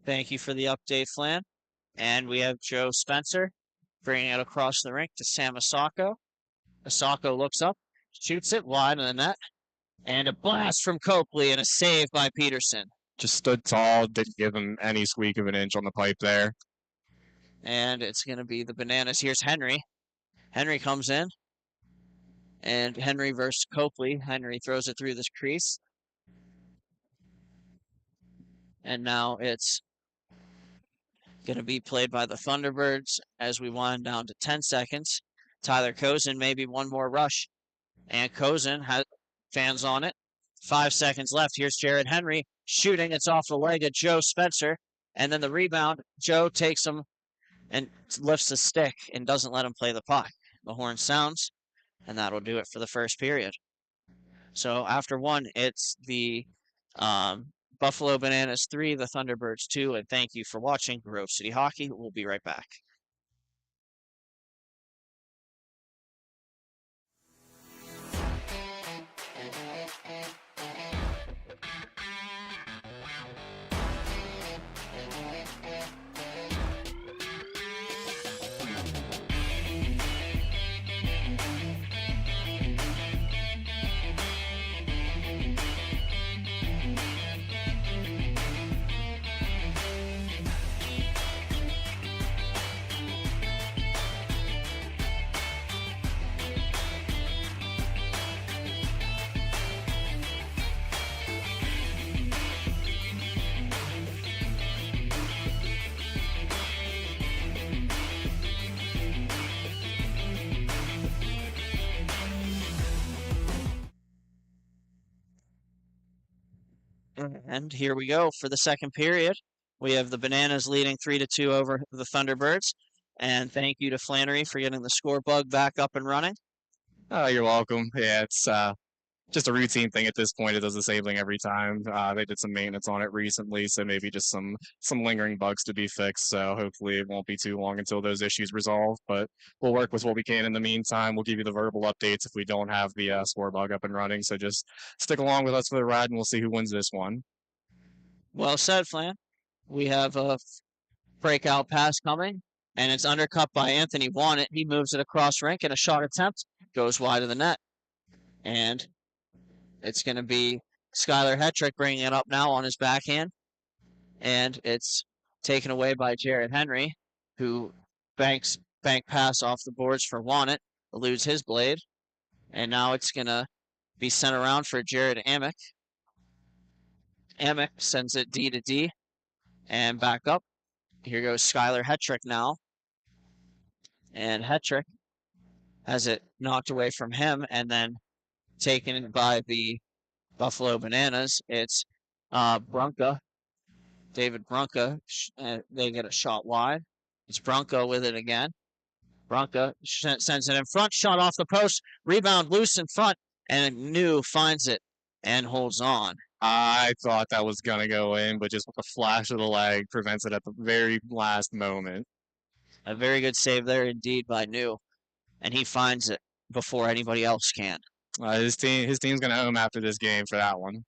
Thank you for the update, Flan. And we have Joe Spencer bringing it across the rink to Sam Asako. Asako looks up, shoots it wide in the net, and a blast from Copley and a save by Peterson. Just stood tall, didn't give him any squeak of an inch on the pipe there. And it's going to be the Bananas. Here's Henry. Henry comes in, and Henry versus Copley. Henry throws it through this crease. And now it's going to be played by the Thunderbirds as we wind down to 10 seconds. Tyler Cozen, maybe one more rush. And Cozen has fans on it. 5 seconds left. Here's Jared Henry shooting. It's off the leg of Joe Spencer. And then the rebound, Joe takes him and lifts the stick and doesn't let him play the puck. The horn sounds, and that'll do it for the first period. So after one, it's the Buffalo Bananas 3, the Thunderbirds 2, and thank you for watching Grove City Hockey. We'll be right back. And here we go for the second period. We have the Bananas leading 3-2 over the Thunderbirds. And thank you to Flannery for getting the score bug back up and running. Oh, you're welcome. Yeah, it's just a routine thing at this point. It does the same thing every time. They did some maintenance on it recently, so maybe just some lingering bugs to be fixed. So hopefully it won't be too long until those issues resolve. But we'll work with what we can in the meantime. We'll give you the verbal updates if we don't have the score bug up and running. So just stick along with us for the ride, and we'll see who wins this one. Well said, Flan. We have a breakout pass coming, and it's undercut by Anthony Wannett. He moves it across rink, and a shot attempt goes wide of the net. And it's going to be Skylar Hetrick bringing it up now on his backhand. And it's taken away by Jared Henry, who bank pass off the boards for Wannett, eludes his blade. And now it's going to be sent around for Jared Amick. Amick sends it D to D and back up. Here goes Skylar Hetrick now. And Hetrick has it knocked away from him and then taken by the Buffalo Bananas. It's Brunka, David Brunka. They get a shot wide. It's Brunka with it again. Brunka sends it in front, shot off the post, rebound loose in front, and New finds it and holds on. I thought that was going to go in, but just with a flash of the leg prevents it at the very last moment. A very good save there indeed by New, and he finds it before anybody else can. His team's going to home after this game for that one.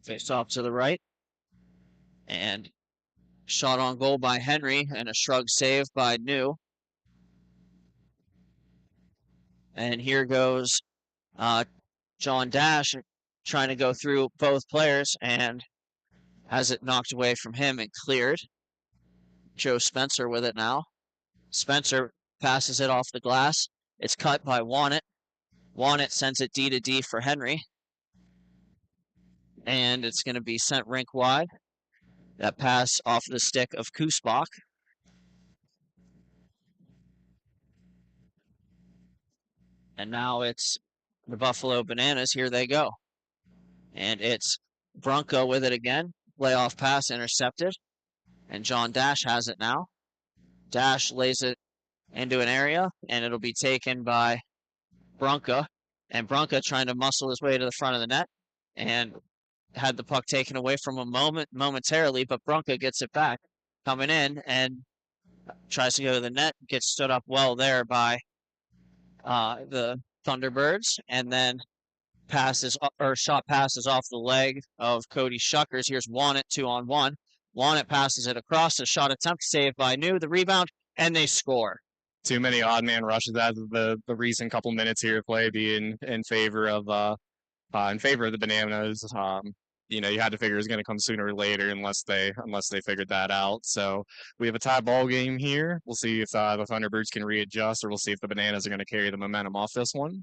Face off to the right, and shot on goal by Henry, and a shrug save by New. And here goes John Dash trying to go through both players and has it knocked away from him and cleared. Joe Spencer with it now. Spencer passes it off the glass. It's cut by Wannett. Wannett sends it D to D for Henry. And it's going to be sent rink wide. That pass off the stick of Kusbach. And now it's the Buffalo Bananas. Here they go. And it's Brunko with it again. Layoff pass intercepted. And John Dash has it now. Dash lays it into an area, and it'll be taken by Brunka. And Brunka trying to muscle his way to the front of the net and had the puck taken away from him momentarily, but Brunka gets it back. Coming in and tries to go to the net, gets stood up well there by the Thunderbirds, and then shot passes off the leg of Cody Shuckers. Here's Wannett 2-on-1. Wannett passes it across, a shot attempt saved by New, the rebound, and they score. Too many odd man rushes as the recent couple minutes here of play being in favor of the Bananas. You had to figure it was going to come sooner or later unless they figured that out. So we have a tie ball game here. We'll see if the Thunderbirds can readjust, or we'll see if the Bananas are going to carry the momentum off this one.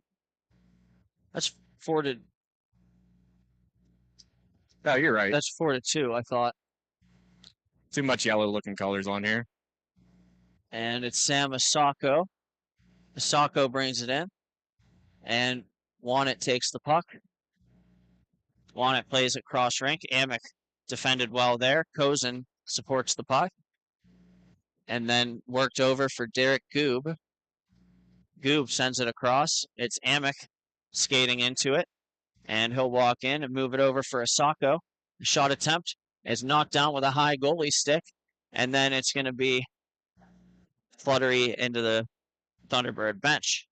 That's 4-2. Oh, you're right. That's 4-2, I thought. Too much yellow-looking colors on here. And it's Sam Asako. Asako brings it in. And Wannett takes the puck. Wannett plays it cross rink. Amick defended well there. Kozin supports the puck. And then worked over for Derek Goob. Goob sends it across. It's Amick skating into it. and he'll walk in and move it over for a Sacco. The shot attempt is knocked down with a high goalie stick, and then it's going to be fluttery into the Thunderbird bench.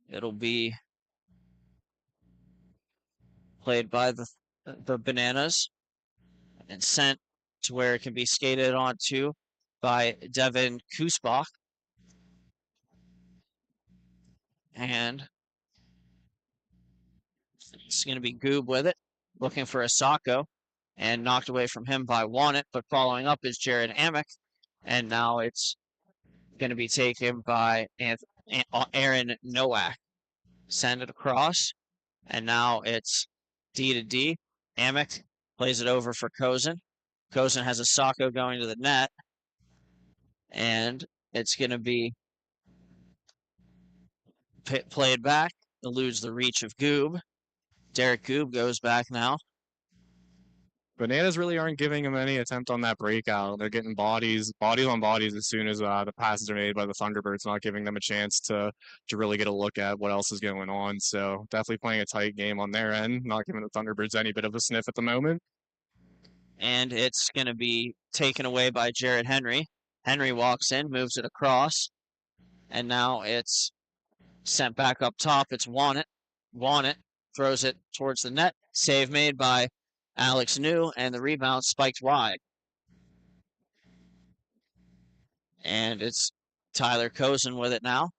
It'll be played by the Bananas and sent to where it can be skated onto by Devin Kusbach. And it's going to be Goob with it, looking for a Sacco, and knocked away from him by Wannett, but following up is Jared Amick, and now it's going to be taken by Aaron Nowak. Send it across, and now it's D to D. Amick plays it over for Kozin. Kozin has a Sacco going to the net, and it's going to be played back. Eludes the reach of Goob. Derek Goob goes back now. Bananas really aren't giving him any attempt on that breakout. They're getting bodies on bodies as soon as the passes are made by the Thunderbirds, not giving them a chance to really get a look at what else is going on. So definitely playing a tight game on their end, not giving the Thunderbirds any bit of a sniff at the moment. And it's going to be taken away by Jared Henry. Henry walks in, moves it across, and now it's sent back up top. It's Wannett. Wannett throws it towards the net. Save made by Alex New, and the rebound spiked wide. And it's Tyler Kozin with it now.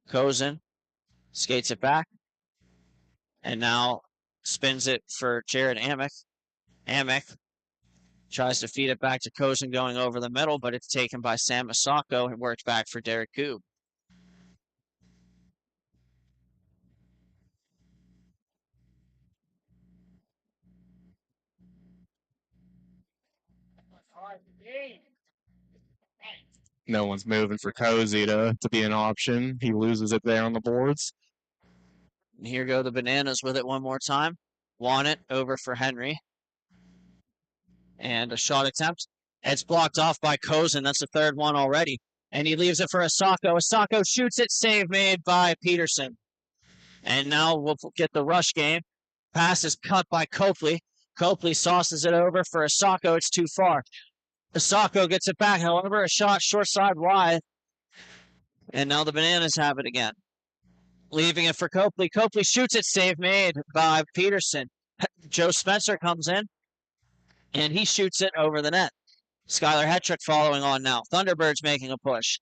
Kozin skates it back, and now spins it for Jared Amick. Amick tries to feed it back to Kozin going over the middle, but it's taken by Sam Masako and worked back for Derek Goob. No one's moving for Cozy to be an option. He loses it there on the boards. And here go the Bananas with it one more time. Wannett over for Henry. And a shot attempt. It's blocked off by Kozin. That's the third one already. And he leaves it for Asako. Asako shoots it. Save made by Peterson. And now we'll get the rush game. Pass is cut by Copley. Copley sauces it over for Asako. It's too far. Asako gets it back. However, a shot short side wide. And now the Bananas have it again. Leaving it for Copley. Copley shoots it. Save made by Peterson. Joe Spencer comes in, and he shoots it over the net. Skylar Hetrick following on now. Thunderbirds making a push.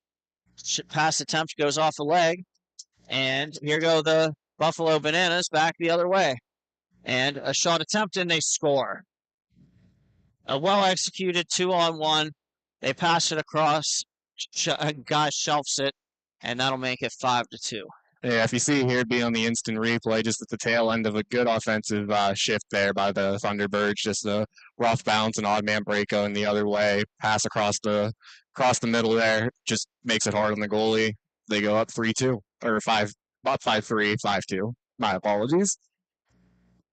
Pass attempt goes off a leg. And here go the Buffalo Bananas back the other way. And a shot attempt, and they score. A well-executed 2-on-1. They pass it across. Guy shelves it, and that'll make it 5-2. Yeah, if you see here, it'd be on the instant replay, just at the tail end of a good offensive shift there by the Thunderbirds. Just a rough bounce, an odd man break going the other way, pass across the middle there, just makes it hard on the goalie. They go up 3-2 or 5, about 5-3, 5-2. My apologies.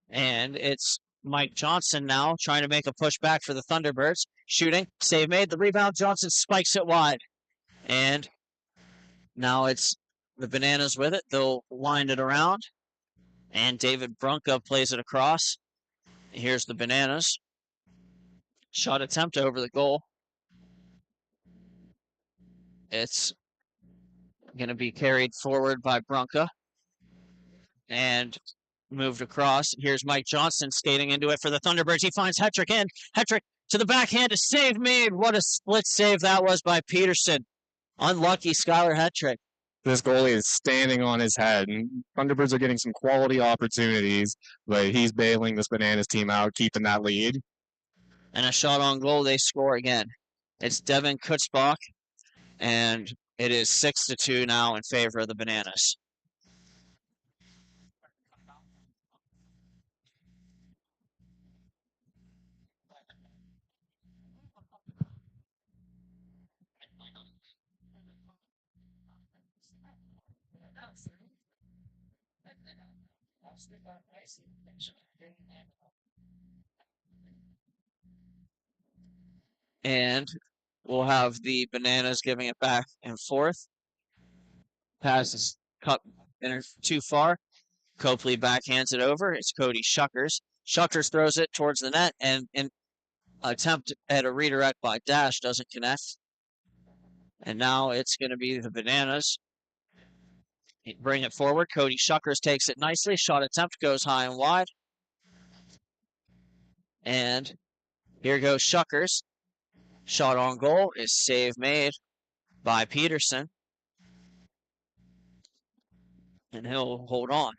And it's Mike Johnson now trying to make a push back for the Thunderbirds. Shooting, save made, the rebound. Johnson spikes it wide, and now it's the Bananas with it. They'll wind it around, and David Brunka plays it across. Here's the Bananas. Shot attempt over the goal. It's going to be carried forward by Brunka and moved across. Here's Mike Johnson skating into it for the Thunderbirds. He finds Hetrick in. Hetrick to the backhand. A save made. What a split save that was by Peterson. Unlucky Skylar Hetrick. This goalie is standing on his head, and Thunderbirds are getting some quality opportunities, but he's bailing this Bananas team out, keeping that lead. And a shot on goal, they score again. It's Devin Kutzbach, and it is 6-2 now in favor of the Bananas. And we'll have the Bananas giving it back and forth. Pass is cut too far. Copley backhands it over. It's Cody Shuckers. Shuckers throws it towards the net, and an attempt at a redirect by Dash doesn't connect. And now it's going to be the Bananas. Bring it forward. Cody Shuckers takes it nicely. Shot attempt goes high and wide. And here goes Shuckers. Shot on goal is save made by Peterson. And he'll hold on.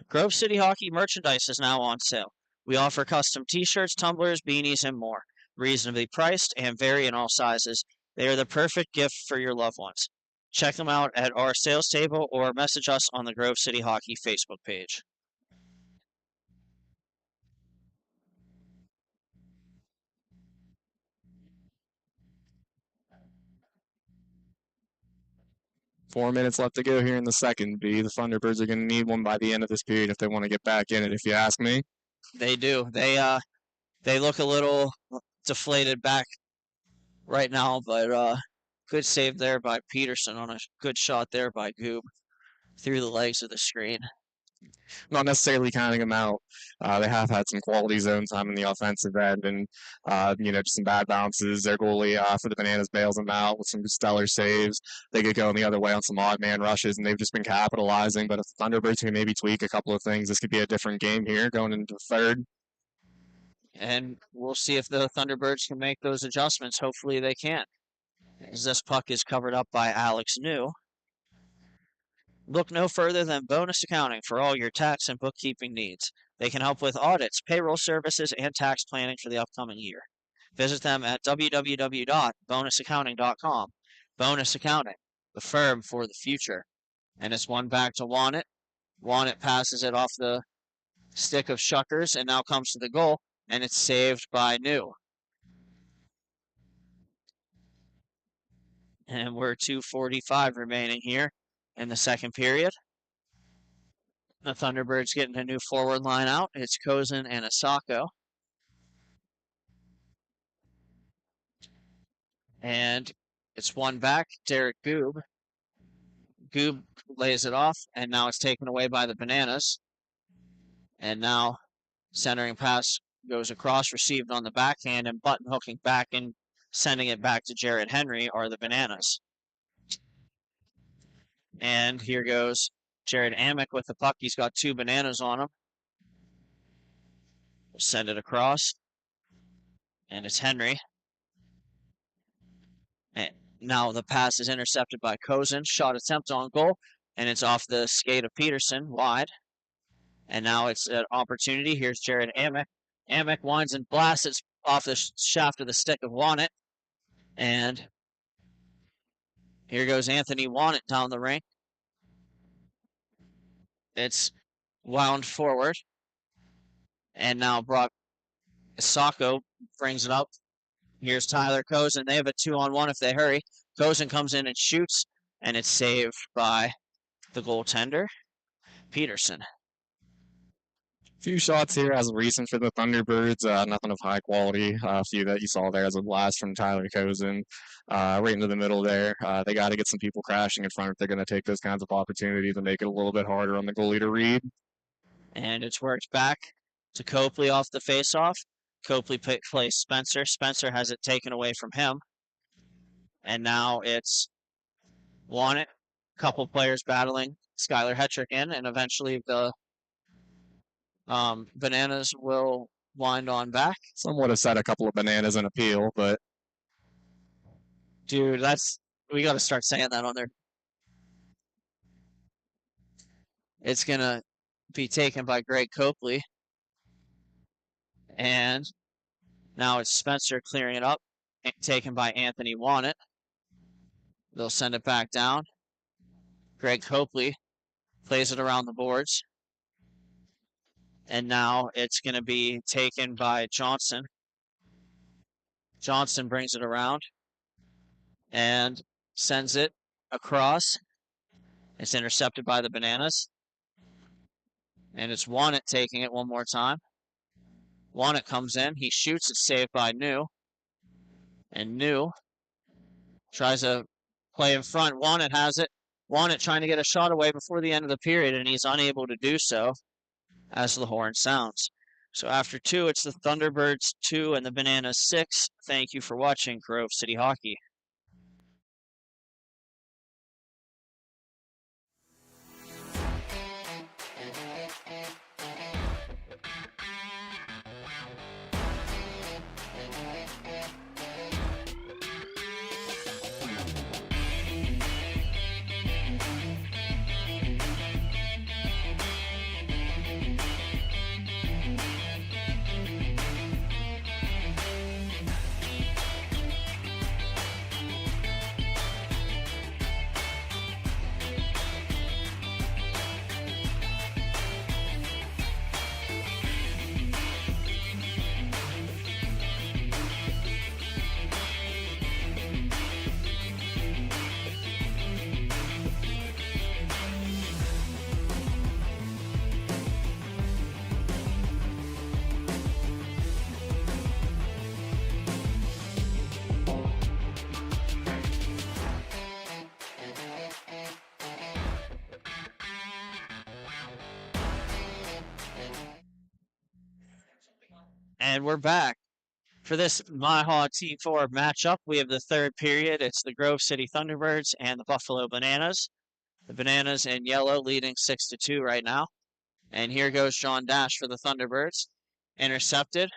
Grove City Hockey merchandise is now on sale. We offer custom t-shirts, tumblers, beanies, and more. Reasonably priced and vary in all sizes. They are the perfect gift for your loved ones. Check them out at our sales table or message us on the Grove City Hockey Facebook page. Four minutes left to go here in the second. The Thunderbirds are going to need one by the end of this period if they want to get back in it, if you ask me. They do. They look a little deflated back right now, but good save there by Peterson on a good shot there by Goob through the legs of the screen. Not necessarily counting them out. They have had some quality zone time in the offensive end, and just some bad bounces. Their goalie for the Bananas bails them out with some stellar saves. They could go the other way on some odd man rushes, and they've just been capitalizing. But if the Thunderbirds can maybe tweak a couple of things, this could be a different game here going into the third. And we'll see if the Thunderbirds can make those adjustments. Hopefully they can. As this puck is covered up by Alex New. Look no further than Bonus Accounting for all your tax and bookkeeping needs. They can help with audits, payroll services, and tax planning for the upcoming year. Visit them at www.bonusaccounting.com. Bonus Accounting, the firm for the future. And it's one back to Wannett. Wannett passes it off the stick of Shuckers and now comes to the goal, and it's saved by New. And we're 2:45 remaining here in the second period. The Thunderbirds getting a new forward line out. It's Kozin and Asako. And it's one back, Derek Goob. Goob lays it off, and now it's taken away by the Bananas. And now centering pass goes across, received on the backhand, and button hooking back and sending it back to Jared Henry are the Bananas. And here goes Jared Amick with the puck. He's got two Bananas on him. We'll send it across. And it's Henry. And now the pass is intercepted by Kozin. Shot attempt on goal. And it's off the skate of Peterson, wide. And now it's an opportunity. Here's Jared Amick. Amick winds and blasts it off the shaft of the stick of Wannett. And here goes Anthony Wannett down the rink. It's wound forward. And now Brock Asako brings it up. Here's Tyler Kozin. They have a 2-on-1 if they hurry. Kozin comes in and shoots, and it's saved by the goaltender, Peterson. Few shots here as a recent for the Thunderbirds. Nothing of high quality. A few that you saw there as a blast from Tyler Kozin. Right into the middle there. They got to get some people crashing in front if they're going to take those kinds of opportunities and make it a little bit harder on the goalie to read. And it's worked back to Copley off the faceoff. Copley plays Spencer. Spencer has it taken away from him. And now it's Wannett. Couple players battling Skylar Hetrick in, and eventually the Bananas will wind on back. Some would have said a couple of Bananas in appeal, but dude, we got to start saying that on there. It's gonna be taken by Greg Copley, and now it's Spencer clearing it up, taken by Anthony Wannett. They'll send it back down. Greg Copley plays it around the boards. And now it's going to be taken by Johnson. Johnson brings it around and sends it across. It's intercepted by the Bananas. And it's Wannett taking it one more time. Wannett comes in. He shoots it, saved by New. And New tries to play in front. Wannett has it. Wannett trying to get a shot away before the end of the period, and he's unable to do so as the horn sounds. So after 2, it's the Thunderbirds 2 and the Bananas 6. Thank you for watching Grove City Hockey. And we're back. For this MIHA T4 matchup, we have the third period. It's the Grove City Thunderbirds and the Buffalo Bananas. The Bananas in yellow leading 6-2 right now. And here goes John Dash for the Thunderbirds. Intercepted.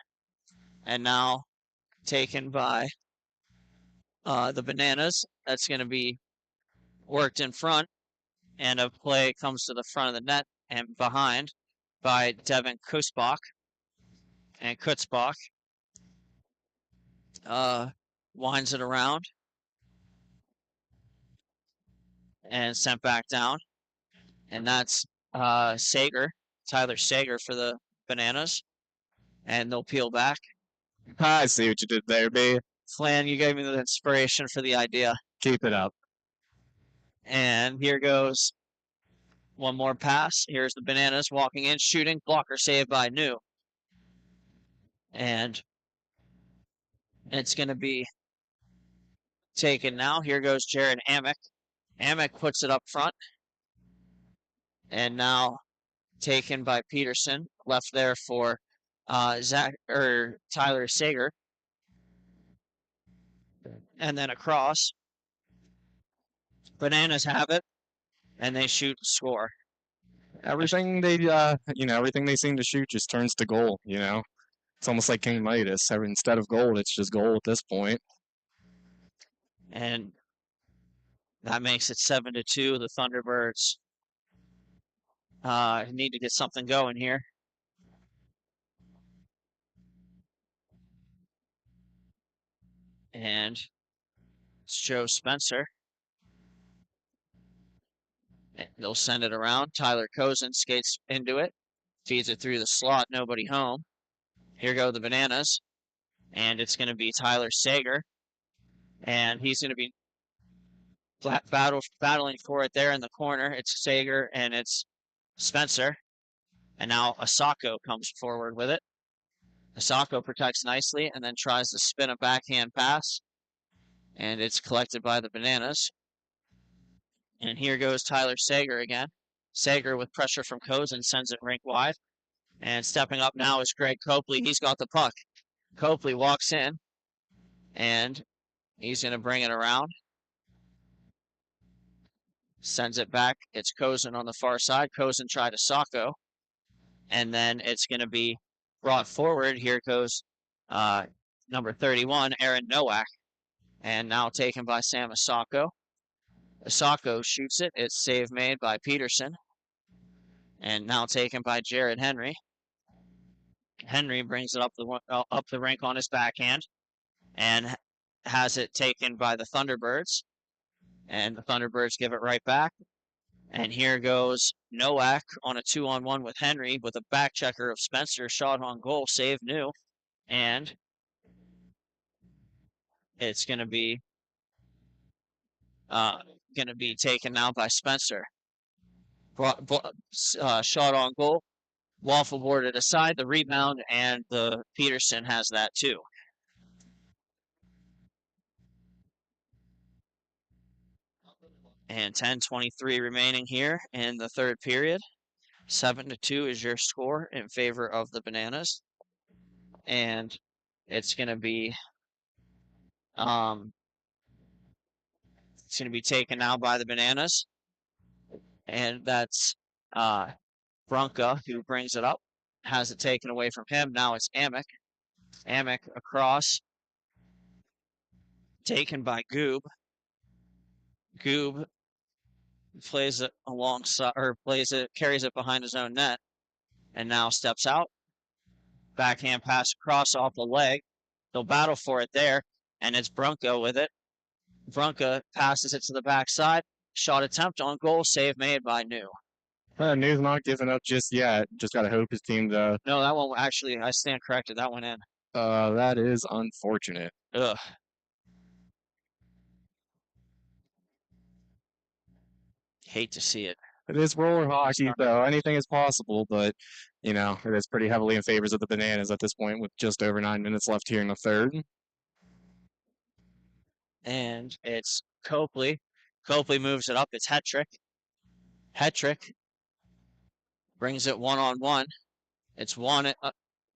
And now taken by the Bananas. That's going to be worked in front. And a play comes to the front of the net and behind by Devin Kutzbach. And Kutzbach winds it around and sent back down. And that's Sager, Tyler Sager for the Bananas. And they'll peel back. I see what you did there, B. Flan, you gave me the inspiration for the idea. Keep it up. And here goes one more pass. Here's the Bananas walking in, shooting. Blocker saved by New. And it's going to be taken now. Here goes Jared Amick. Amick puts it up front. And now taken by Peterson. Left there for Tyler Sager. And then across. Bananas have it. And they shoot and score. Everything they everything they seem to shoot just turns to goal, It's almost like King Midas. Instead of gold, it's just goal at this point. And that makes it 7-2. The Thunderbirds need to get something going here. And it's Joe Spencer. They'll send it around. Tyler Cozen skates into it. Feeds it through the slot. Nobody home. Here go the Bananas. And it's going to be Tyler Sager. And he's going to be battling for it there in the corner. It's Sager and it's Spencer. And now Asako comes forward with it. Asako protects nicely and then tries to spin a backhand pass. And it's collected by the Bananas. And here goes Tyler Sager again. Sager with pressure from Cozen sends it rink wide. And stepping up now is Greg Copley. He's got the puck. Copley walks in. And he's going to bring it around. Sends it back. It's Cozen on the far side. Cozen tried to Asako. And then it's going to be brought forward. Here goes number 31, Aaron Nowak. And now taken by Sam Asako. Asako shoots it. It's save made by Peterson. And now taken by Jared Henry. Henry brings it up the rink on his backhand. And has it taken by the Thunderbirds. And the Thunderbirds give it right back. And here goes Nowak on a 2-on-1 with Henry with a back checker of Spencer. Shot on goal, save New. And it's going to be taken now by Spencer. Shot on goal Waffle boarded aside, the rebound, and the Peterson has that too. And 10:23 remaining here in the third period. 7-2 is your score in favor of the Bananas. And it's going to be taken now by the Bananas. And that's Brunka who brings it up. Has it taken away from him. Now it's Amick. Amick across. Taken by Goob. Goob plays it alongside, or carries it behind his own net, and now steps out. Backhand pass across off the leg. They'll battle for it there, and it's Brunka with it. Brunka passes it to the backside. Shot attempt on goal, save made by New. New's not giving up just yet. Just gotta hope his team. No, that one actually, I stand corrected. That went in. That is unfortunate. Ugh. Hate to see it. It is roller hockey, though. Anything is possible, but it is pretty heavily in favors of the Bananas at this point with just over 9 minutes left here in the third. And it's Copley. Copley moves it up. It's Hetrick. Hetrick brings it one-on-one. It's Wanted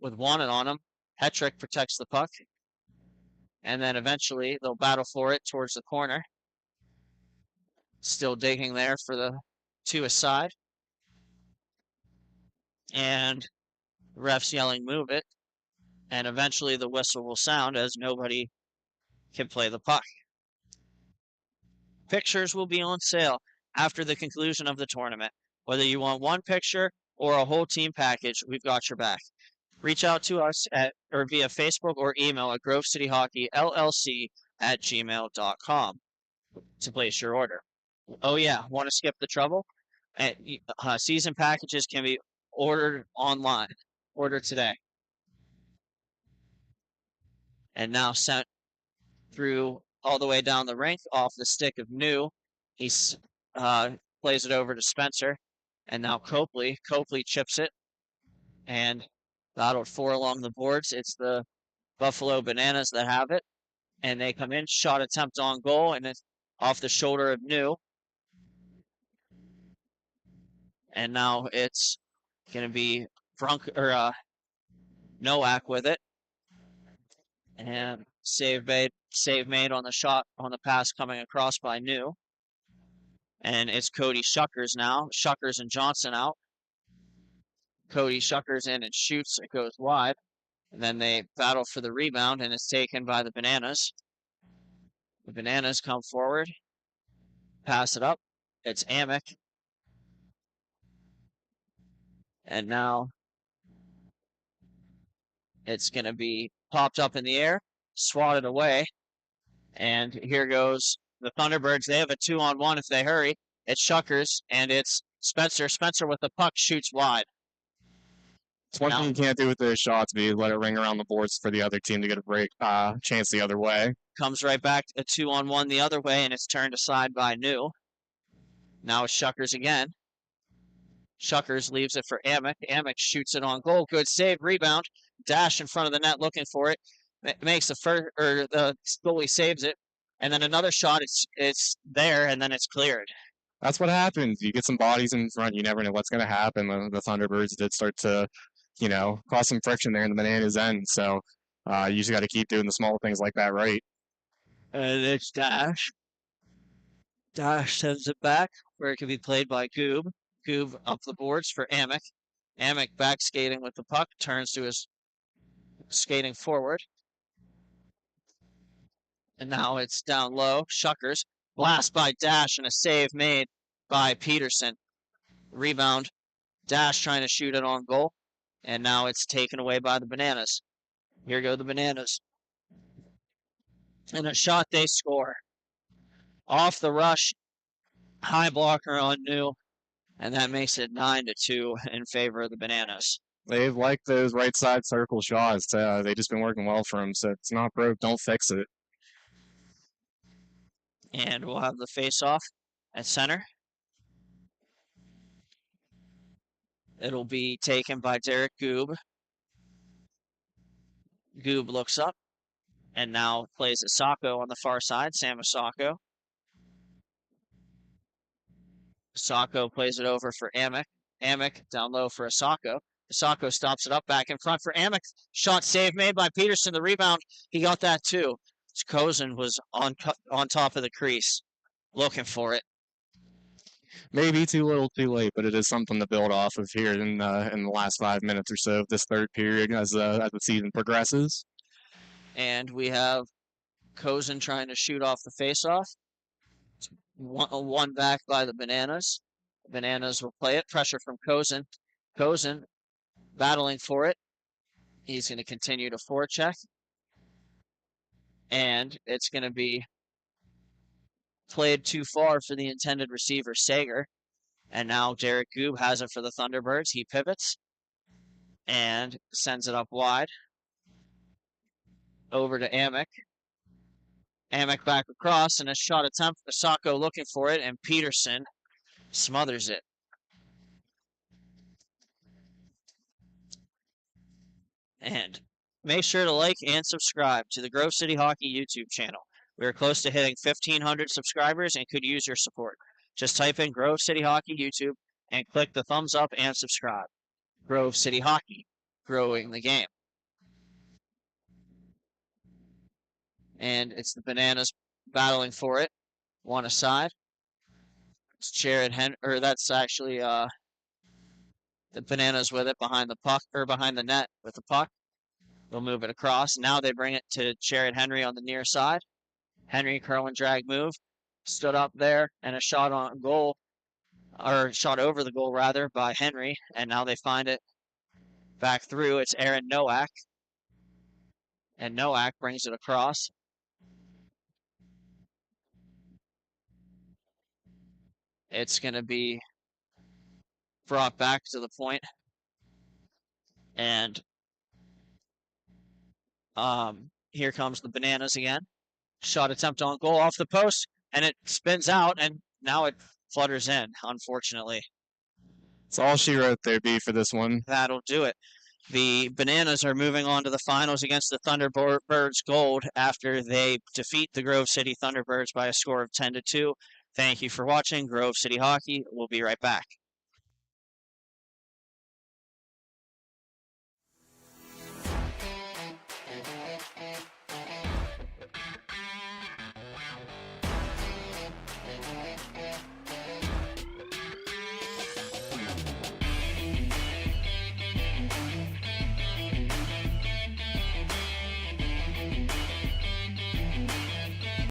with Wanted on him. Hetrick protects the puck. And then eventually they'll battle for it towards the corner. Still digging there for the two aside. And the ref's yelling, move it. And eventually the whistle will sound as nobody can play the puck. Pictures will be on sale after the conclusion of the tournament. Whether you want one picture or a whole team package, we've got your back. Reach out to us or via Facebook or email at grovecityhockeyllc@gmail.com to place your order. Oh yeah, want to skip the trouble? Season packages can be ordered online. Order today. And now sent through all the way down the rink off the stick of New. He plays it over to Spencer. And now Copley. Copley chips it. And battled for along the boards. It's the Buffalo Bananas that have it. And they come in. Shot attempt on goal. And it's off the shoulder of New. And now it's going to be Nowak with it. And save made on the shot, on the pass coming across by New. And it's Cody Shuckers now. Shuckers and Johnson out. Cody Shuckers in and shoots. It goes wide. And then they battle for the rebound, and it's taken by the Bananas. The Bananas come forward. Pass it up. It's Amick. And now it's going to be popped up in the air, swatted away. And here goes the Thunderbirds. They have a 2-on-1 if they hurry. It's Shuckers, and it's Spencer. Spencer with the puck shoots wide. It's one thing you can't do with those shots, but you let it ring around the boards for the other team to get a break chance the other way. Comes right back, a 2-on-1 the other way, and it's turned aside by New. Now it's Shuckers again. Shuckers leaves it for Amick. Amick shoots it on goal. Good save, rebound. Dash in front of the net looking for it. Makes the goalie saves it. And then another shot, it's there, and then it's cleared. That's what happens. You get some bodies in front, you never know what's going to happen. The Thunderbirds did start to, cause some friction there in the Bananas' end. So you just got to keep doing the small things like that right. And it's Dash. Dash sends it back where it can be played by Goob. Goob up the boards for Amick. Amick back skating with the puck, turns to his skating forward. And now it's down low. Shuckers. Blast by Dash and a save made by Peterson. Rebound. Dash trying to shoot it on goal. And now it's taken away by the Bananas. Here go the Bananas. And a shot they score. Off the rush. High blocker on New. And that makes it 9-2 in favor of the Bananas. They've liked those right side circle shots. They've just been working well for them. So it's not broke. Don't fix it. And we'll have the face-off at center. It'll be taken by Derek Goob. Goob looks up and now plays Asako on the far side. Sam Asako. Asako plays it over for Amick. Amick down low for Asako. Asako stops it up back in front for Amick. Shot save made by Peterson. The rebound, he got that too. Kozin was on top of the crease, looking for it. Maybe too little, too late, but it is something to build off of here in the last 5 minutes or so of this third period as the season progresses. And we have Kozin trying to shoot off the faceoff. One back by the Bananas. Bananas will play it. Pressure from Kozin. Kozin battling for it. He's going to continue to forecheck. And it's going to be played too far for the intended receiver, Sager. And now Derek Goob has it for the Thunderbirds. He pivots and sends it up wide. Over to Amick. Amick back across, and a shot attempt. Asako looking for it, and Peterson smothers it. And make sure to like and subscribe to the Grove City Hockey YouTube channel. We are close to hitting 1,500 subscribers and could use your support. Just type in Grove City Hockey YouTube and click the thumbs up and subscribe. Grove City Hockey, growing the game. And it's the Bananas battling for it. One aside. It's Jared or that's actually the Bananas with it behind the puck, or behind the net with the puck. They'll move it across. Now they bring it to Jared Henry on the near side. Henry curl and drag move. Stood up there, and a shot on goal, or shot over the goal rather, by Henry. And now they find it back through. It's Aaron Nowak. And Nowak brings it across. It's going to be brought back to the point. And here comes the Bananas again. Shot attempt on goal off the post, and it spins out, and now it flutters in, unfortunately. That's all she wrote there, B, for this one. That'll do it. The Bananas are moving on to the finals against the Thunderbirds Gold after they defeat the Grove City Thunderbirds by a score of 10-2. Thank you for watching Grove City Hockey. We'll be right back.